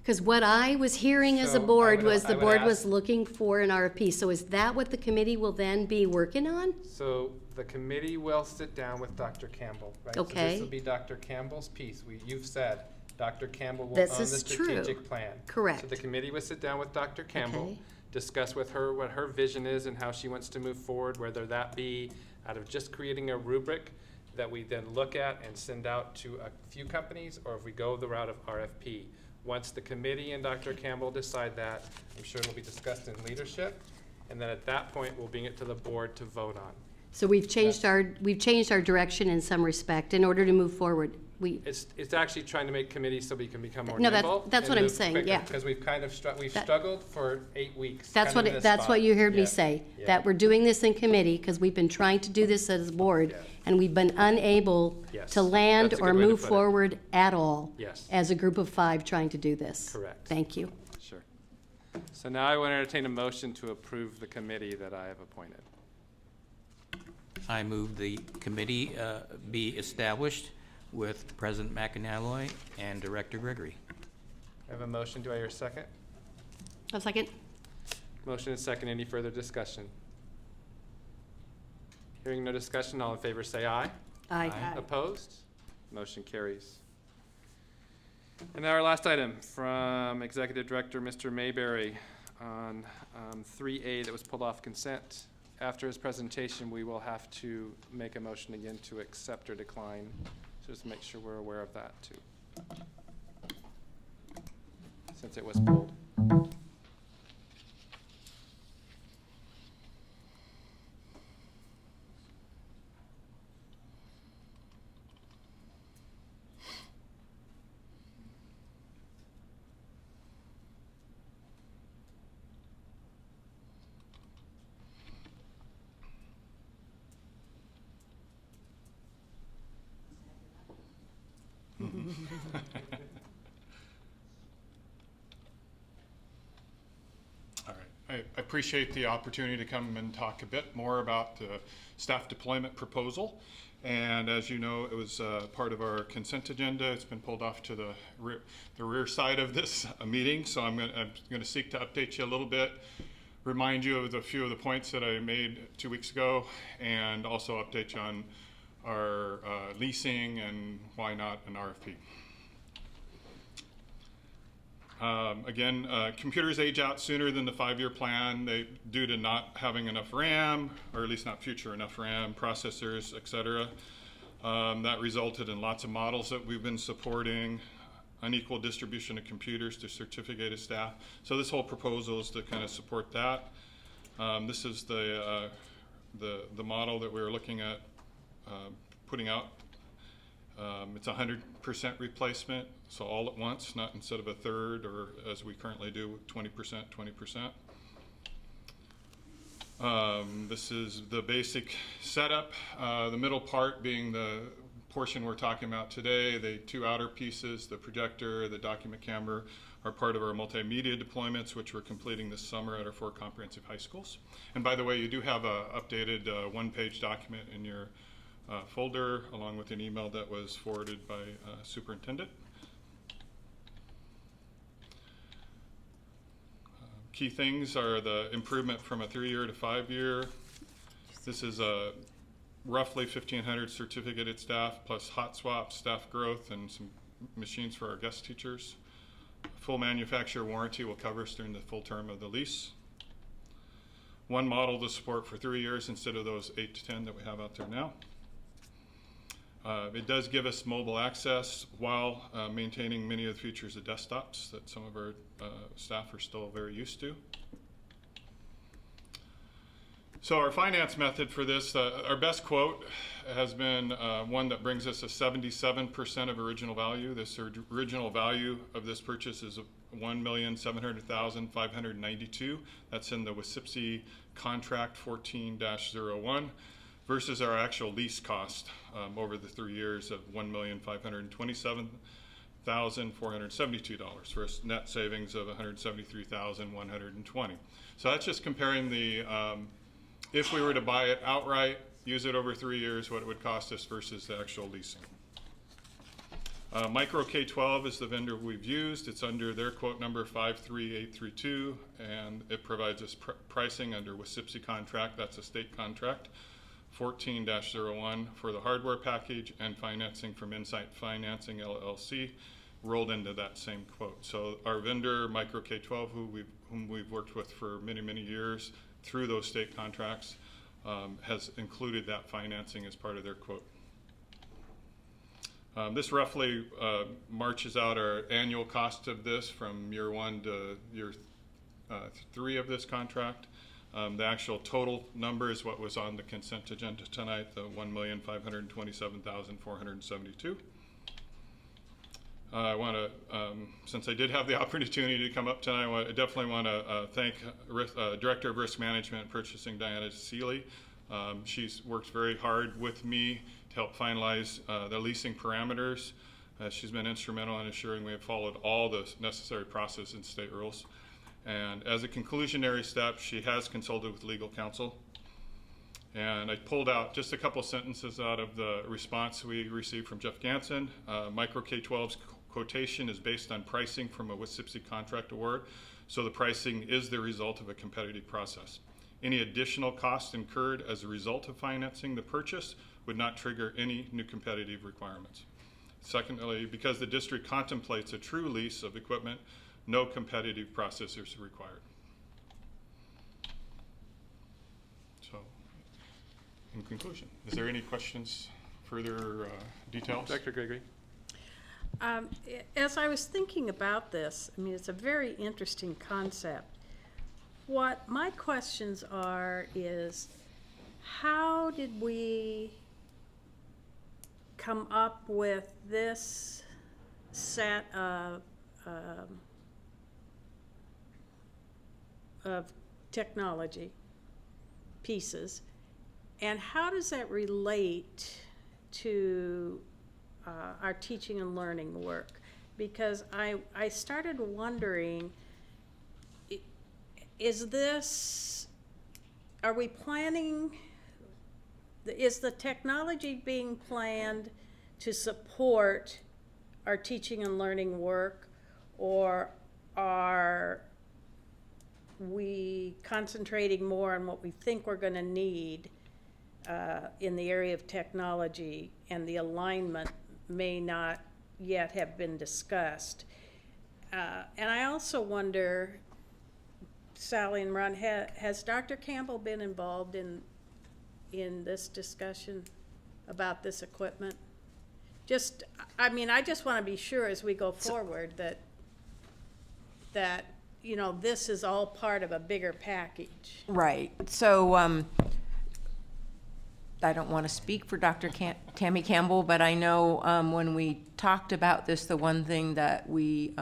Because what I was hearing as a So I board would- was I the would board was ask- looking for an RFP. So is that what the committee will then be working on? So the committee will sit down with Dr. Campbell, right? So Okay. this will be Dr. Campbell's piece. You've said Dr. Campbell will This own the is true. strategic plan. Correct. So the committee will sit down with Dr. Campbell, Okay. discuss with her what her vision is and how she wants to move forward, whether that be out of just creating a rubric that we then look at and send out to a few companies, or if we go the route of RFP. Once the committee and Dr. Campbell decide that, I'm sure it'll be discussed in leadership, and then at that point, we'll bring it to the board to vote on. So we've changed our direction in some respect in order to move forward. It's actually trying to make committees so we can become more No, nimble. that's what I'm saying, yeah. Because we've kind of, we've That- struggled for 8 weeks. That's kind of in what, this that's spot. what you heard me Yeah. say, Yeah. that we're doing this in committee because we've been trying to do this as a board, Yeah. and we've been unable Yes, to land that's a or good way to move put it. forward at all. Yes. As a group of 5 trying to do this. Correct. Thank you. Sure. So now I want to entertain a motion to approve the committee that I have appointed. I move the committee be established with President McAnally and Director Gregory. I have a motion. Do I hear a second? A second? Motion and second. Any further discussion? Hearing no discussion, all in favor say aye. Aye. Opposed? Motion carries. And now our last item from Executive Director Mr. Mayberry on 3A that was pulled off consent. After his presentation, we will have to make a motion again to accept or decline. So just make sure we're aware of that too, since it was pulled. All right. I appreciate the opportunity to come and talk a bit more about the staff deployment proposal. And as you know, it was part of our consent agenda. It's been pulled off to the rear side of this meeting. So I'm going to seek to update you a little bit, remind you of a few of the points that I made 2 weeks ago, and also update you on our leasing and why not an RFP. Again, computers age out sooner than the 5-year plan due to not having enough RAM, or at least not future enough RAM, processors, et cetera. That resulted in lots of models that we've been supporting, unequal distribution of computers to certificated staff. So this whole proposal is to kind of support that. This is the model that we were looking at putting out. It's 100% replacement, so all at once, not instead of a third, or as we currently do, 20%, 20%. This is the basic setup, the middle part being the portion we're talking about today. The 2 outer pieces, the projector, the document camera, are part of our multimedia deployments, which we're completing this summer at our 4 comprehensive high schools. And by the way, you do have an updated 1-page document in your folder, along with an email that was forwarded by Superintendent. Key things are the improvement from a 3-year to 5-year. This is roughly 1,500 certificated staff, plus hot swaps, staff growth, and some machines for our guest teachers. Full manufacturer warranty will cover us during the full term of the lease. 1 model to support for 3 years instead of those 8 to 10 that we have out there now. It does give us mobile access while maintaining many of the features of desktops that some of our staff are still very used to. So our finance method for this, our best quote has been one that brings us a 77% of original value. This original value of this purchase is $1,700,592. That's in the WSIPSI contract 14-01. Versus our actual lease cost over the 3 years of $1,527,472 for a net savings of $173,120. So that's just comparing the, if we were to buy it outright, use it over 3 years, what it would cost us versus the actual leasing. Micro K-12 is the vendor we've used. It's under their quote number 53832, and it provides us pricing under WSIPSI contract, that's a state contract, 14-01 for the hardware package, and financing from Insight Financing LLC rolled into that same quote. So our vendor, Micro K-12, whom we've worked with for many, many years through those state contracts, has included that financing as part of their quote. This roughly marches out our annual cost of this from year 1 to year 3 of this contract. The actual total number is what was on the consent agenda tonight, the $1,527,472. I want to, since I did have the opportunity to come up tonight, I definitely want to thank Director of Risk Management and Purchasing, Diana Seeley. She's worked very hard with me to help finalize the leasing parameters. She's been instrumental in ensuring we have followed all the necessary process and state rules. And as a conclusionary step, she has consulted with legal counsel. And I pulled out just a couple sentences out of the response we received from Jeff Ganson. Micro K-12's quotation is based on pricing from a WSIPSI contract award, so the pricing is the result of a competitive process. Any additional costs incurred as a result of financing the purchase would not trigger any new competitive requirements. Secondly, because the district contemplates a true lease of equipment, no competitive process is required. So, in conclusion, is there any questions, further details? Dr. Gregory. As I was thinking about this, I mean, it's a very interesting concept. What my questions are is, how did we come up with this set of technology pieces, and how does that relate to our teaching and learning work? Because I started wondering, are we planning, is the technology being planned to support our teaching and learning work, or are we concentrating more on what we think we're going to need in the area of technology, and the alignment may not yet have been discussed? And I also wonder, Sally and Ron, has Dr. Campbell been involved in this discussion about this equipment? I mean, I just want to be sure as we go forward that you know, this is all part of a bigger package. Right. So I don't want to speak for Dr. Tammy Campbell, but I know when we talked about this, the one thing that we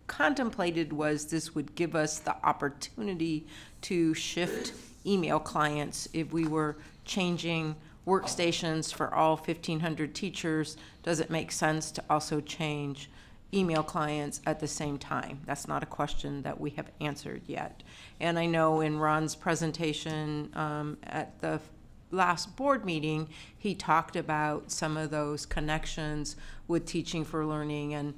contemplated was this would give us the opportunity to shift email clients if we were changing workstations for all 1,500 teachers. Does it make sense to also change email clients at the same time? That's not a question that we have answered yet. And I know in Ron's presentation at the last board meeting, he talked about some of those connections with Teaching for Learning and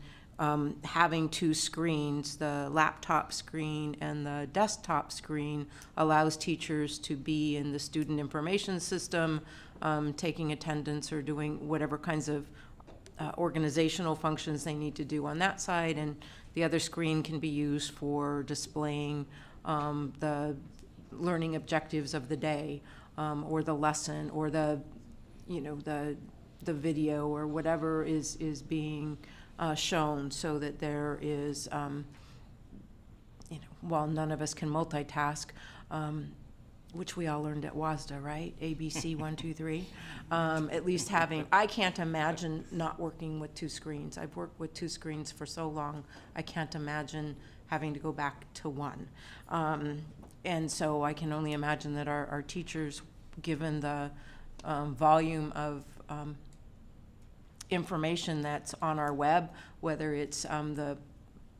having two screens, the laptop screen and the desktop screen, allows teachers to be in the student information system, taking attendance or doing whatever kinds of organizational functions they need to do on that side, and the other screen can be used for displaying the learning objectives of the day, or the lesson, or the video, or whatever is being shown, so that there is, while none of us can multitask, which we all learned at WASDA, right? ABC 1, 2, 3. At least I can't imagine not working with two screens. I've worked with two screens for so long, I can't imagine having to go back to one. And so I can only imagine that our teachers, given the volume of information that's on our web, whether it's the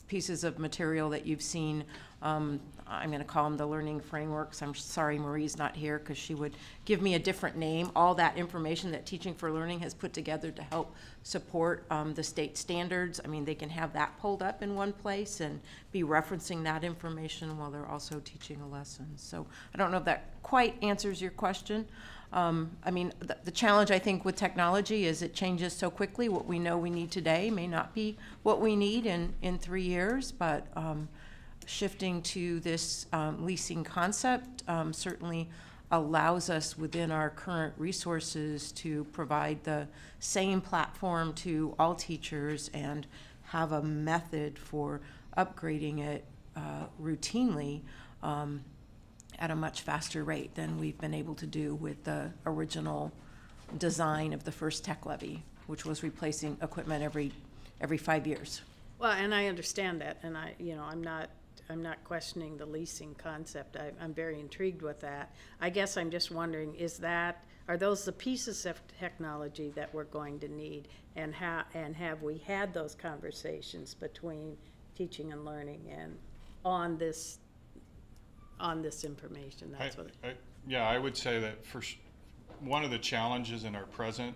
pieces of material that you've seen I'm going to call them the learning frameworks. I'm sorry Marie's not here because she would give me a different name. All that information that Teaching for Learning has put together to help support the state standards. I mean, they can have that pulled up in one place and be referencing that information while they're also teaching a lesson. So I don't know if that quite answers your question. I mean, the challenge, I think, with technology is it changes so quickly. What we know we need today may not be what we need in 3 years, but shifting to this leasing concept certainly allows us within our current resources to provide the same platform to all teachers and have a method for upgrading it routinely at a much faster rate than we've been able to do with the original design of the first tech levy, which was replacing equipment every 5 years. Well, and I understand that, and I'm not questioning the leasing concept. I'm very intrigued with that. I guess I'm just wondering, are those the pieces of technology that we're going to need, and have we had those conversations between Teaching and Learning and on this information? I would say that one of the challenges in our present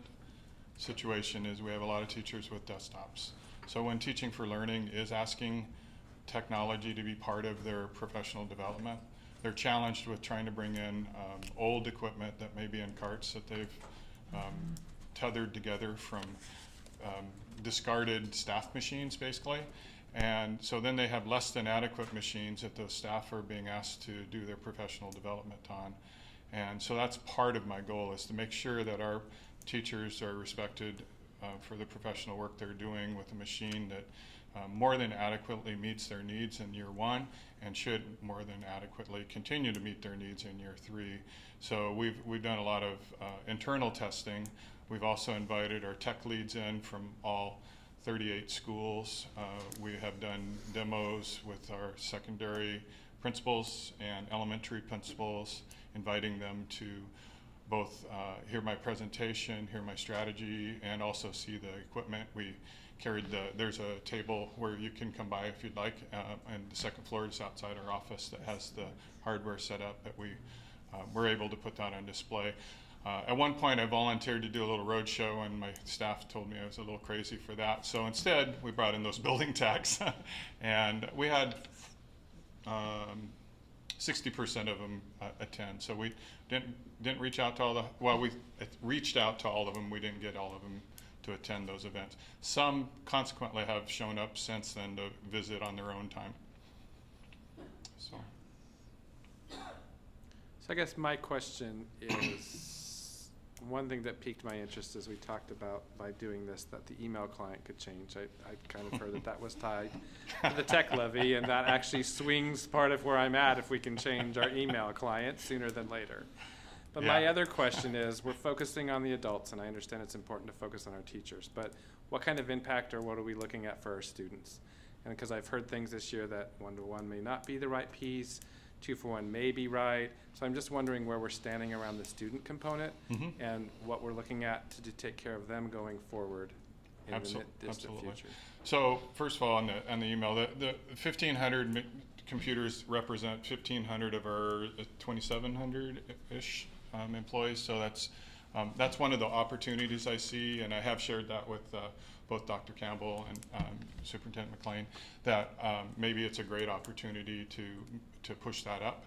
situation is we have a lot of teachers with desktops. So when Teaching for Learning is asking technology to be part of their professional development, they're challenged with trying to bring in old equipment that may be in carts that they've tethered together from discarded staff machines, basically. And so then they have less than adequate machines that those staff are being asked to do their professional development on. And so that's part of my goal, is to make sure that our teachers are respected for the professional work they're doing with a machine that more than adequately meets their needs in year 1 and should more than adequately continue to meet their needs in year 3. So we've done a lot of internal testing. We've also invited our tech leads in from all 38 schools. We have done demos with our secondary principals and elementary principals, inviting them to both hear my presentation, hear my strategy, and also see the equipment. We carried there's a table where you can come by if you'd like, and the second floor is outside our office that has the hardware set up that we were able to put that on display. At one point I volunteered to do a little road show, and my staff told me I was a little crazy for that. So instead we brought in those building techs and we had 60% of them attend. So we didn't reach out to we reached out to all of them. We didn't get all of them to attend those events. Some consequently have shown up since then to visit on their own time. So I guess my question is, one thing that piqued my interest as we talked about by doing this, that the email client could change. I kind of heard that was tied to the tech levy, and that actually swings part of where I'm at if we can change our email client sooner than later. But my other question is, we're focusing on the adults, and I understand it's important to focus on our teachers, but what kind of impact or what are we looking at for our students? And because I've heard things this year that 1-to-1 may not be the right piece, 2-for-1 may be right. So I'm just wondering where we're standing around the student component and what we're looking at to take care of them going forward in the distant future. So first of all, on the email, the 1,500 computers represent 1,500 of our 2,700-ish employees. So that's one of the opportunities I see, and I have shared that with both Dr. Campbell and Superintendent McLean, that maybe it's a great opportunity to push that up,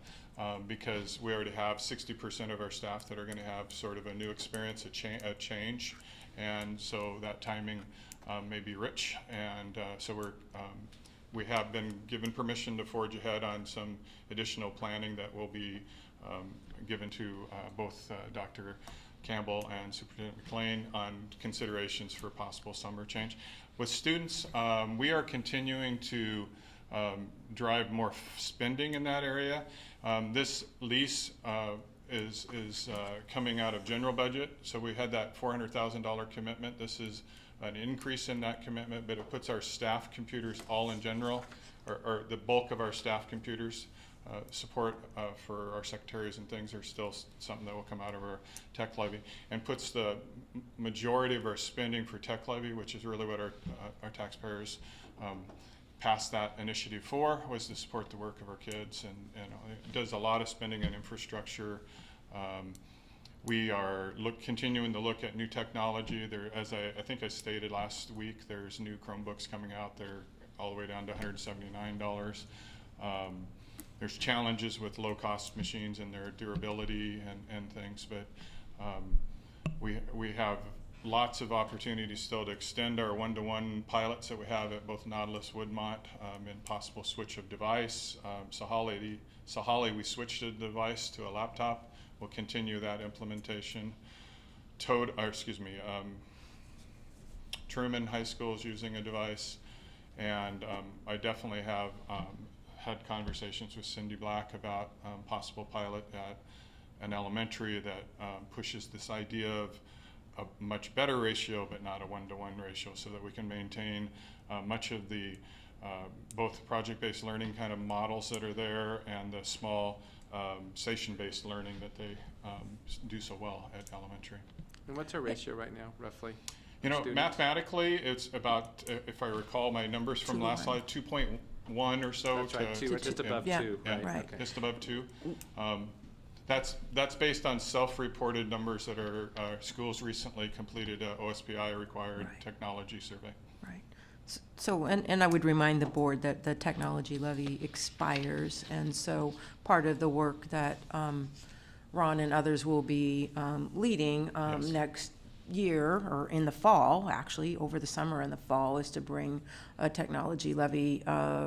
because we already have 60% of our staff that are going to have sort of a new experience, a change, and so that timing may be rich, and so we have been given permission to forge ahead on some additional planning that will be given to both Dr. Campbell and Superintendent McLean on considerations for possible summer change. With students, we are continuing to drive more spending in that area. This lease is coming out of general budget, so we had that $400,000 commitment. This is an increase in that commitment, but it puts our staff computers all in general, or the bulk of our staff computers. Support for our secretaries and things are still something that will come out of our tech levy, and puts the majority of our spending for tech levy, which is really what our taxpayers passed that initiative for, was to support the work of our kids, and it does a lot of spending on infrastructure. We are continuing to look at new technology. There, as I think I stated last week, there's new Chromebooks coming out. They're all the way down to $179. There's challenges with low-cost machines and their durability and things, but we have lots of opportunities still to extend our one-to-one pilots that we have at both Nautilus, Woodmont, and possible switch of device. Sahali, we switched a device to a laptop. We'll continue that implementation. Truman High School is using a device, and I definitely have had conversations with Cindy Black about possible pilot at an elementary that pushes this idea of a much better ratio, but not a one-to-one ratio, so that we can maintain much of the both project-based learning kind of models that are there and the small station-based learning that they do so well at elementary. And what's our ratio right now, roughly? You know, Students? Mathematically, it's about, if I recall my numbers from last slide, 2.1 or so. That's right, to just above yeah, 2. Yeah, right. Okay. Just above 2. That's based on self-reported numbers that are schools recently completed a OSPI required technology survey. Right. So, and I would remind the board that the technology levy expires, and so part of the work that Ron and others will be leading next year, or in the fall, actually, over the summer and the fall, is to bring a technology levy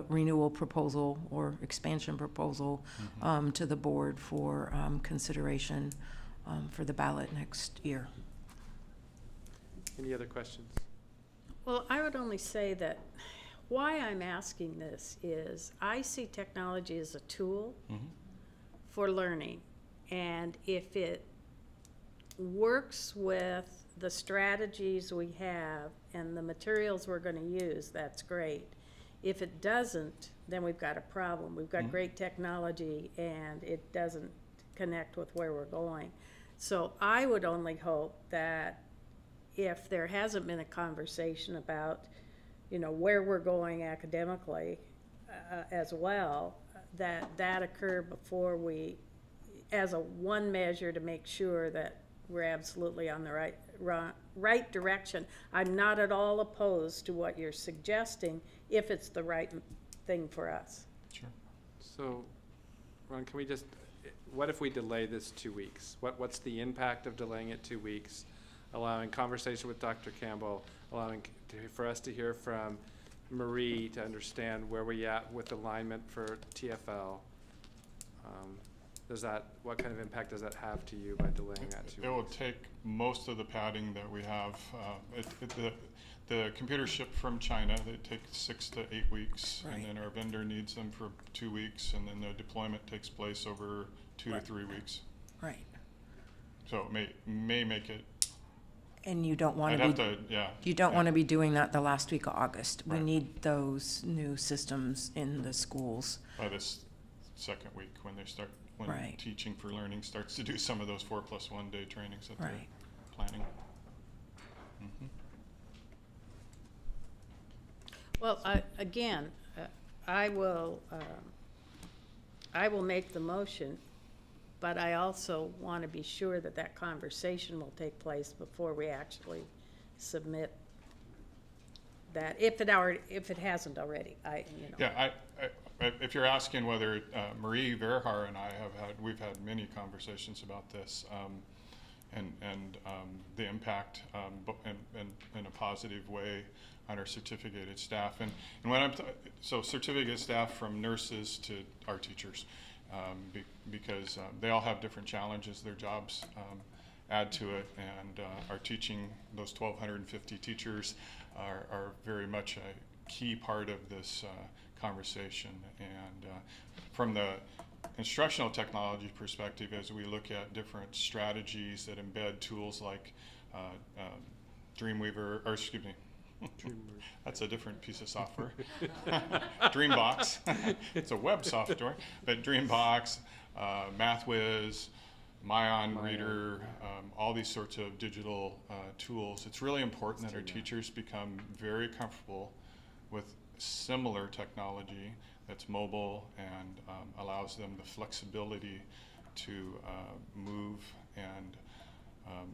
renewal proposal or expansion proposal to the board for consideration for the ballot next year. Any other questions? Well, I would only say that why I'm asking this is I see technology as a tool for learning, and if it works with the strategies we have and the materials we're going to use, that's great. If it doesn't, then we've got a problem. We've got great technology and it doesn't connect with where we're going. So I would only hope that if there hasn't been a conversation about, you know, where we're going academically as well, that occur before we, as a one measure to make sure that we're absolutely on the right direction. I'm not at all opposed to what you're suggesting if it's the right thing for us. Sure. So, Ron, can we just, what if we delay this 2 weeks? What's the impact of delaying it 2 weeks, allowing conversation with Dr. Campbell, allowing for us to hear from Marie to understand where we're at with alignment for TFL? What kind of impact does that have to you by delaying that 2 weeks? It will take most of the padding that we have. The computers ship from China. They take 6 to 8 weeks, and then our vendor needs them for 2 weeks, and then the deployment takes place over 2 to 3 weeks. Right. So it may make it. And you don't want to be doing that the last week of August. We need those new systems in the schools By this second week when they start. When Teaching for Learning starts to do some of those 4+1 day trainings that they're planning. Well, I will make the motion, but I also want to be sure that that conversation will take place before we actually submit that, if it hasn't already. Yeah, if you're asking whether Marie Verhar and I we've had many conversations about this, and the impact in a positive way on our certificated staff, and when so certificated staff from nurses to our teachers, because they all have different challenges. Their jobs add to it, and our teaching, those 1,250 teachers are very much a key part of this conversation. And from the instructional technology perspective, as we look at different strategies that embed tools like Dreamweaver, or excuse me, that's a different piece of software. Dreambox, it's a web software, but Dreambox, MathWiz, Mayan Reader, all these sorts of digital tools. It's really important that our teachers become very comfortable with similar technology that's mobile and allows them the flexibility to move and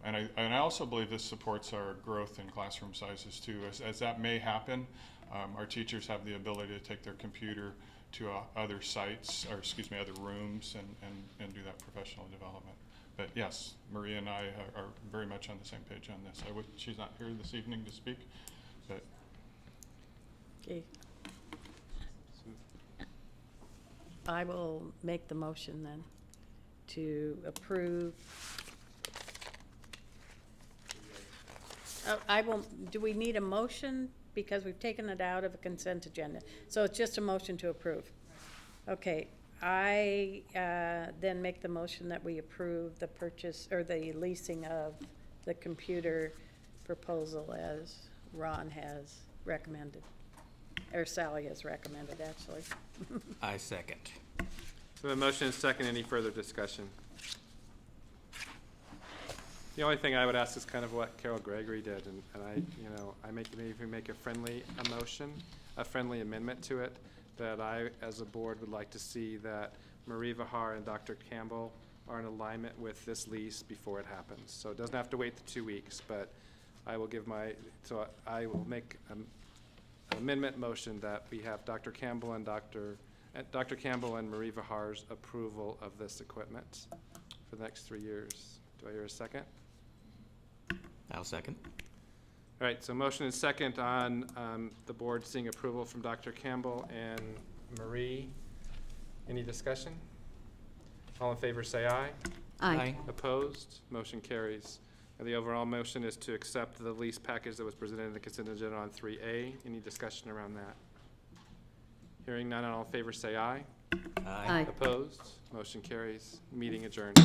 I also believe this supports our growth in classroom sizes too. As that may happen, our teachers have the ability to take their computer to other sites, or excuse me, other rooms and do that professional development. But yes, Maria and I are very much on the same page on this. She's not here this evening to speak, but. Okay. I will make the motion then to approve. Do we need a motion? Because we've taken it out of a consent agenda. So it's just a motion to approve. Okay, I then make the motion that we approve the purchase or the leasing of the computer proposal as Ron has recommended, or Sally has recommended, actually. I second. So the motion is second. Any further discussion? The only thing I would ask is kind of what Carol Gregory did, and I maybe make a friendly amendment to it, that I, as a board, would like to see that Marie Vihar and Dr. Campbell are in alignment with this lease before it happens. So it doesn't have to wait the 2 weeks, but I will make an amendment motion that we have Dr. Campbell and Marie Vihar's approval of this equipment for the next 3 years. Do I hear a second? I'll second. All right, so motion is second on the board seeing approval from Dr. Campbell and Marie. Any discussion? All in favor say aye. Aye. Opposed? Motion carries. And the overall motion is to accept the lease package that was presented in the consent agenda on 3A. Any discussion around that? Hearing none, all in favor say aye. Aye. Opposed? Motion carries. Meeting adjourned.